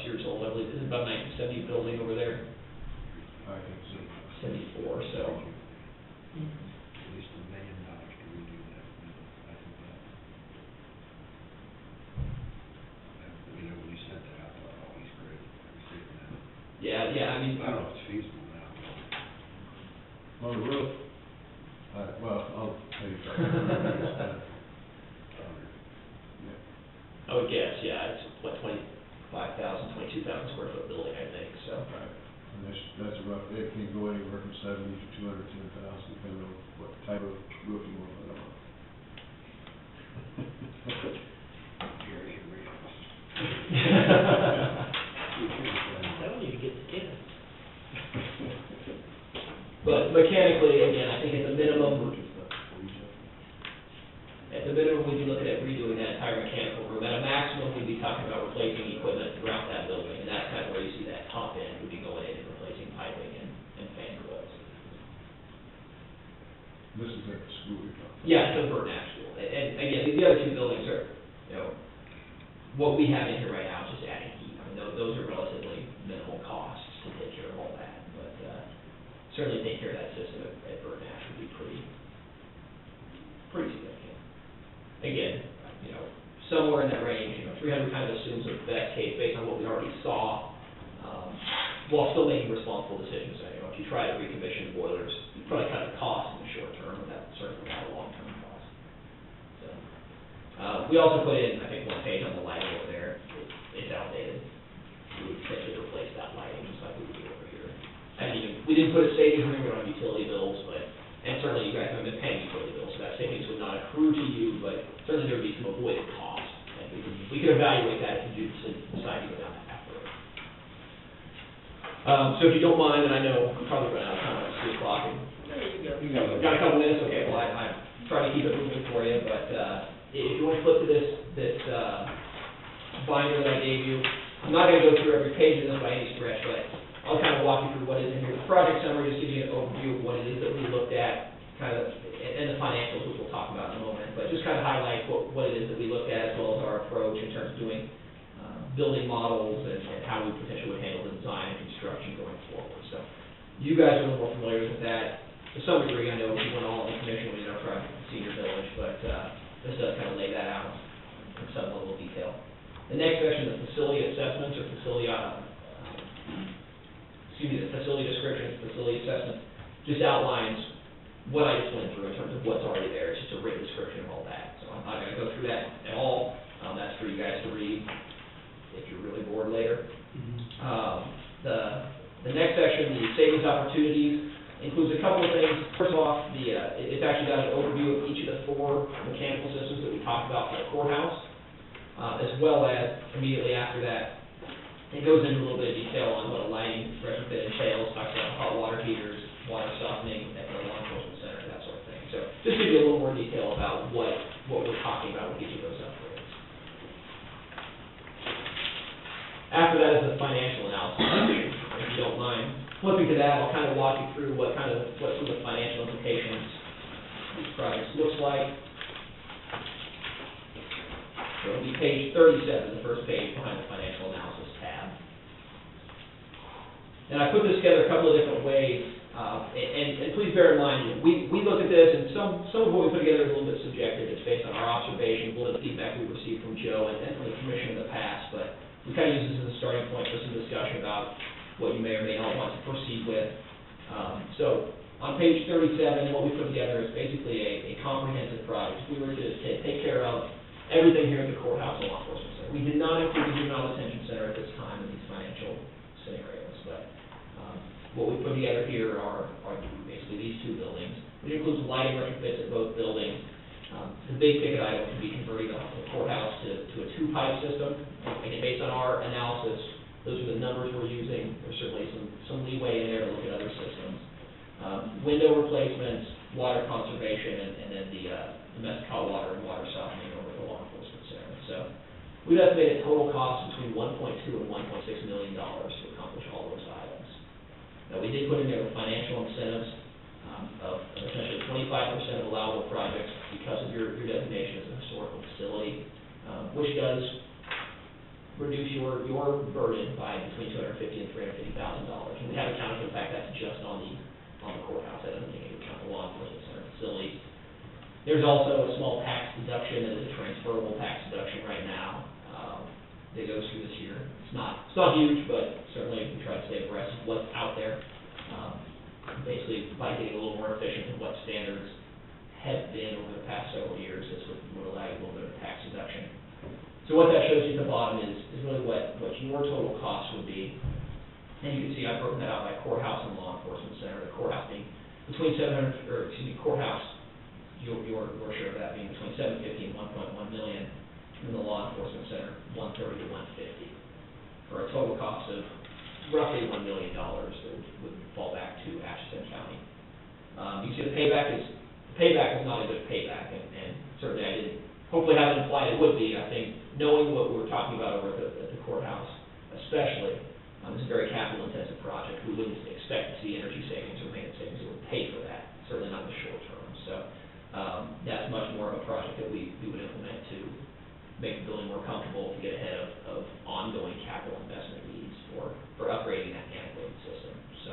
years old, I believe. This is about 1970 building over there.
I think so.
74, so.
At least $1 million to redo that. I think that. You know, when you said that, I thought, oh, he's great. He's great now.
Yeah, I mean.
I don't know if it's feasible now.
On the roof, well, I'll tell you
I would guess, yeah, it's what, 22,000 square foot building, I think, so.
Right. And that's a rough, it can go anywhere from 70 to 210,000, depending on what type of roof you want to put on.
Gary, you're real.
That one you could get to 10.
But mechanically, again, I think at the minimum, we'd be looking at redoing that entire mechanical room. At a maximum, we'd be talking about replacing equipment throughout that building, and that's kind of where you see that top end, would be going in and replacing piping and fan coils.
This is at the school you're talking about.
Yeah, it's a Burton Ash School. And again, the other 2 buildings are, you know, what we have in here right now is just adding heat. I mean, those are relatively minimal costs to take care of all that, but certainly take care of that system at Burton Ash would be pretty significant. Again, you know, somewhere in that range, you know, 300 kind of assumes a best case based on what we already saw, while still making responsible decisions. So, you know, if you try to recommission boilers, you probably cut the cost in the short term, but that's certainly not a long-term cost. So, we also put in, I think, one page on the lighting over there. It's outdated. We would essentially replace that lighting just like we would do over here. We didn't put a savings limit on utility bills, and certainly you guys haven't been paying utility bills, so that savings would not accrue to you, but certainly there would be some avoided costs. And we could evaluate that if you do decide to go down that path. So if you don't mind, and I know I'm probably running out of time, it's 2 o'clock, and
You got it.
got a couple minutes, okay, well, I'm trying to keep it moving for you, but, if you want to flip to this binder that I gave you, I'm not gonna go through every page of this by any stretch, but I'll kind of walk you through what is in here. The project summary just gives you an overview of what it is that we looked at, kind of, and the financials, which we'll talk about in a moment, but just kind of highlight what it is that we looked at, as well as our approach in terms of doing building models and how we potentially would handle the design and construction going forward. So you guys are a little more familiar with that. To some degree, I know we went all in commission with our project at Senior Village, but this does kind of lay that out in some level of detail. The next section, the facility assessments or facility description, facility assessment, just outlines what I just went through in terms of what's already there. It's just a written description of all that. So I'm not going to go through that at all. That's for you guys to read if you're really bored later. The next section, the savings opportunities, includes a couple of things. First off, it's actually got an overview of each of the 4 mechanical systems that we talked about for the courthouse, as well as immediately after that, it goes into a little bit of detail on what a lighting retrofit entails, talks about hot water heaters, water softening at the law enforcement center, that sort of thing. So just give you a little more detail about what we're talking about with each of those upgrades. After that is the financial analysis section. If you don't mind flipping to that, I'll kind of walk you through what some of the financial implications of these projects looks like. So it'll be page 37, the first page behind the financial analysis tab. And I put this together a couple of different ways, and please bear in mind, we look at this, and some of what we put together is a little bit subjective. It's based on our observations, a little bit of feedback we've received from Joe and from the commission in the past, but we kind of use this as a starting point for some discussion about what you may or may not want to proceed with. So on page 37, what we put together is basically a comprehensive project. We were to take care of everything here at the courthouse and law enforcement center. We did not include the juvenile detention center at this time in these financial scenarios, but what we put together here are basically these two buildings, which includes lighting retrofits at both buildings. The big ticket item would be converting the courthouse to a two-pipe system. Again, based on our analysis, those are the numbers we're using. There's certainly some leeway in there to look at other systems. Window replacements, water conservation, and then the domestic hot water and water softening over the law enforcement center. So we've estimated total costs between $1.2 and $1.6 million to accomplish all those items. Now, we did put in there the financial incentives of essentially 25% of allowable projects because of your designation as a historical facility, which does reduce your burden by between $250,000 and $350,000. And we have accounted for the fact that's just on the courthouse. That doesn't take into account the law enforcement center facilities. There's also a small tax deduction that is a transferable tax deduction right now that goes through this year. It's not huge, but certainly we try to stay abreast of what's out there. Basically, by getting a little more efficient in what standards have been over the past several years, this would allow you a little bit of tax deduction. So what that shows you at the bottom is really what your total cost would be. And you can see I've broken that out by courthouse and law enforcement center. The courthouse being between courthouse, your share of that being between $750,000 and $1.1 million, and the law enforcement center $130,000 to $150,000, for a total cost of roughly $1 million that would fall back to Atchison County. You see the payback is not a good payback, and certainly I didn't hopefully have it implied it would be. I think knowing what we're talking about over at the courthouse, especially, it's a very capital-intensive project. We wouldn't expect to see energy savings or maintenance savings that would pay for that, certainly not in the short term. So that's much more of a project that we would implement to make the building more comfortable, to get ahead of ongoing capital investment needs for upgrading that antiquated system. So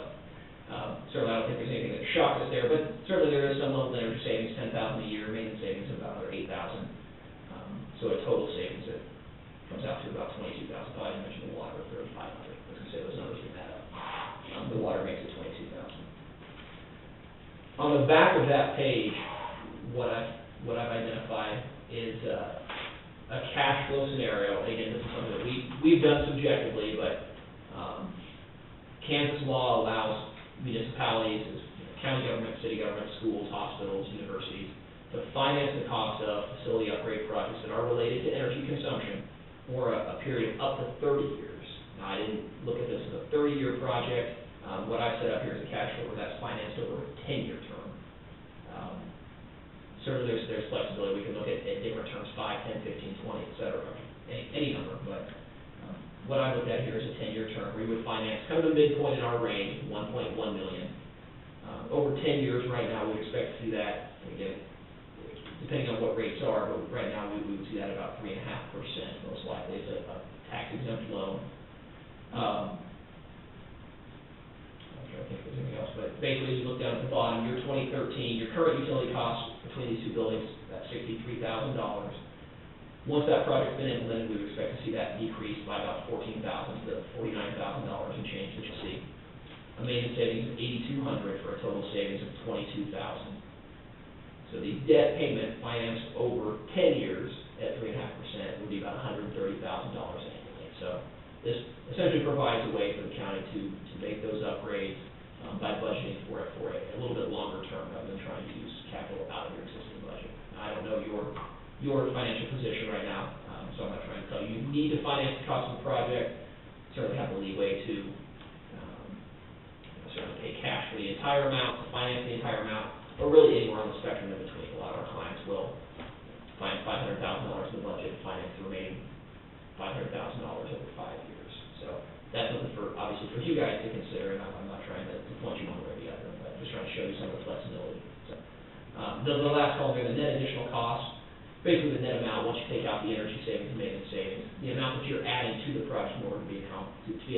certainly I don't think there's anything that shocks us there, but certainly there is some level of energy savings, $10,000 a year, maintenance savings of about $8,000. So a total savings that comes out to about $22,000. I mentioned the water, $3,500. As I say, those numbers can add up. The water makes it $22,000. On the back of that page, what I've identified is a cash flow scenario. And again, this is something that we've done subjectively, but Kansas law allows municipalities, county government, city government, schools, hospitals, universities, to finance the cost of facility upgrade projects that are related to energy consumption for a period of up to 30 years. Now, I didn't look at this as a 30-year project. What I've set up here is a cash flow where that's financed over a 10-year term. Certainly there's flexibility. We can look at different terms, 5, 10, 15, 20, et cetera, any number, but what I looked at here is a 10-year term. We would finance kind of the midpoint in our range, $1.1 million. Over 10 years right now, we expect to see that, again, depending on what rates are, but right now we would see that about 3.5%, most likely. It's a tax-exempt loan. I'm trying to think if there's anything else, but basically, as you look down at the bottom, year 2013, your current utility costs between these two buildings, that's $63,000. Once that project's been implemented, we would expect to see that decrease by about $14,000 to $49,000 and change that you'll see. A maintenance savings of $8,200 for a total savings of $22,000. So the debt payment financed over 10 years at 3.5% would be about $130,000 annually. So this essentially provides a way for the county to make those upgrades by budgeting for it for a little bit longer term rather than trying to use capital out of your existing budget. Now, I don't know your financial position right now, so I'm not trying to tell you need to finance the cost of the project. Certainly have the leeway to certainly pay cash for the entire amount, to finance the entire amount, or really anywhere on the spectrum in between. A lot of our clients will find $500,000 in the budget and finance the remaining $500,000 over 5 years. So that's something obviously for you guys to consider, and I'm not trying to point you one way or the other, but just trying to show you some of the flexibility. So the last column there, the net additional cost, basically the net amount, once you take out the energy savings and maintenance savings, the amount that you're adding to the project in order to be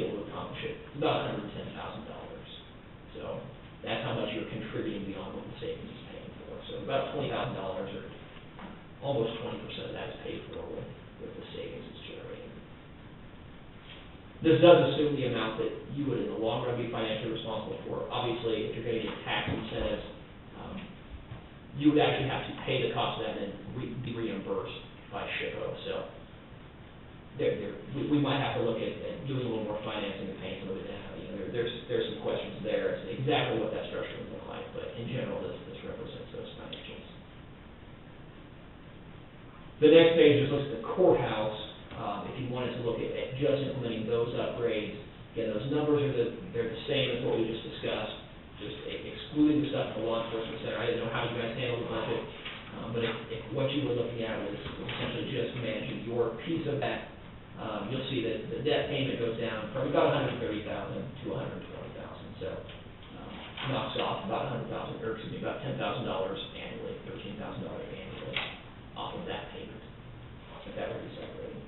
able to accomplish it, it's about $110,000. So that's how much you're contributing beyond what the savings is paying for. So about $20,000 or almost 20% of that is paid for with the savings it's generating. This does assume the amount that you would in the long run be financially responsible for. Obviously, if you're going to get tax incentives, you would actually have to pay the cost of that and then be reimbursed by SHPO. So we might have to look at doing a little more financing and paying some of it down. You know, there's some questions there as to exactly what that structure would look like, but in general, this represents those financials. The next page just looks at the courthouse. If you wanted to look at just implementing those upgrades, again, those numbers they're the same as what we just discussed, just excluding the stuff from the law enforcement center. I didn't know how you guys handle the budget, but if what you were looking at was essentially just managing your piece of that, you'll see that the debt payment goes down from about $130,000 to $120,000. So knocks off about about $10,000 annually, $13,000 annually off of that payment, if that were to be separated.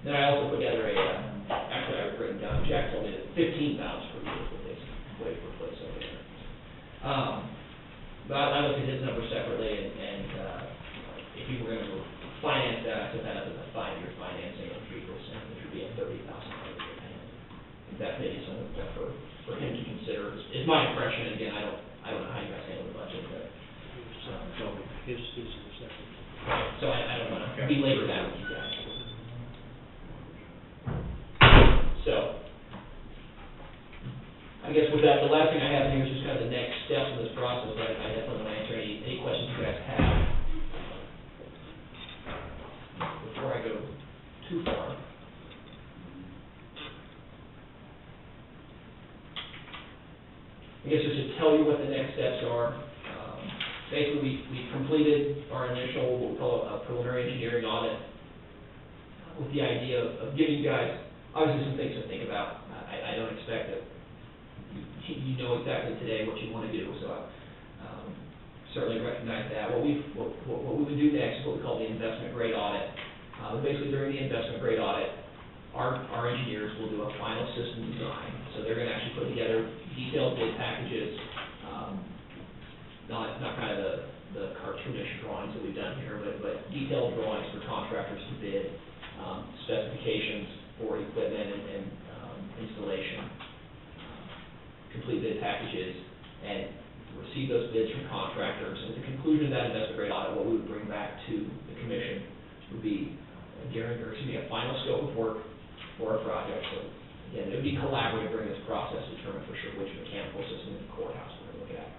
Then I also put together actually I've written down, Jack told me that $15,000 per year is what they way for place over there. But I looked at his numbers separately, and if you were going to finance that, I set that up as a 5-year financing of 3%, which would be a $30,000 a year payment. If that may be something for him to consider, is my impression. Again, I don't know how you guys handle the budget, but
His is the second.
so I don't want to belabor that with you guys. So, I guess with that, the last thing I have here is just kind of the next steps in this process. I definitely want to answer any questions you guys have before I go too far. I guess just to tell you what the next steps are. Basically, we completed our initial, what we call a preliminary engineering audit with the idea of giving you guys, obviously, some things to think about. I don't expect that you know exactly today what you want to do, so I certainly recognize that. What we would do next is what we call the investment grade audit. Basically, during the investment grade audit, our engineers will do a final system design. So they're going to actually put together detailed bid packages, not kind of the cartoonish drawings that we've done here, but detailed drawings for contractors to bid, specifications for equipment and installation, complete bid packages, and receive those bids from contractors. And at the conclusion of that investment grade audit, what we would bring back to the commission would be a final scope of work for our project. So again, it would be collaborative during this process to determine for sure which mechanical system in the courthouse we're going to look at.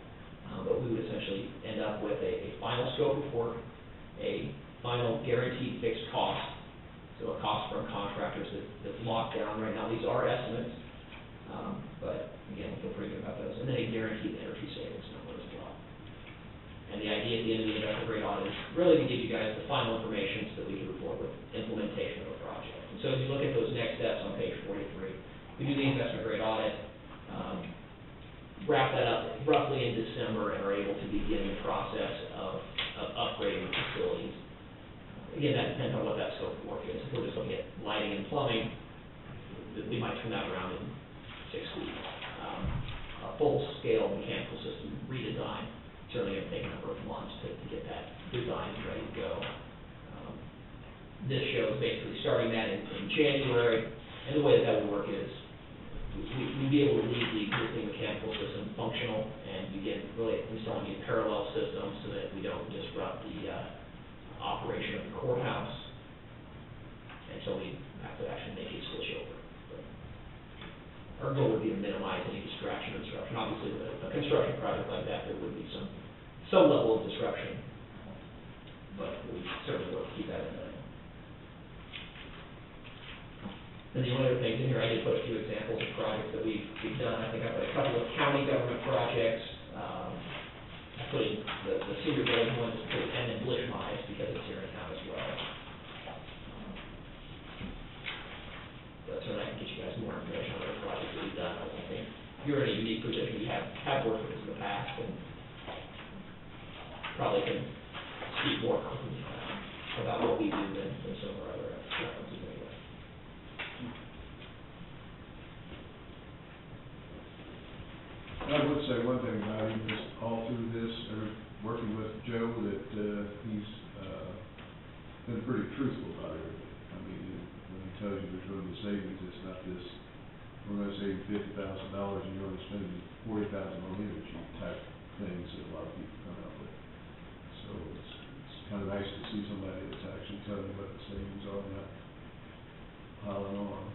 But we would essentially end up with a final scope of work, a final guaranteed fixed cost, so a cost from contractors that's locked down right now. These are estimates, but again, we feel pretty good about those. And then a guaranteed energy savings number as well. And the idea at the end of the investment grade audit is really to give you guys the final information so that we can report with implementation of a project. And so as you look at those next steps on page 43, we do the investment grade audit, wrap that up roughly in December, and are able to begin the process of upgrading the facilities. Again, that depends on what that scope of work is. If we're just looking at lighting and plumbing, we might turn that around in 6 weeks. A full-scale mechanical system redesign certainly going to take a number of months to get that design ready to go. This shows basically starting that in January, and the way that would work is we'd be able to leave the existing mechanical system functional and begin really installing a parallel system so that we don't disrupt the operation of the courthouse until we have to actually make a switch over. But our goal would be to minimize any distraction or disruption. Obviously, with a construction project like that, there would be some level of disruption, but we certainly will keep that in mind. And the only other things in here, I did put a few examples of projects that we've done. I think I've got a couple of county government projects. I put in the senior building one, and then Blishmize because it's here in town as well. But certainly I can get you guys more information on other projects that we've done. I think you're in a unique position. You have worked with us in the past, and probably can speak more confidently about it. some of our other references anyway.
I would say one thing about him is all through this, working with Joe, that, he's, been pretty truthful about everything. I mean, when he tells you there's gonna be savings, it's not this, we're gonna save $50,000 and you're only spending $40,000 on energy type things that a lot of people come out with. So it's kind of nice to see somebody that's actually telling you what the savings are, not piling on,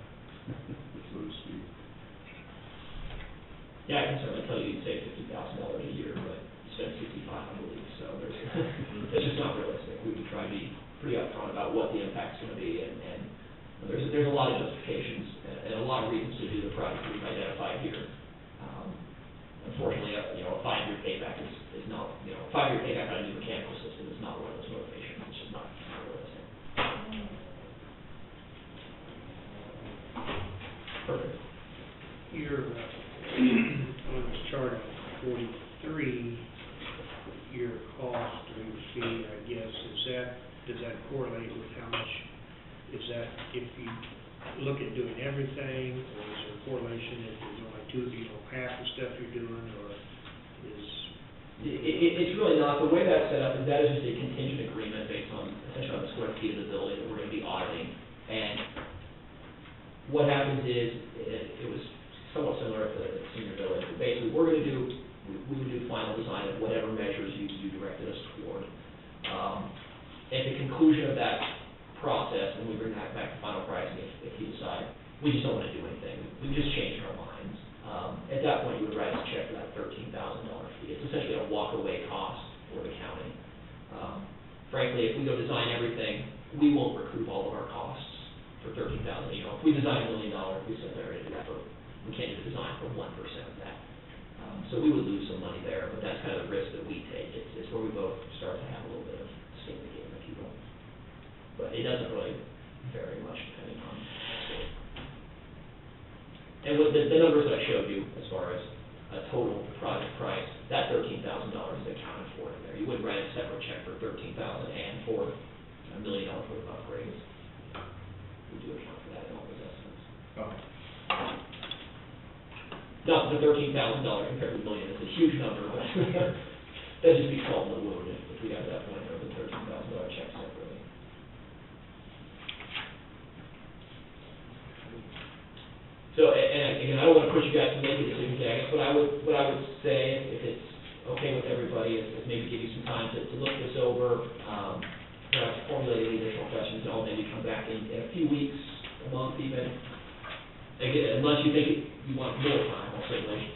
so to speak.
Yeah, I can certainly tell you you'd save $50,000 a year, but you spend $65, I believe, so there's, it's just not realistic. We try to be pretty upfront about what the impact's gonna be, and there's a lot of justifications and a lot of reasons to do the project we've identified here. Unfortunately, a 5-year payback is not, a 5-year payback on a new mechanical system is not one of those motivations. It's just not realistic. Perfect.
Your, on this chart of 43, your cost or your fee, I guess, does that correlate with how much, is that if you look at doing everything, or is there a correlation if there's only two of you know half the stuff you're doing, or is?
It's really not. The way that's set up is that is just a contingent agreement based on, essentially on the square feet of the building that we're gonna be auditing. And what happens is, it was somewhat similar at the senior village, but basically, we would do final design of whatever measures you directed us toward. At the conclusion of that process, when we bring that back to final pricing, if you decide, we just don't want to do anything, we just change our minds. At that point, you would write us a check for that $13,000 fee. It's essentially a walk-away cost for the county. Frankly, if we go design everything, we won't recoup all of our costs for $13,000. If we design $1 million, we sit there and do that, but we can't do design for 1% of that. So we would lose some money there, but that's kind of the risk that we take. It's where we both start to have a little bit of skin in the game, if you will. But it doesn't really vary much depending on state. And with the numbers that I showed you, as far as a total project price, that $13,000 is accounted for in there. You wouldn't write a separate check for $13,000 and for $1 million worth of upgrades. We do account for that in all those estimates.
Oh.
Not that the $13,000 compared to $1 million is a huge number, but that'd just be salt in the wound if we got to that point of the $13,000 check separately. So, and again, I don't want to push you guys to make a decision today. I guess what I would say, if it's okay with everybody, is maybe give you some time to look this over, perhaps formulate any additional questions, and I'll maybe come back in a few weeks, a month even. Again, unless you think you want more time, I'll certainly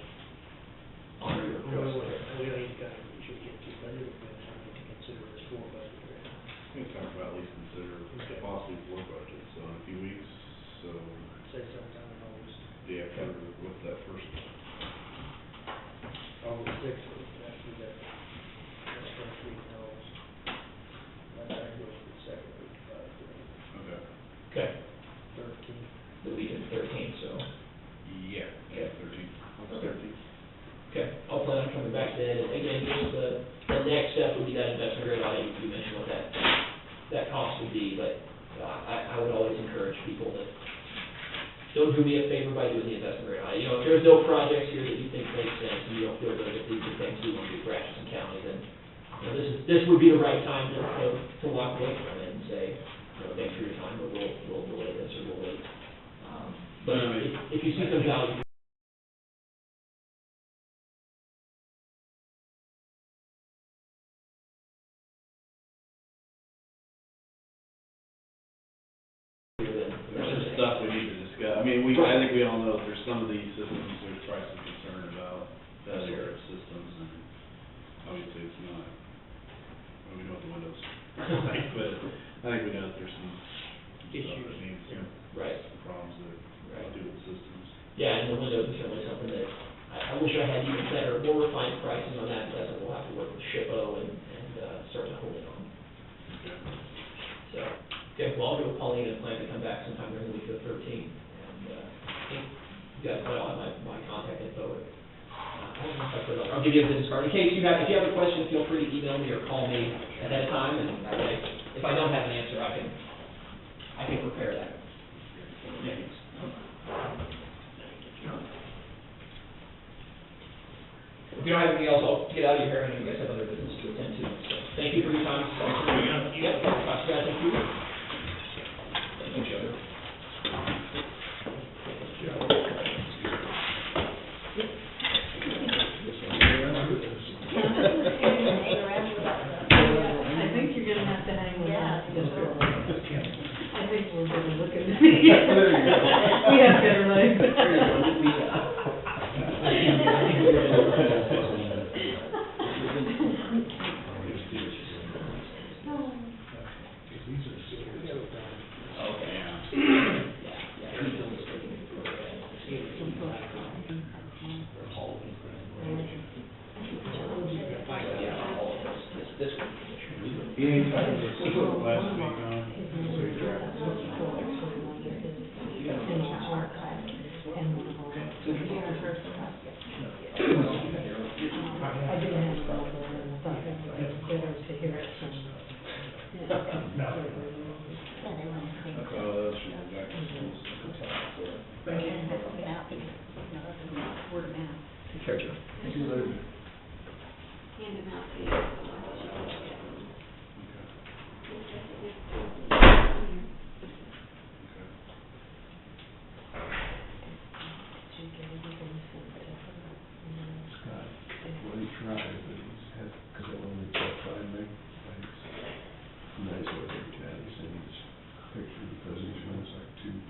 honor your request.
We should get to budget, but I need to consider this for budget.
We can talk about at least consider possibly for budget, so in a few weeks, so.
Say sometime in August.
Yeah, cover what's that first?
August 6th, after that first week in August. That goes to the second week,
Okay.
Okay,
13th.
the week of the 13th, so.
Yeah, 13th.
Okay. Okay, I'll plan on coming back then, and again, just the next step would be that investment grade audit. You mentioned what that cost would be, but I would always encourage people that don't do me a favor by doing the investment grade audit. If there's no projects here that you think make sense, and you don't feel good that these are things we want to do for Atchison County, then, this would be the right time to walk away from it and say, thanks for your time, but we'll delay this, or we'll wait. But if you see some value.
There's just stuff we need to discuss. I mean, I think we all know that there's some of these systems, there's probably some concern about failure of systems, and obviously it's not, well, we know what the windows are like, but I think we know that there's some stuff that needs some, some problems that do with systems.
Yeah, and the windows is certainly something that I wish I had even better, more refined pricing on that, but that's what we'll have to work with SHPO and start to hone in on.
Okay.
So, okay, well, I'll go with Pauline and plan to come back sometime during the week of the 13th, and I think you guys might all have my contact info. I don't know if I put it up. I'll give you a business card. In case if you have a question, feel free to email me or call me ahead of time, and if I don't have an answer, I can I can prepare that. Yeah. If you don't have anything else, I'll get out of your hair, and you guys have other business to attend to, so, thank you for your time. Thanks for being on. Yep, thank you. Thank you, Joe.
I think you're gonna have to hang with us. I think we're gonna look at me. We have better legs.
He ain't talking about last week on.
I didn't have a problem, and I thought it was better to hear it from.
Oh, that's true, back to school.
Word of mouth.
Take care, Joe.
See you later.
Hand them out to you.
Scott, well, he tried, but he's had, cause I wanted to try and make things nice over in town, he sent me this picture because each one's like 2,000,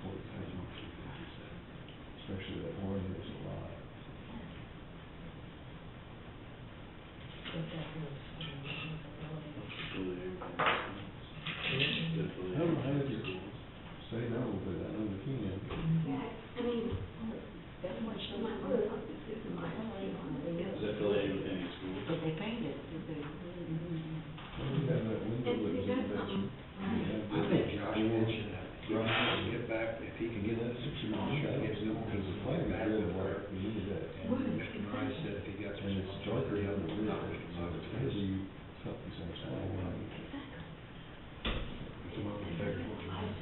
especially that one that's a lot. I don't know how to say no, but I know we can.
Yeah, I mean, that's what she might want to talk to Susan about.
Is that affiliated with any school?
But they painted it, did they?
Well, we have that window that was in the basement.
I think Josh mentioned that, Josh can get back, if he can get that 60 mile shot, it's no, because the flame is really bright, we need that. And Mr. Rice said if he got some.
And it's darker down the ridge, so it's gonna be something some small.
Some of them better what you want.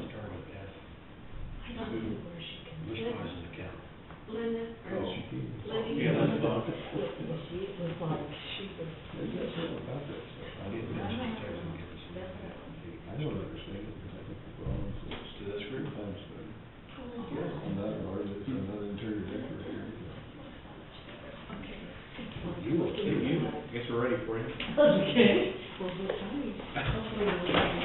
Start with F.
I don't know where she can.
Which one is the count?
Linda, or
Yes, you can.
Linda.
Yeah, that's fine.
She was like, she was.
Maybe that's something about that stuff. I
Get
don't know.
Mr. Taylor and get us some.
I don't understand it, because I think the bronze is
To this group?
times better. I'm not an artist, I'm not an interior decorator.
You will too.
Guess we're ready for you.
Okay. Well, we're fine. Hopefully we'll be okay.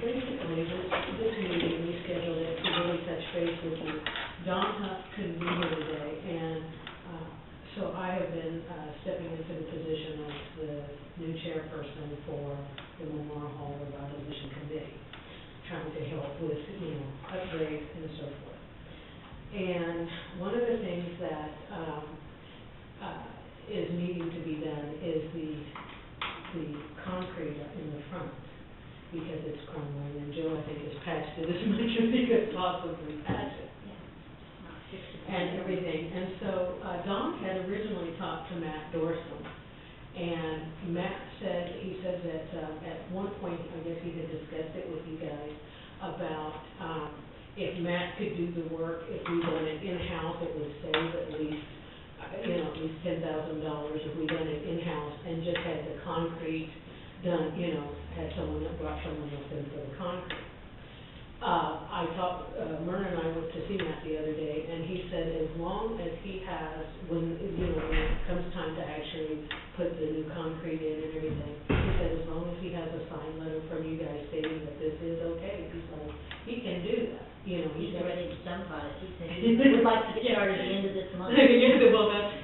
Basically, this meeting, we scheduled it to really touch base with you. Don Huff couldn't be here today, and, so I have been, stepping into the position of the new chairperson for the Memorial Hall Revitalization Committee, trying to help with, upgrades and so forth. And one of the things that, is needing to be done is the concrete in the front, because it's crumbling, and Joe, I think, has patched it as much as he could possibly patch it. And everything, and so, Don had originally talked to Matt Dorson, and Matt said, he said that, at one point, I guess he had discussed it with you guys, about, if Matt could do the work, if we done it in-house, it would save at least, at least $10,000 if we done it in-house and just had the concrete done, had someone that brought someone else in for the concrete. I talked, Myrna and I went to see Matt the other day, and he said as long as he has, when it comes time to actually put the new concrete in and everything, he said as long as he has a signed letter from you guys stating that this is okay, he's like, he can do that,
He's ready to jump on it. He said he would like to get started at the end of this month.
Yeah, well, that's,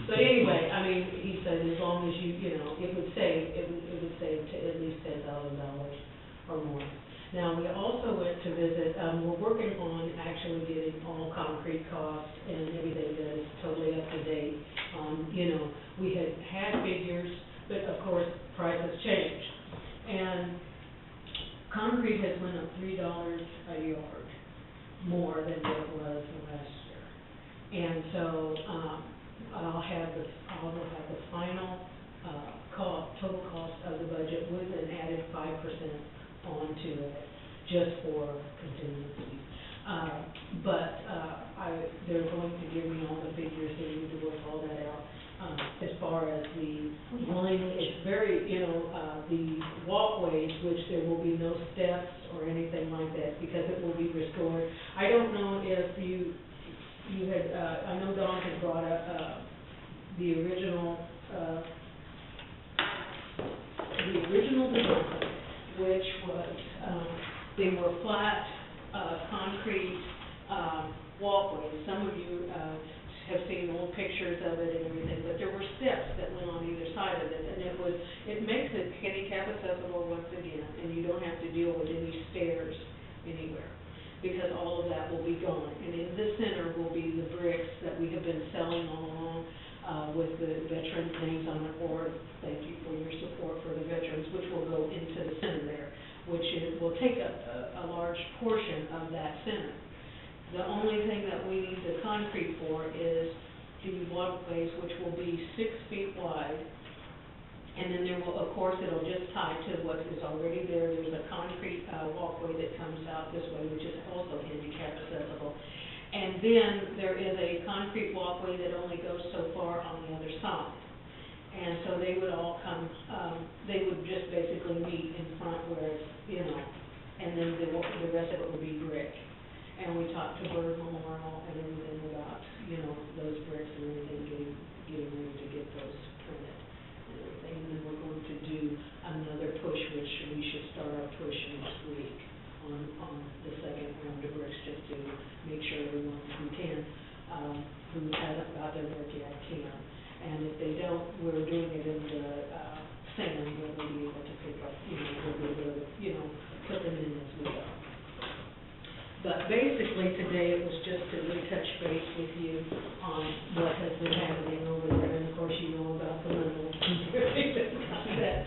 so anyway, I mean, he said as long as you, it would save, it would save to at least $10,000 or more. Now, we also went to visit, we're working on actually getting all concrete costs and everything that is totally up to date. We had figures, but of course, prices changed. And concrete has went up $3 a yard more than what it was last year. And so, I will have the final
total cost of the budget with an added 5% onto it, just for contingencies. They're going to give me all the figures, they need to work all that out. As far as the line, it's very, the walkways, which there will be no steps or anything like that, because it will be restored. I don't know if you had, I know Dawn had brought up, the original design, which was, they were flat, concrete, walkways. Some of you, have seen old pictures of it and everything, but there were steps that went on either side of it, and it makes it handicap accessible once again, and you don't have to deal with any stairs anywhere, because all of that will be gone. And in the center will be the bricks that we have been selling all along, with the veterans' names on it, or thank you for your support for the veterans, which will go into the center there, which will take a large portion of that center. The only thing that we need the concrete for is the walkways, which will be 6 feet wide. And then there will, of course, it'll just tie to what is already there. There's a concrete walkway that comes out this way, which is also handicap accessible. And then there is a concrete walkway that only goes so far on the other side. And so they would all come, they would just basically meet in front where it's, and then the rest of it would be brick. And we talked to Bird Memorial and everything about, those bricks and everything, getting ready to get those printed and everything. And then we're going to do another push, which we should start our push next week on the second round of bricks, just to make sure everyone who can, who hasn't got their work yet, can. And if they don't, we're doing it in the sand, where they'll be able to pick up, we'll be able to, put them in as we go. But basically, today it was just to retouch base with you on what has been happening over there, and of course, you know about the lintels and everything like that.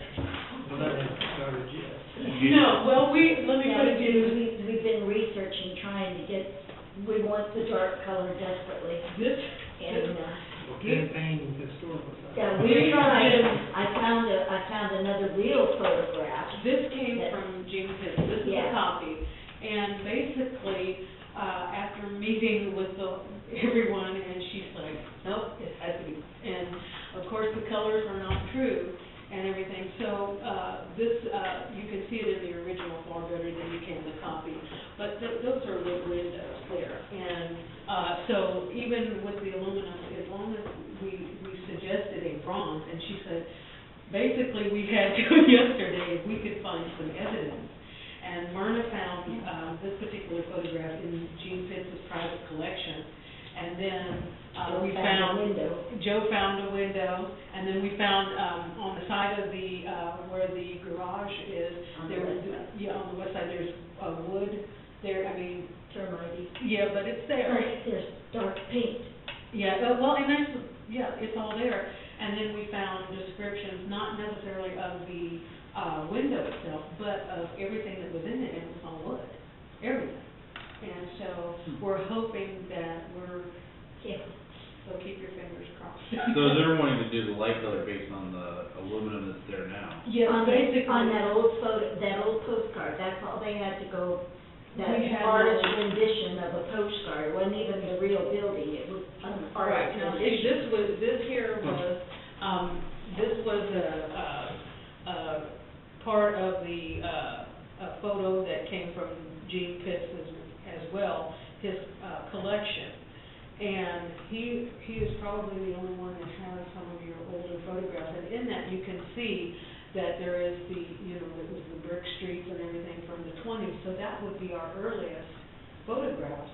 Well, that hasn't started yet.
No, well, let me put it to you,
We've been researching, trying to get, we want the dark color desperately,
this,
and,
Campaign historical site.
yeah, we tried, I found another real photograph.
this came from Jean Pitts, this is a
Yeah.
copy. And basically, after meeting with everyone, and she's like, nope, it has to be. And of course, the colors are not true and everything. So this, you can see it in the original far better than you can the copy. But those are wood windows there. And so even with the aluminum, as long as we suggested a bronze, and she said, basically, we had to yesterday, if we could find some evidence. And Myrna found this particular photograph in Jean Pitts' private collection. And then we found, Joe found a window, and then we found on the side of the, where the garage is, there was, on the west side, there's wood there,
Termite.
yeah, but it's there.
There's dark paint.
Yeah, well, and that's, it's all there. And then we found descriptions, not necessarily of the window itself, but of everything that was in it, and it was all wood, everything. And so we're hoping that so keep your fingers crossed.
So they're wanting to do the light color based on the aluminum that's there now?
Yeah, basically.
On that old postcard, that's all they had to go, that
We had
artist
no-
rendition of a postcard, it wasn't even the real building, it was an
Right,
artist
now,
rendition.
this was part of the, photo that came from Gene Pitts as well, his, collection. And he is probably the only one that has some of your older photographs, and in that you can see that there is the, it was the brick streets and everything from the 20s, so that would be our earliest photographs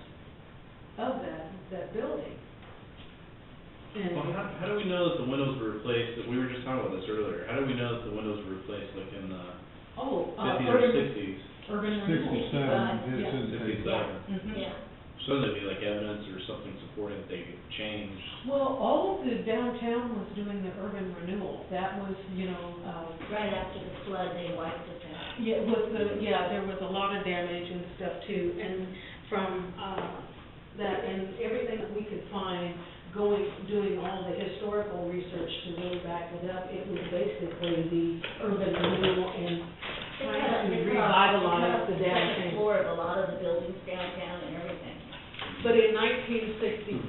of that building. And
Well, how do we know that the windows were replaced, we were just talking about this earlier, how do we know that the windows were replaced like in the fifties or sixties?
urban renewal.
67,
Yeah.
it's in.
67.
Mhm.
Yeah.
So there'd be like evidence or something supporting that they could change.
Well, all of the downtown was doing the urban renewal. That was,
Right after the flood, they wiped it out.
there was a lot of damage and stuff too. And from that and everything that we could find, doing all the historical research to really back it up. It was basically the urban renewal and trying to revitalize the downtown.
Floor of a lot of the buildings downtown and everything.
But in 1965,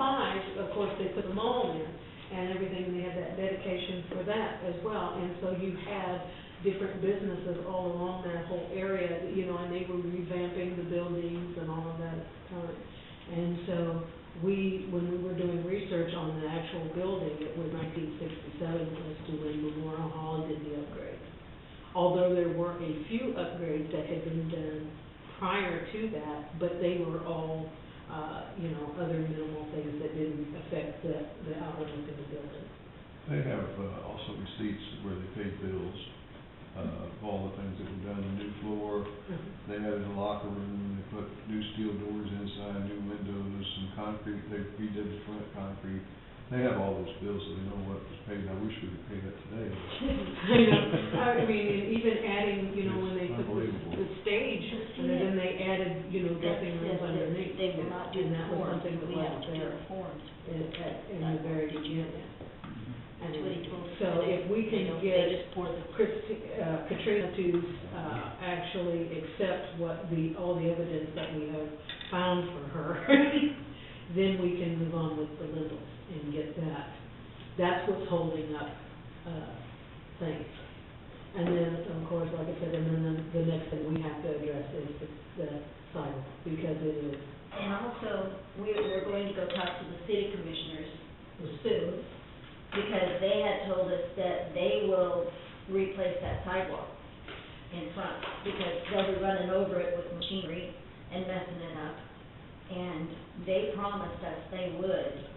of course, they put the mall in and everything, and they had that dedication for that as well. And so you had different businesses all along that whole area, you know, and they were revamping the buildings and all of that at the time. And so when we were doing research on the actual building, it was 1967 as to when Memorial Hall did the upgrade. Although there were a few upgrades that had been done prior to that, but they were all you know, other minimal things that didn't affect the outer look of the building.
They have also receipts where they paid bills, of all the things that were done, the new floor. They added a locker room, they put new steel doors inside, new windows, some concrete, they redid the front concrete. They have all those bills, so they know what was paid. I wish we could pay that today.
I know, I mean, and even adding, you know, when they put the stage, and then they added, you know, dressing rooms underneath.
They will not do
And that was
forms,
something that
we have
wasn't
to do
there
forms.
in the very beginning.
That's what he told us.
So if we can
They
get
just pour the
Katrina to actually accept all the evidence that we have found for her, then we can move on with the lintels and get that. That's what's holding up things. And then, of course, like I said, and then the next thing we have to address is the sidewalk, because it is
And also, we're going to go talk to the city commissioners soon, because they had told us that they will replace that sidewalk in front, because they'll be running over it with machinery and messing it up. And they promised us they would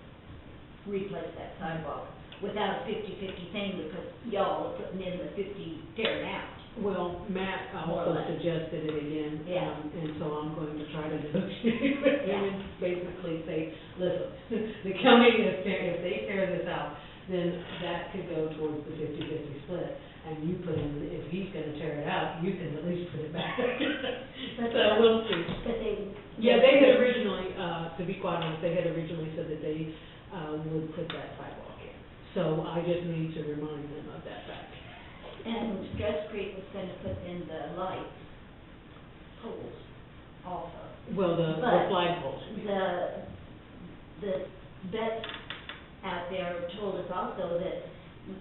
replace that sidewalk without a 50-50 thing, because y'all are putting in the 50 tearing out.
Well, Matt
More or
also
less.
suggested it again.
Yeah.
And so I'm going to try to negotiate with him and basically say, listen, the county is if they tear this out, then that could go towards the 50-50 split. And you put in, if he's gonna tear it out, you can at least put it back.
But
So we'll see.
But they.
Yeah, they had originally, to be quite honest, they had originally said that they would put that sidewalk in. So I just need to remind them of that fact.
And Stress Creek was gonna put in the lights poles also.
Well, the
But
flagpoles.
The vets out there told us also that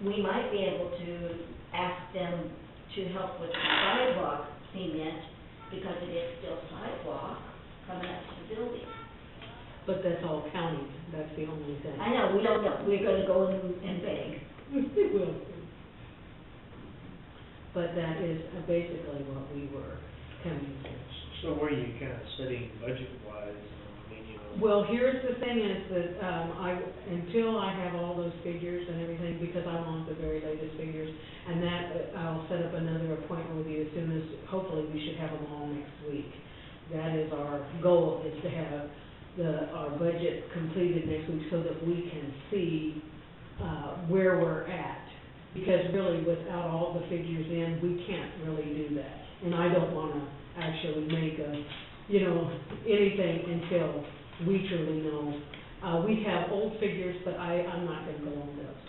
we might be able to ask them to help with the sidewalk cement, because it is still sidewalk coming up to the building.
But that's all county, that's the only thing.
I know, we don't know, we're gonna go and beg.
We'll see. But that is basically what we were coming to.
So where are you kind of sitting budget-wise? I mean, you know.
Well, here's the thing is that, until I have all those figures and everything, because I want the very latest figures, and that, I'll set up another appointment with you as soon as, hopefully we should have them all next week. That is our goal, is to have our budget completed next week so that we can see, where we're at. Because really, without all the figures in, we can't really do that. And I don't wanna actually make anything until we truly know. We have old figures, but I'm not gonna go on those.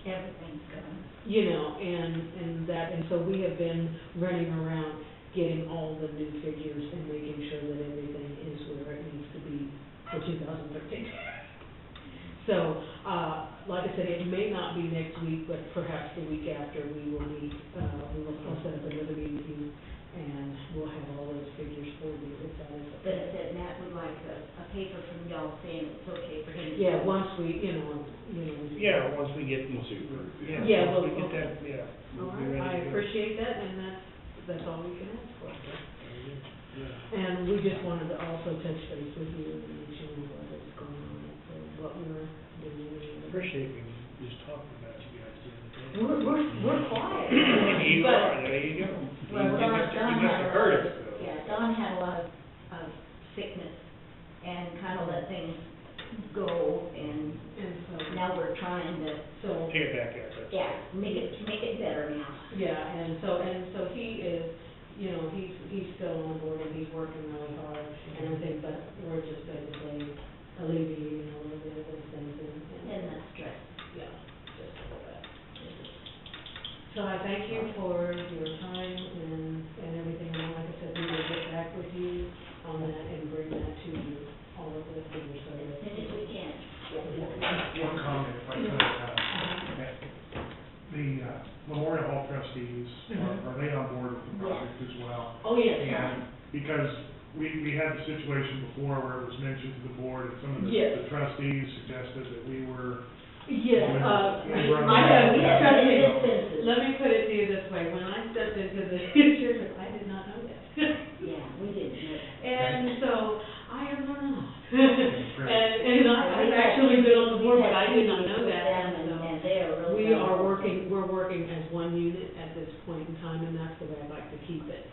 Everything's gone.
And so we have been running around getting all the new figures and making sure that everything is where it needs to be for 2013. So, like I said, it may not be next week, but perhaps the week after we will meet, I'll set up another meeting with you, and we'll have all those figures for you, if that is
But
okay.
it said Matt would like a paper from y'all saying it's okay for him to.
Yeah, once we,
Yeah, once we get these.
Yeah,
once we
well,
get
okay.
that, yeah.
All
we'll be
right, I
ready to go.
appreciate that, and that's all we can ask for.
Yeah.
And we just wanted to also touch base with you and let you know what is going on, so what we're doing.
Appreciate we just talking about you guys the other day.
We're quiet.
You
but-
are, there you go.
Well,
You
Don
must
had
have
a
heard
lot
us,
of,
though.
yeah, Don had a lot of sickness and kind of let things go, and
And so,
now we're trying to,
so,
Take it back up.
yeah, make it better now.
yeah, and so he is, he's still on board and he's working really hard and everything, but we're just basically alleviating a little bit of those things and you for your time and everything, and like I said, we will get back with you on that and bring that to you, all of this, and your
As soon as we can.
One comment, if I could. The Memorial Hall trustees, are they on board with the project as well?
Oh, yes.
And because we had the situation before where it was mentioned to the board, and some of
Yes.
the trustees suggested that we were.
Yes,
When-
I have,
Yeah,
trust me,
it is sensitive.
let me put it to you this way, when I stepped into the insurance, I did not know that.
Yeah, we didn't know.
And so, I have learned a lot. And I've actually been on the board, but I did not know that, and so.
And they are really.
We're working as one unit at this point in time, and that's the way I'd like to keep it.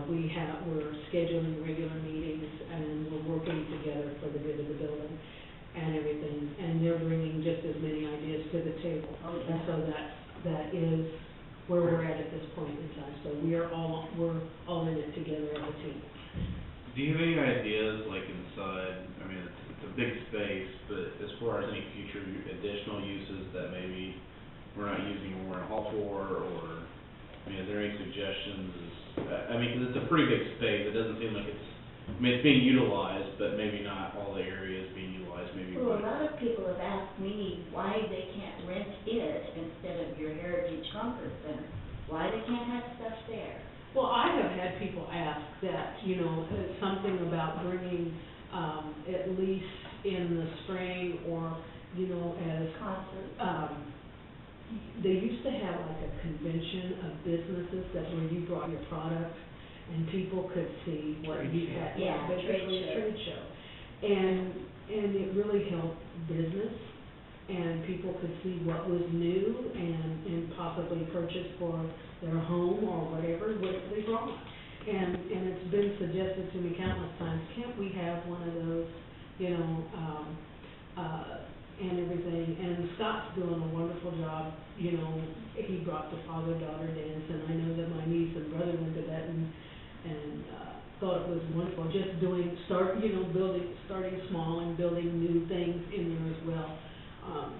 We're scheduling regular meetings, and we're working together for the good of the building and everything, and they're bringing just as many ideas to the table.
Oh, yeah.
And so that is where we're at this point in time, so we're all in it together as a team.
Do you have any ideas, like inside, I mean, it's a big space, but as far as any future additional uses that maybe we're not using Memorial Hall for, or, I mean, is there any suggestions? I mean, 'cause it's a pretty big space, it doesn't seem like I mean, it's being utilized, but maybe not all the areas being utilized, maybe.
Well, a lot of people have asked me why they can't rent it instead of your Heritage Conference Center. Why they can't have stuff there.
Well, I have had people ask that, something about bringing, at least in the spring or, as,
Concerts.
they used to have like a convention of businesses where you brought your product and people could see what you had.
Yeah,
Basically a
trade
trade show. And it really helped business, and people could see what was new and possibly purchase for their home or whatever they brought. And it's been suggested to me countless times, can't we have one of those, and everything. And Scott's doing a wonderful job, he brought the father-daughter dance, and I know that my niece and brother went to that and thought it was wonderful, just starting small and building new things in there as well,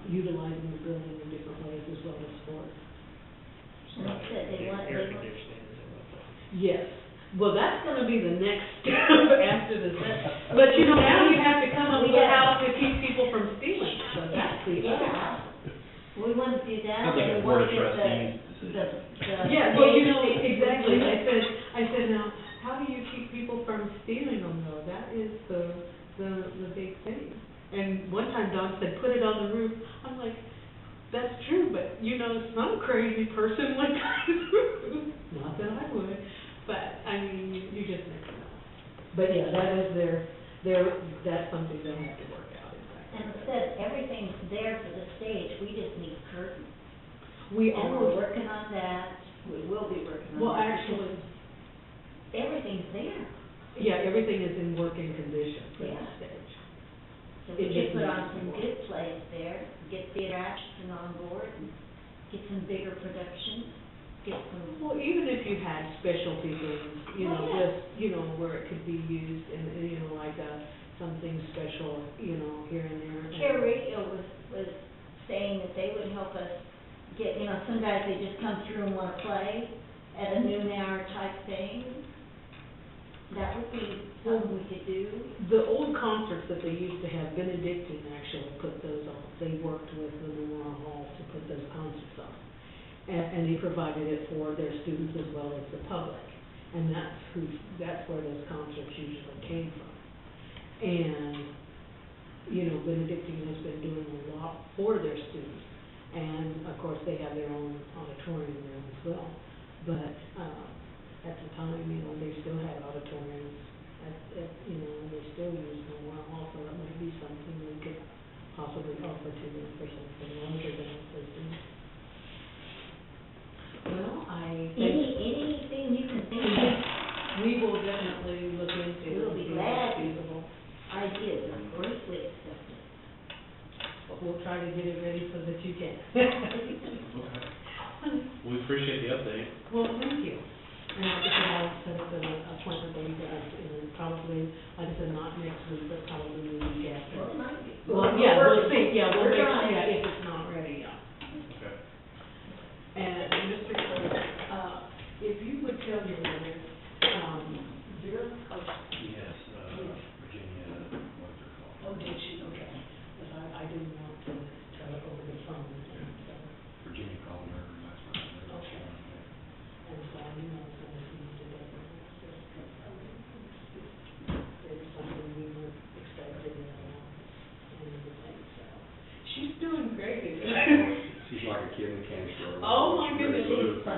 utilizing the building in different ways as well as sports.
And like I said, they want.
Air conditioning is about that.
Yes, well, that's gonna be the next step after the but now you have to come up with how to keep people from stealing, so that's the other.
Yeah. We wouldn't do that.
Sounds like a
and we
board of
wouldn't get
trustees decision.
Yeah, well, exactly, I said, now, how do you keep people from stealing them though? That is the big thing. And one time Don said, put it on the roof. I'm like, that's true, but some crazy person would climb the roof. Not that I would, but I mean, you just never know. But yeah, that is that's something they'll have to work out, in fact.
And said, everything's there for the stage, we just need curtains.
We
And
are
we're working on that, we will be working on that.
Well, actually,
Everything's there.
yeah, everything is in working condition for the
Yeah.
stage.
So
It
we
just
can put on
needs
some
more.
good plays there, get Theater Atchison on board, and get some bigger productions, get some.
Well, even if you had specialty things,
Oh, yeah.
just, where it could be used and, like something special, here and there.
Care Radio was saying that they would help us get, some guys, they just come through and wanna play at a noon hour type thing. That would be something we could do.
The old concerts that they used to have, Benedictine actually put those on. They worked with the Memorial Hall to put those concerts on. And they provided it for their students as well as the public. And that's where those concerts usually came from. And, Benedictine has been doing a lot for their students. And of course, they have their own auditorium there as well. But, at the time, they still had auditoriums and they still use Memorial Hall, so that might be something we could possibly offer to them for something larger than what they do. Well, I think
Anything you can think of,
we will definitely look into it.
we'll be
and see
glad.
what's feasible.
Ideas are greatly accepted.
But we'll try to get it ready so that you can.
We appreciate the update.
Well, thank you. And like I said, I'll set up an appointment with you guys, and probably, like I said, not next week, but probably the week after.
Well, it might be.
Well, yeah, we'll see, yeah, we'll
We're
make,
trying.
yeah, if it's not ready, yeah.
Okay.
And Mr. Clerk,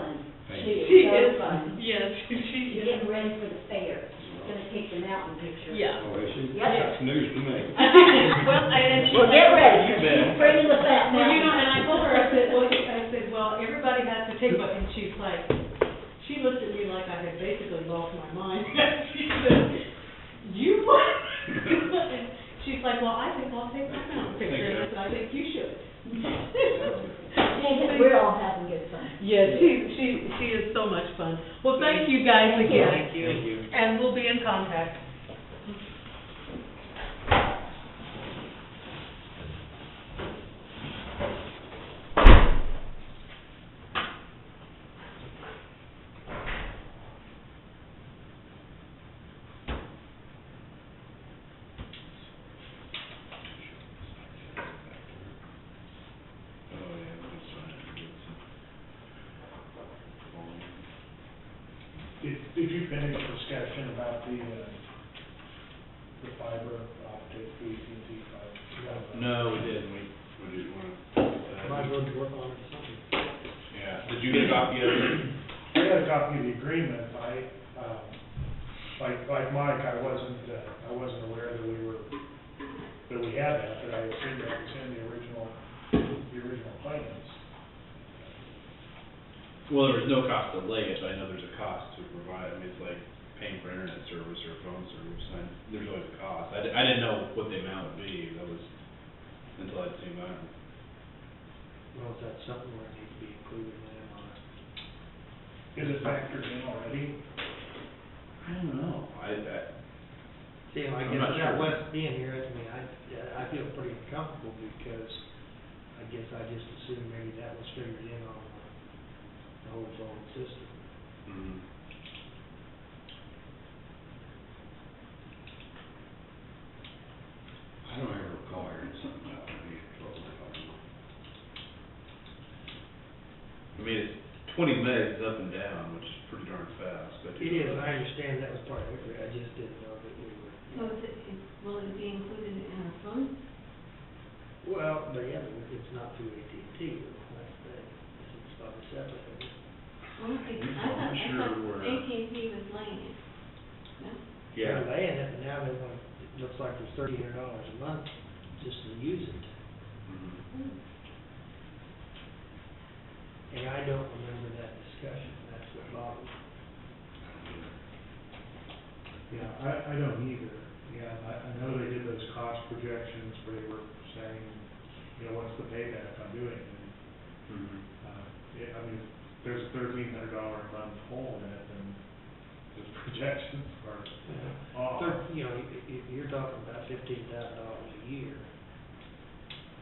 fun.
Thank
She
you.
She
is so
is,
fun.
yes, she
She's
is.
getting ready for the fair. She's gonna take the mountain picture.
Yeah.
Oh, is she?
Yep.
That's news to me.
Well, and she's
Well,
like.
get ready,
You
'cause
bet.
she's bringing the fat
Well, you know,
mountain.
and I told her, I said, well, everybody has to take one, and she's like, she looked at me like I had basically lost my mind. She said, you what? And she's like, well, I think I'll take my mountain picture, and I said, I think you should.
We're all having good fun.
Yes, she is so much fun. Well, thank you guys again.
Thank you.
And we'll be in contact.
Oh, yeah, that's fine.
Did you finish discussion about the fiber optic, the AT&T fiber?
No, we didn't, we didn't want to.
Might as well work on it or something.
Yeah, did you get a copy of it?
I got a copy of the agreement. Like Mike, I wasn't aware that we had that, but I assumed that was in the original plans.
Well, there was no cost to lay it, but I know there's a cost to provide, I mean, it's like paying for internet service or phone service, and there's always a cost. I didn't know what the amount would be, that was, until I'd seen that.
Well, is that something where it needs to be included in on it?
Is it factored in already?
I don't know,
See, I
I'm
guess
not
without
sure.
Wes being here, I feel pretty uncomfortable because I guess I just assumed maybe that was figured in on the whole phone system.
Mhm.
I don't ever recall hearing something about it being close to phone.
I mean, it's 20 megs up and down, which is pretty darn fast.
It is, I understand that was part of it, I just didn't know that we were.
So will it be included in our funds?
Well, but yeah, but it's not through AT&T, that's the thing, it's probably separate, isn't it?
I'm sure we're-
AT&T was laying it. No?
Yeah.
They're laying it, but now they want, it looks like there's $1,300 a month just to use it.
Mhm.
And I don't remember that discussion, that's what bothered me.
Yeah, I don't either. Yeah, I know they did those cost projections where they were saying, you know, what's the payback on doing it? And,
Mhm.
yeah, I mean, there's a $1,300 a month hole in it, and those projections are off.
You know, you're talking about $15,000 a year.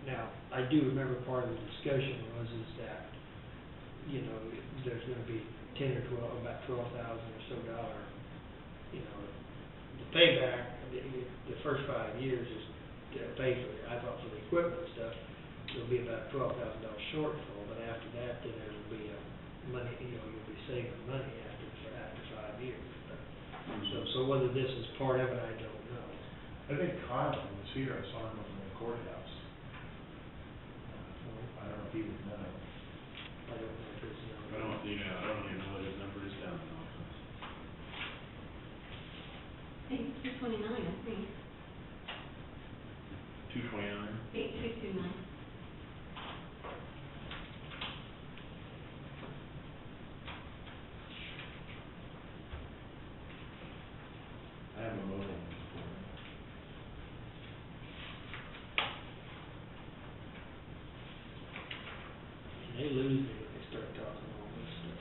Now, I do remember part of the discussion was that, you know, there's gonna be 10 or 12, about $12,000 or so dollar, you know, the payback, the first 5 years is to pay for, I thought for the equipment and stuff, there'll be about $12,000 shortfall, but after that, then there will be money, you know, you'll be saving money after 5 years. So whether this is part of it, I don't know.
I think Kyle was here, I saw him over in the courthouse. I don't know if he would know.
I don't know if it's,
I don't even know what his number is down in the office.
I think 229, I think.
229?
8229.
I have a mobile.
they lose me when they start talking all this stuff.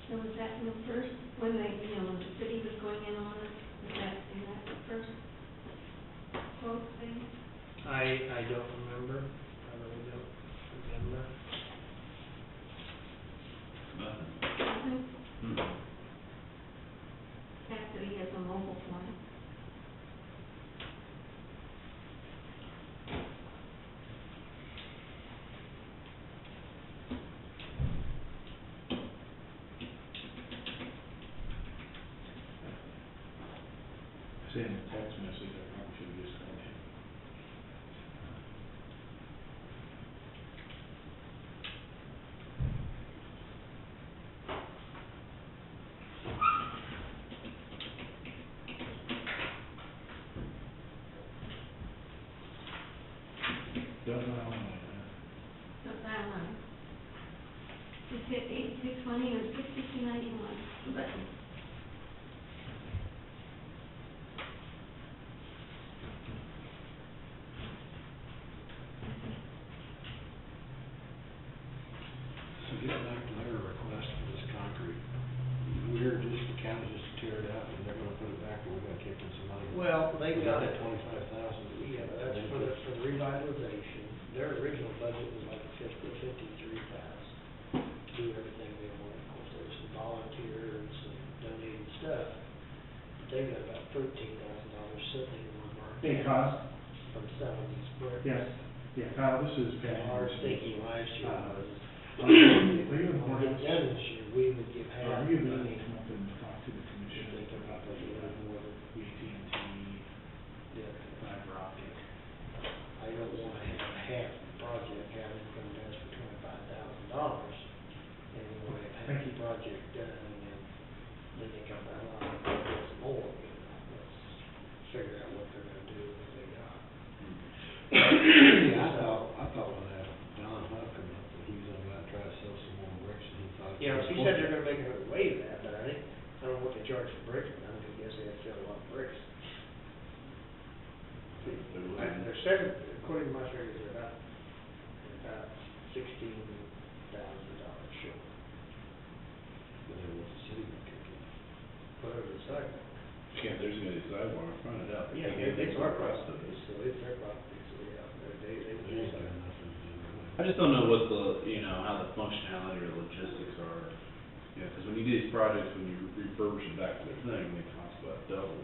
So was that the first, when they, you know, when the city was going in on it, is that the first quote thing?
I don't remember, I really don't remember.
Nothing.
Nothing?
Hmm.
Fact that he has a mobile phone.
Send a text message, I probably should have just called him.
Just hit 8220 or 6291 button.
So getting back to their request for this concrete, we're just, the county just tear it out and they're gonna put it back, or we're gonna kick in some money.
Well, they've
We
got
that
it.
25,000.
Yeah, that's for the revitalization. Their original budget was like $53,000 to do everything they wanted. Of course, there was some volunteers and donated stuff. But they've got about $13,000 sitting in one market.
Hey, Kyle.
From selling these bricks.
Yes, yeah, Kyle, this is
And
Pat.
our thinking last year was,
Are you
when we get
important?
done this year, we would give half
Are
the
you able
money.
to come up and talk to the commission
If they come up with a little more than
AT&T,
Yeah.
fiber optic?
I don't wanna have half the project having come to us for $25,000. And we wanna have half the project done and then they come back along and give us more, you know, let's figure out what they're gonna do with what they got.
Yeah, I thought when that Don Huck come up, that he was gonna go out and try to sell some more bricks, and he thought.
Yeah, she said they're gonna make a way of that, but I don't know what they charge for bricks, but I would guess they have to sell a lot of bricks. They're seven, according to my figures, they're about $16,000 short,
But then what's the city gonna kick in?
whatever the sidewalk.
Can't, there's gonna be sidewalk, find it out.
Yeah, it's our property, so it's their property, so yeah, they
They ain't got nothing to do with it.
I just don't know what the, you know, how the functionality or logistics are. You know, 'cause when you do these projects, when you refurbish it back to their thing, they cost about double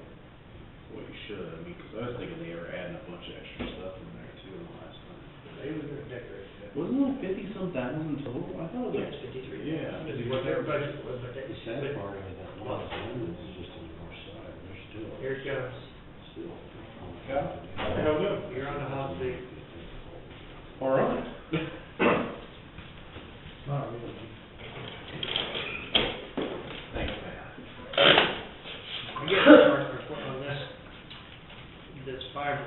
what you should. I mean, 'cause I was thinking they were adding a bunch of extra stuff in there too the last time.
They were gonna decorate that.
Wasn't it 50-some thousand total? I thought it was.
Yeah, it's 53.
Yeah.
This is what their budget was, but they.
The sad part of that one is just on the north side, they're still.
Here it comes.
Still.
Yeah. How good?
You're on the hot seat.
All right.
Not really.
Thanks, Pat.
I get a report on this fiber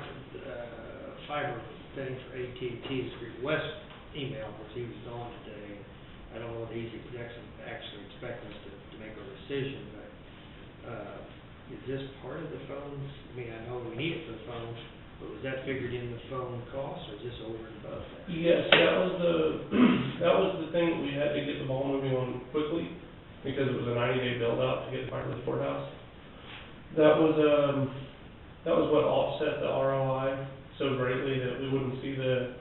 thing for AT&T's West email, because he was gone today. I don't know what he's actually expecting us to make a decision, but, is this part of the phones? I mean, I know we need it for the phones, but was that figured in the phone cost, or is this over and above that?
Yes, that was the thing that we had to get the ball moving on quickly, because it was a 90-day build out to get the fiber to the courthouse. That was what offset the ROI so greatly that we wouldn't see the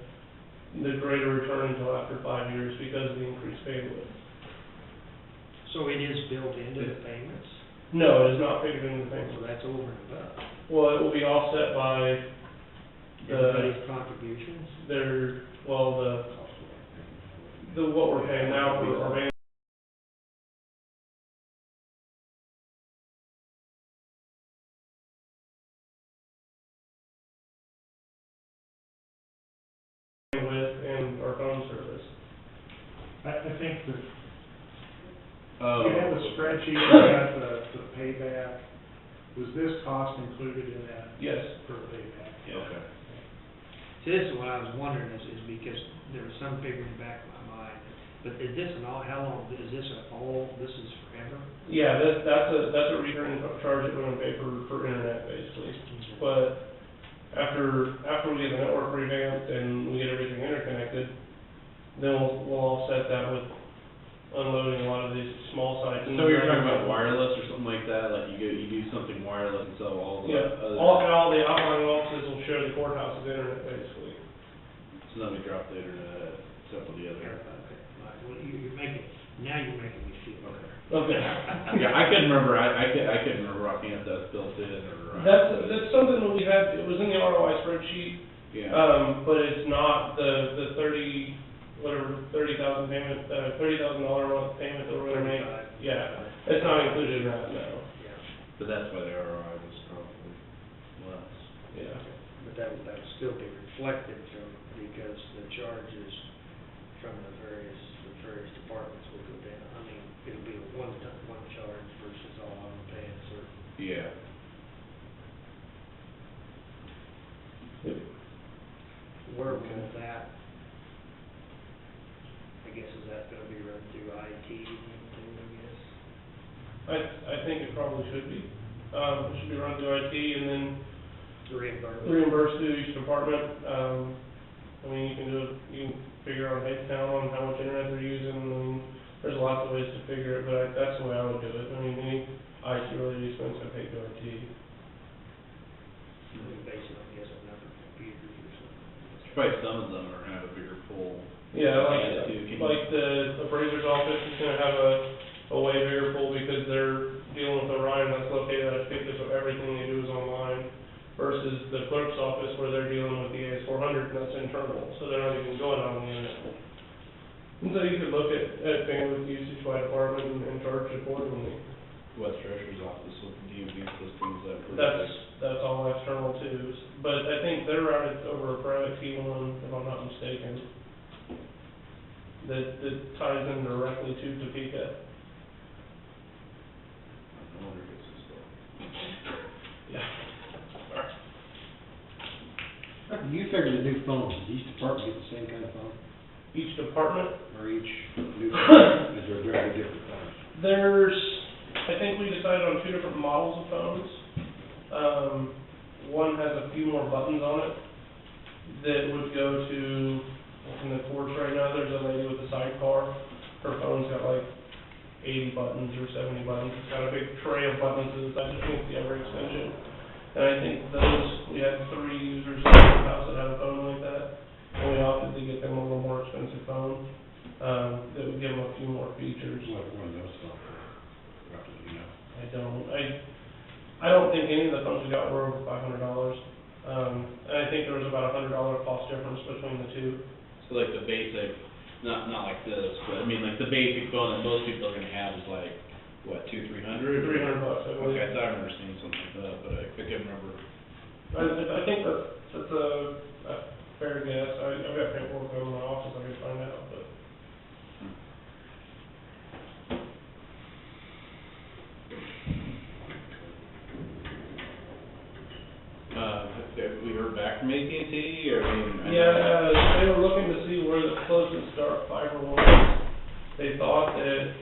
greater return until after 5 years because of the increased bandwidth.
So it is built into the payments,
No, it is not figured into the
so
payment.
that's over and above
Well, it will be offset by
everybody's contributions?
what we're paying now for our bandwidth. And our phone service.
I think that
Oh.
you have the spreadsheet, you got the payback. Was this cost included in that
Yes.
for the payback?
Yeah. Okay.
See, this is what I was wondering, is because there was some figure in the back of my mind, but is this how long, is this this is forever?
Yeah, that's a recurring charge that we're gonna pay for internet basically. But after we get the network revamped and we get everything interconnected, then we'll offset that with unloading a lot of these small sites.
So you're talking about wireless or something like that, like you do something wireless and sell all the
Yeah,
other.
all the outlying offices will share the courthouse's internet basically.
So then we drop the internet except for the other.
Okay, all right, well, you're making me feel better.
Okay.
Yeah, I couldn't remember, I couldn't remember offhand if that's built in or.
That's something that we had, it was in the ROI spreadsheet,
Yeah.
but it's not the $30,000 payment, $30,000 a month payment that we're gonna make.
35.
Yeah, it's not included in that, no.
Yeah,
But that's why the ROI was probably less.
Yeah.
but that would still be reflected because the charges from the various departments will go down. I mean, it'll be one charge versus all of them paying a certain.
Yeah.
Where will that, I guess, is that gonna be run through I guess.
I think it probably should be. It should be run through IT and then
Reimbursement.
through each department. I mean, you can figure out head count on how much internet they're using, I mean, there's lots of ways to figure it, but that's the way I would do it. I mean, any IT related expense, I pay to IT.
Based on, I guess, a number of computers or something.
Probably some of them are gonna have a bigger pool.
Yeah,
Yeah, too. Can you-
like the appraiser's office is gonna have a way bigger pool because they're dealing with Orion that's located at Pictus, so everything they do is online. Versus the clerk's office where they're dealing with the AS400 and that's internal, so they're not even going on the internet. And so you could look at bandwidth usage by department and charge accordingly.
West Treasurer's office with DMV systems that.
That's all external too, but I think they're routed over a private T1, if I'm not mistaken. That ties in directly to Topeka.
No wonder it gets this low.
Yeah.
You figure the new phones, does each department get the same kind of phone?
Each department,
Or each new phone, is there very different phones?
I think we decided on 2 different models of phones. One has a few more buttons on it that would go to, in the course right now, there's a lady with a sidecar. Her phone's got like 80 buttons or 70 buttons. It's got a big tray of buttons to the side, just needs the every extension. And I think we had 3 users in the house that had a phone like that. And we opted to get them a little more expensive phone, that would give them a few more features.
What one of those phones, roughly, you know?
I don't think any of the phones we got were over $500. And I think there was about $100 cost difference between the two.
So like the basic, not like this, but I mean like the basic phone that most people are gonna have is like, what, $200-300?
$300, I believe.
Okay, I thought I remember seeing something like that, but I couldn't remember.
I think that's a fair guess. I've got paperwork in my office I can find out, but.
Have we heard back from AT&T or?
Yeah, they were looking to see where the closest dark fiber was. They thought that,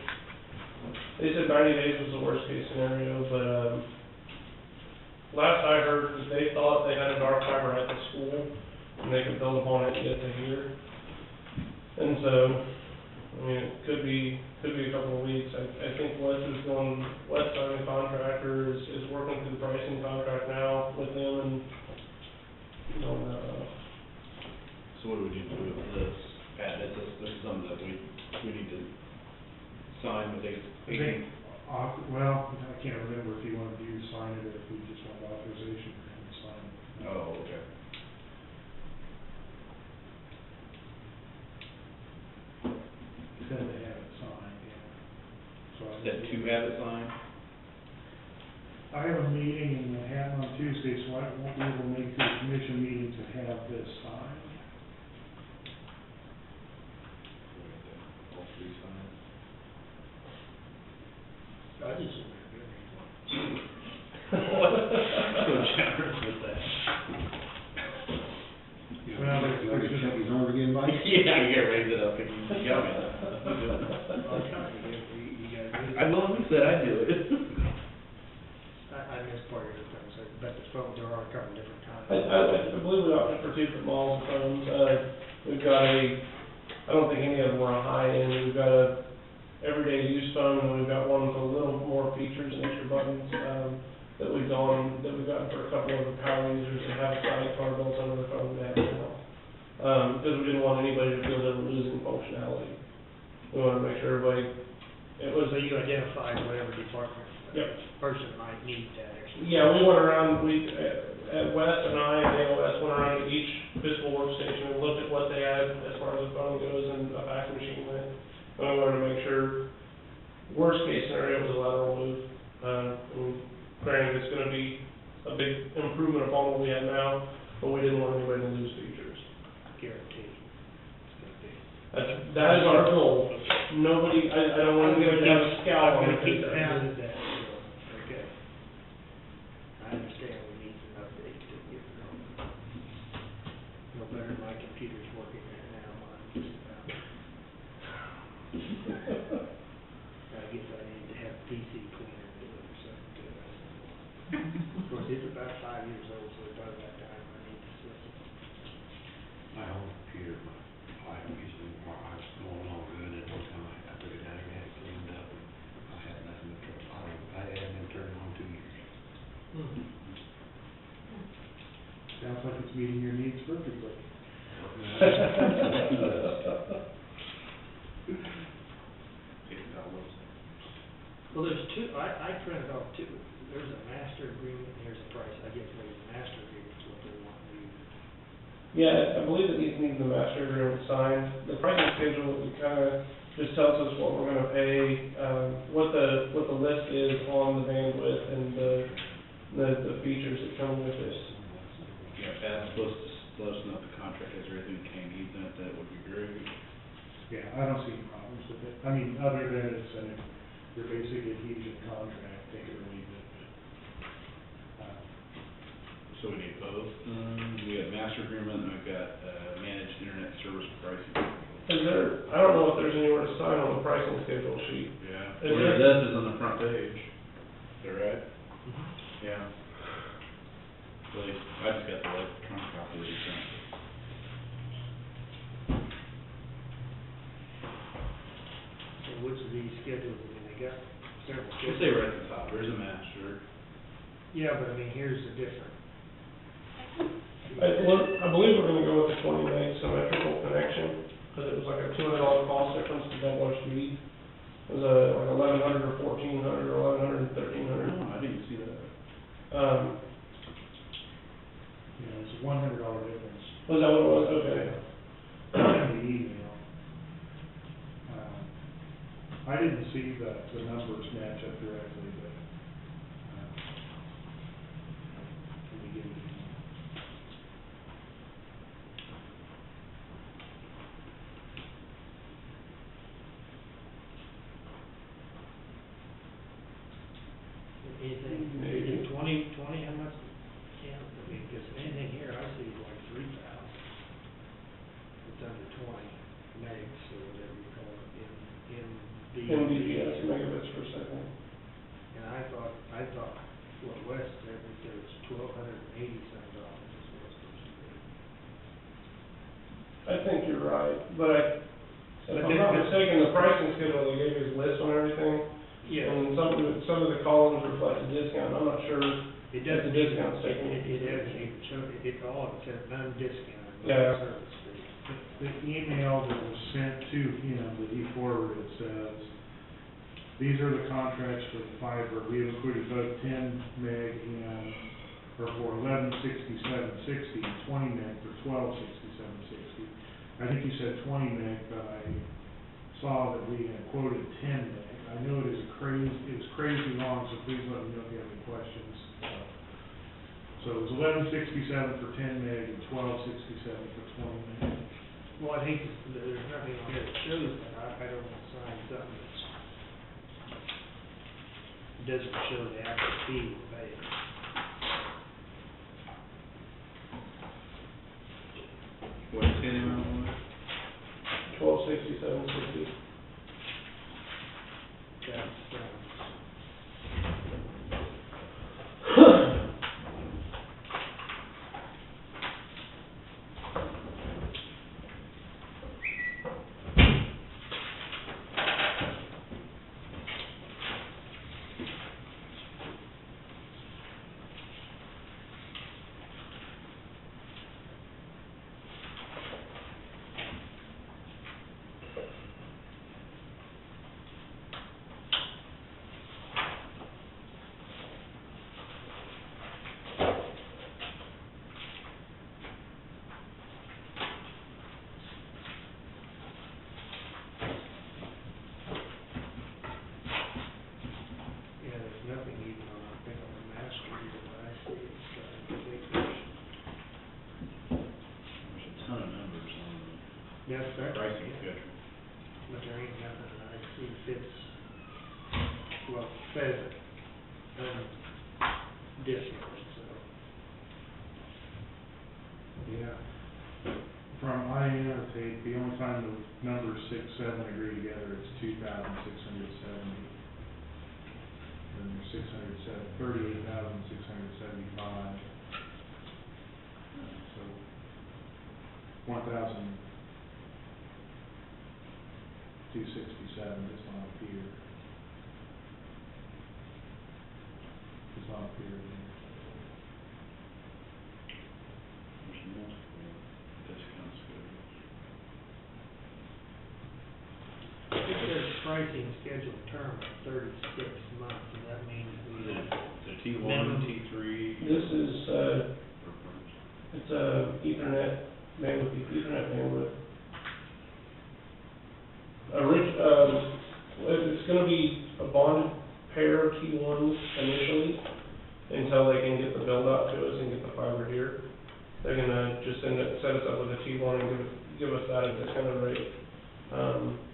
they said 90 days was the worst case scenario, but, last I heard, they thought they had a dark fiber at the school, and they could build upon it and get to here. And so, I mean, it could be a couple of weeks. I think Wes signing the contractor is working through the pricing contract now with them and,
So what do we need to do with this? Pat, this is something that we need to sign with
Well, I can't remember if he wanted you to sign it or if we just want authorization for him to sign it.
Oh, okay.
Said they have it signed, yeah. So I
Said to have it signed?
I have a meeting in Manhattan on Tuesday, so we will make the commission meeting to have this signed.
All 3 signed?
I just remember
So generous with that.
Well,
Do I get to check his arm again, Mike?
Yeah, you gotta raise it up and you got me. I know who said I'd do it.
I missed part of your thing, but the phones are all coming different times.
I believe we opted for 2 different models of phones. We've got I don't think any of them are a high end. We've got a everyday use phone, and we've got one with a little more features and extra buttons, that we've gotten for a couple of the power users that have a sidecar built under the phone they have now. Because we didn't want anybody to feel they were losing functionality. We wanted to make sure everybody,
So you identified whatever department person might need that extra.
Yeah, we went around, Wes and I and AOS went around to each physical workstation and looked at what they had as far as the phone goes and a fax machine went. And we wanted to make sure, worst case scenario was a lateral move. Granted, it's gonna be a big improvement upon what we have now, but we didn't want anybody to lose features.
Guarantee. It's gonna be.
That is our goal. Nobody, I don't want anybody to have a scowl on
I'm
it.
gonna keep pounding that, okay. I understand we need an update to get going. No better than my computer's working right now, mine just about.
meeting your needs perfectly.
Well, there's two, I printed off two, there's a master agreement and here's the price, I guess maybe the master agreement is what they want to do.
Yeah, I believe that these need the master agreement signed. The pricing schedule, it kind of just tells us what we're gonna pay, what the list is on the bandwidth and the features that come with this.
Yeah, if that's supposed to let us know if the contract has everything it can need, that would be great.
Yeah, I don't see any problems with it. I mean, other than it's your basic adhesion contract, take it or leave it.
So we need both. We got master agreement and we've got, managed internet service pricing.
Is there, I don't know if there's anywhere to sign on the pricing schedule sheet.
Yeah.
Is
Where
there?
this is on the front page. Is that right? Yeah. Well, I just got the electronic copy that you sent.
So which of these schedules, I mean, they got several
We'll
schedules.
say right at the top, there's a master.
Yeah, but I mean, here's the difference.
I believe we're gonna go with the 20 meg symmetrical connection, because it was like a $200 cost difference to double our speed. It was like 1,100 or 1,400 or 1,100 and 1,300.
Oh, I didn't see that.
Yeah, it's a $100 difference.
Was that what it was? Okay.
In the email. I didn't see the numbers match up directly, but, let me give you.
Anything, maybe 20, how much? Yeah, I mean, because anything here I see is like 3,000. It's under 20 megs or whatever you call it,
Mbps, megabits per second.
And I thought, what Wes said, that there was $1,280 some dollars is what it's supposed to be.
I think you're right, but if
But
I'm not mistaken, the pricing schedule they gave you is list on everything.
Yeah.
And some of the columns reflect a discount. I'm not sure
It
if
doesn't,
the discount's taken.
it doesn't even show, all of it says non-discounted.
Yeah.
Service fee.
The email that was sent to him that he forwarded says, these are the contracts for the fiber. We have included both 10 meg and, or for 116760, and 20 meg for 126760. I think you said 20 meg, but I saw that we had quoted 10 meg. I know it was crazy long, so please let me know if you have any questions. So it was 1167 for 10 meg and 1267 for 20 meg.
Well, I think there's nothing on here that shows that. I don't want to sign something that's, doesn't show the actual fee we're paying.
What's the amount on it?
1267.60.
That's, yeah, there's nothing even on, I think on the master here that I see. It's,
There's a ton of numbers on
yes,
the
sir.
pricing schedule.
But there ain't nothing that I see fits, well, says it, discounted, so.
Yeah. From I annotate, the only time the numbers 6, 7 agree together, it's 2,670. And there's 38,675. So 1,267 does not appear. Does not appear there.
There's
pricing scheduled term of 36 months, does that mean we
Is
have
it T1, T3?
This is, it's a Ethernet bandwidth. It's gonna be a bonded pair of T1s initially, until they can get the build out to us and get the fiber here. They're gonna just set us up with a T1 and give us that at this kind of rate.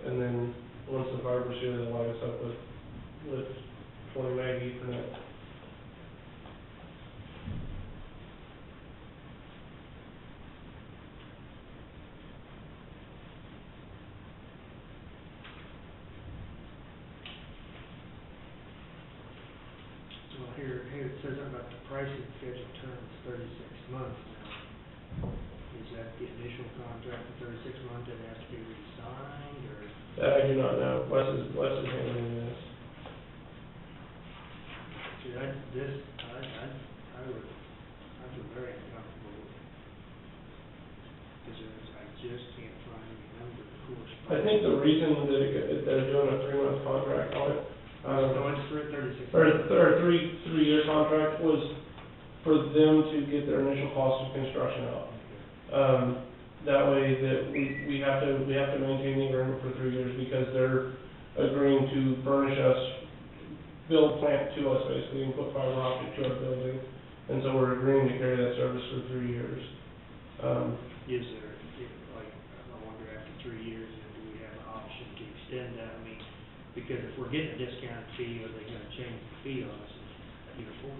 And then, once the fiber's here, they'll light us up with 20 meg Ethernet.
Well, here it says about the pricing scheduled term is 36 months now. Is that the initial contract for 36 months that has to be re-signed, or?
That I do not know. Wes is handling this.
See, I would very uncomfortable with it. Because I just can't find any number, of course.
I think the reason that they're doing a 3-month contract on it,
No, it's for 36
or
months.
three-year contract was for them to get their initial cost of construction out. That way that we have to maintain the agreement for 3 years because they're agreeing to furnish us, build plant to us basically and put fiber optic to our building. And so we're agreeing to carry that service for 3 years.
Is there, like, I wonder after 3 years, do we have an option to extend that? I mean, because if we're getting a discounted fee, are they gonna change the fee on us in year 4?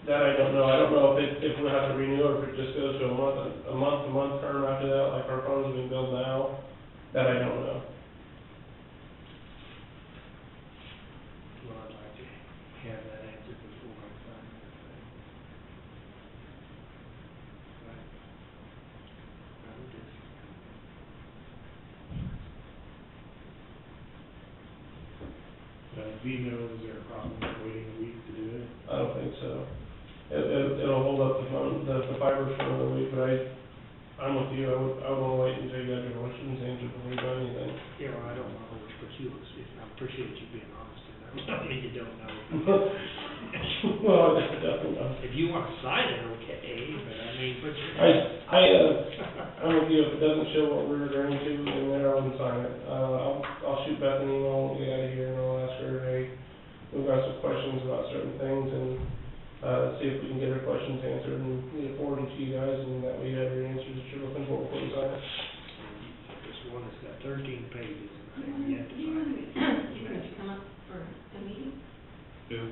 That I don't know. I don't know if we'll have to renew or if it just goes to a month-to-month term after that, like our phone's being billed now. That I don't know.
Well, I'd like to have that answered before I sign that thing. Right? I would just,
Vino, is there a problem with waiting a week to do it?
I don't think so. It'll hold up the phone, the fiber for another week, but I'm with you. I would wanna wait until you got your questions answered before you do anything.
yeah, well, I don't want to put you, I appreciate you being honest, and I don't mean you don't know.
Well, definitely not.
If you want to sign it, okay, but I mean, but you.
I'm with you. If it doesn't show what we're agreeing to, then there I wouldn't sign it. I'll shoot Beth an email when we get out of here and I'll ask her, hey, we've got some questions about certain things and, see if we can get her questions answered and get it forwarded to you guys and that way you have your answers that you're looking for before you sign it.
This one has got 13 pages, and I have yet to find it.
You want to come up for a meeting?
Who?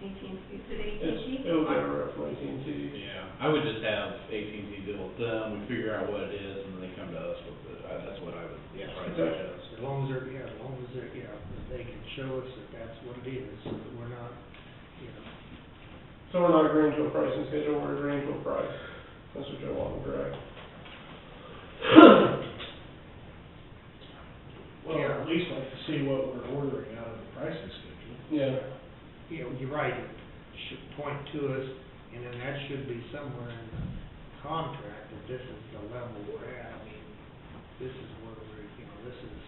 AT&T, is it AT&T?
It'll get her up from AT&T.
Yeah, I would just have AT&T deal with them, we figure out what it is, and then they come to us with it. That's what I would try to suggest.
As long as they can show us that that's what it is, so that we're not, you know.
So we're not agreeing to a pricing schedule, we're agreeing to a price. That's what you're wanting, correct?
Well, at least like to see what we're ordering out of the pricing schedule.
Yeah.
You know, you're right, it should point to us, and then that should be somewhere in the contract, that this is the level we're at. I mean, this is where we're, you know, this is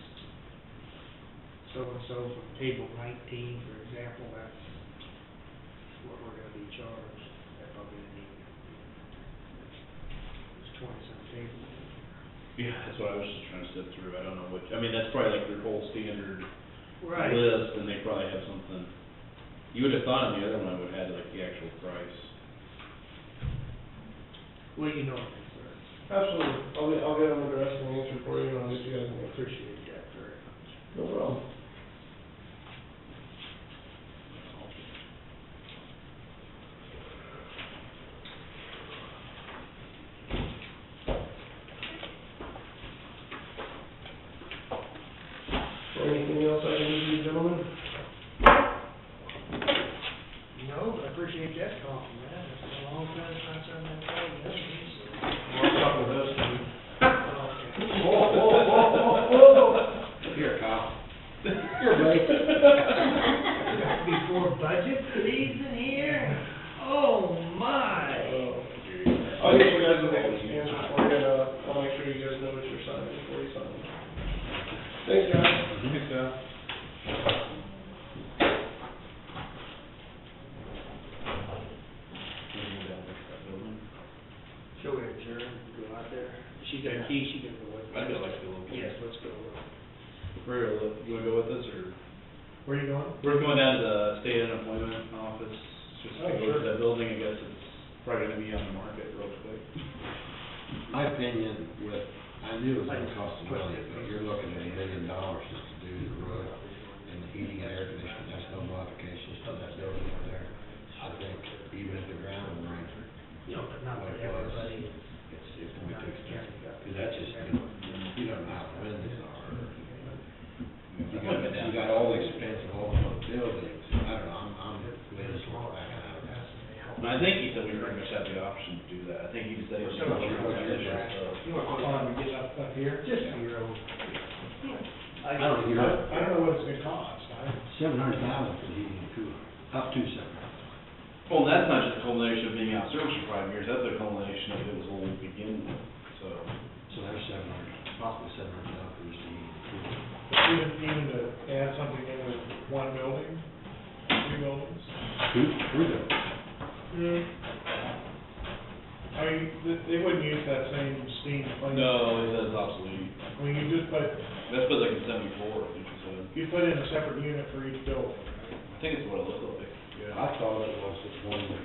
so-and-so from table 19, for example, that's what we're gonna be charged. That probably didn't even, there's 20-some tables.
Yeah, that's what I was just trying to sift through, I don't know which, I mean, that's probably like their whole standard
Right.
list, and they probably have something. You would have thought on the other one would have had like the actual price.
Well, you know what it is.
Absolutely. I'll get them addressed and answered for you, and I'll get you guys an answer.
Appreciate that very much.
No problem. Anything else I can do, you gentlemen?
No, but I appreciate that talking, man. It's been a long time since I done that call, you know, so.
Well, I'll talk with us, too.
Okay.
Here, Kyle.
Here, buddy. Before budget season here? Oh, my.
I'll get you guys an answer for you, and I'll make sure you guys know what you're signing before you sign. Thanks, guys.
Thanks, Al.
Shall we adjourn, go out there? She's got a key, she can go with us.
I'd like to go look.
Yes, let's go.
Where, you wanna go with us, or?
Where are you going?
We're going down to the state unemployment office, just to
Oh,
go
sure.
to that building, I guess it's probably gonna be on the market real quick.
My opinion with, I knew it was gonna cost some money, but you're looking at $1 million just to do the roof and the heating and air conditioning, that's no modifications to that building up there. I think even if the ground remains
You know, but not for
like it was,
everybody.
it's gonna be too expensive. Cause that's just, you don't know how the winds are. You got all the expense of all those buildings, I don't know, I'm leaning toward backing out of that.
And I think he said we pretty much have the option to do that, I think he said he was.
You want to get up here?
Just on your own.
I don't know,
I don't know what it's gonna cost.
$700,000 for the heating and cooling, up to $700,000.
Well, that's not just a culmination of being out of service for 5 years, that's a culmination of it was old to begin with, so.
So there's possibly $700,000 for the heating and cooling.
Even to add something in with one building, 2 buildings?
Three buildings.
I mean, they wouldn't use that same steam cleaner.
No, he said it's obsolete,
I mean, you just put,
that's put like in 74, I think he said.
you put in a separate unit for each building.
I think it's what it looked like, yeah.
I thought it was just one thing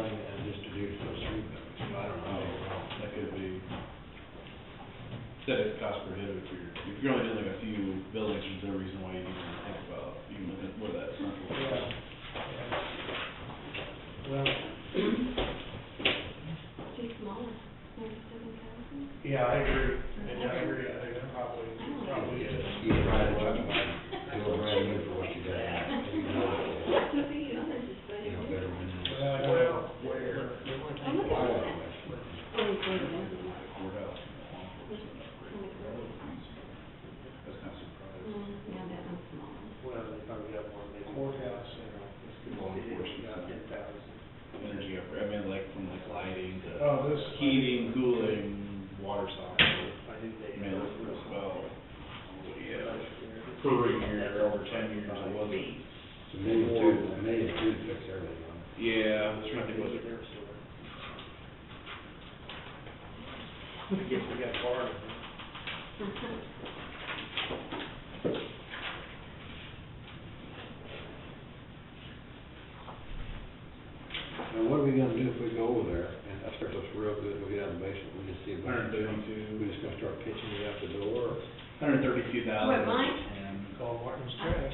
and just to do for 3 buildings, but I don't know.
That could be, said it's cost prohibitive for your, if you're only doing like a few buildings, there's no reason why you even think about even looking at where that central is.
Yeah. Well,
Too small, maybe 7,000?
yeah, I agree, and I agree, I think that probably is.
You can ride it, go brand new for what you got. You know, better windows.
Well, I don't know where.
Why would I mess with it?
Courthouse. That's kind of surprised.
Yeah, that one's small.
Well, they probably got one big
Courthouse,
Law enforcement.
Got 10,000.
Energy up, I mean, like from like lighting to
Oh, this.
heating, cooling, water supply.
I knew they.
I mean, it was, well, yeah, for a year, over 10 years, it wasn't.
It's $1.2 million to fix everything on it.
Yeah, I was trying to think, was it,
I guess we got far.
Now, what are we gonna do if we go over there, and that starts us real good, we get out of the basement, we just see a bunch of things,
132.
we just gonna start pitching it out the door?
132,000.
What, mine?
And
Call Martin's Trash.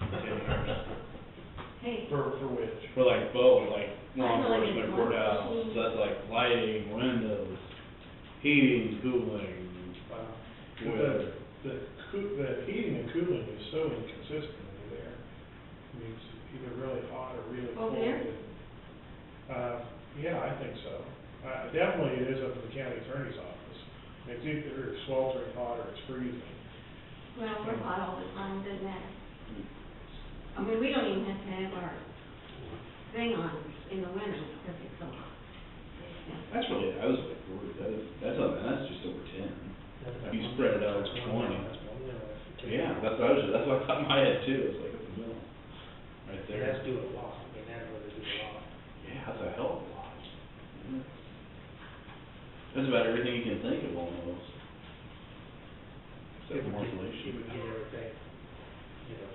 10 years.
Hey,
For which?
For like both, like law
I know, like
enforcement,
it's
courthouse,
one.
so that's like lighting, windows, heating, cooling, whatever.
The heating and cooling is so inconsistent over there. I mean, it's either really hot or really cold.
Over there?
Yeah, I think so. Definitely it is up to the county attorney's office. It's either sweltering hot or it's freezing.
well, we're hot all the time, doesn't matter. I mean, we don't even have to have our thing on in the winter because it's so hot.
That's really, I was like, that's just over 10. You spread it out over 20. Yeah, that's what I thought in my head too, it's like, it's a mill, right there.
That's doing a lot, I mean, that really do a lot.
Yeah, that's a hell of a lot. That's about everything you can think of almost. Except for insulation.
You would get everything, you know,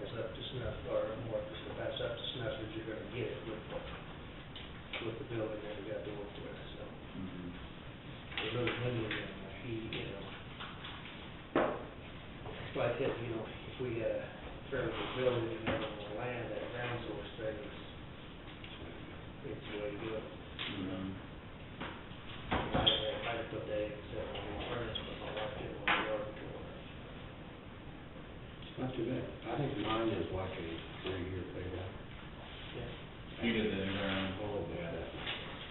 as up to snuff, or more, if that's up to snuff, that you're gonna get it with the building that we got to work with, so.
Mhm.
There's those windows in the heat, you know. It's like that, you know, if we had a fairly good building, you know, on the land, that ground source thing is, it's the way to do it.
Mhm.
I put that in, so on the furnace, but my wife didn't want to yard before.
It's not too bad. I think mine is like a 3-year payback.
You did that around.
Oh, yeah.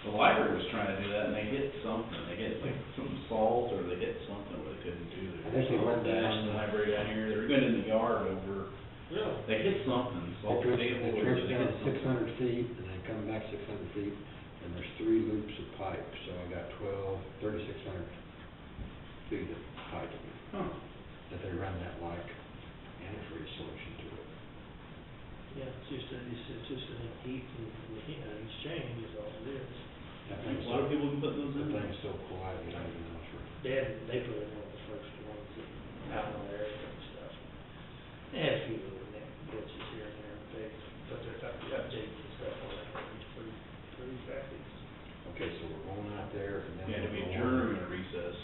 The library was trying to do that and they hit something, they hit like some salt or they hit something where they couldn't do
I
it.
think they went
Dash
down-
the library down here, they were going in the yard over,
Really?
they hit something, salt
They
table or
trench
they
down
hit something.
600 feet, and then come back 600 feet, and there's 3 loops of pipe, so I got 3,600 feet of pipe
Huh.
that they run that like antifreeze solution to it.
Yeah, it's just a heat and exchange is all it is.
That
A
thing's
lot of
so,
people can put those
that
in.
thing's so quiet, you don't even know it's running.
They put in one of the first ones that out in there and stuff. They had a few little glitches here and there, but they're updates and stuff on that, it's pretty effective.
Okay, so we're going out there and then.
Yeah, to be
we're
adjourned or
going-
in a recess.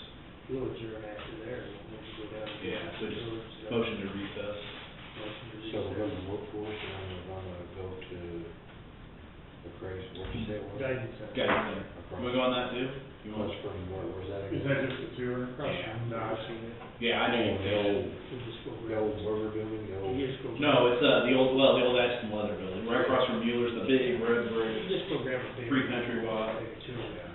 We'll adjourn after there, and we'll go down. to
Yeah, so just
George, so-
motion to recess.
Motion to
So we're
recess.
going to workforce and then we're gonna go to the crazy, what'd you say it was?
Guidance center.
Guidance center.
Across.
You wanna go on that too? You want?
Across from, where's that
Is
again?
that just a tour?
Yeah.
No, I've seen it.
Yeah, I know you
The
can.
old,
We'll just go
the
grab
old
it.
what we're doing, the old.
You just go.
No, it's, the old Ashton Leather Building, right across from Mueller's, the big red brick.
Just go grab a beer.
Free country bar.
Take a tour.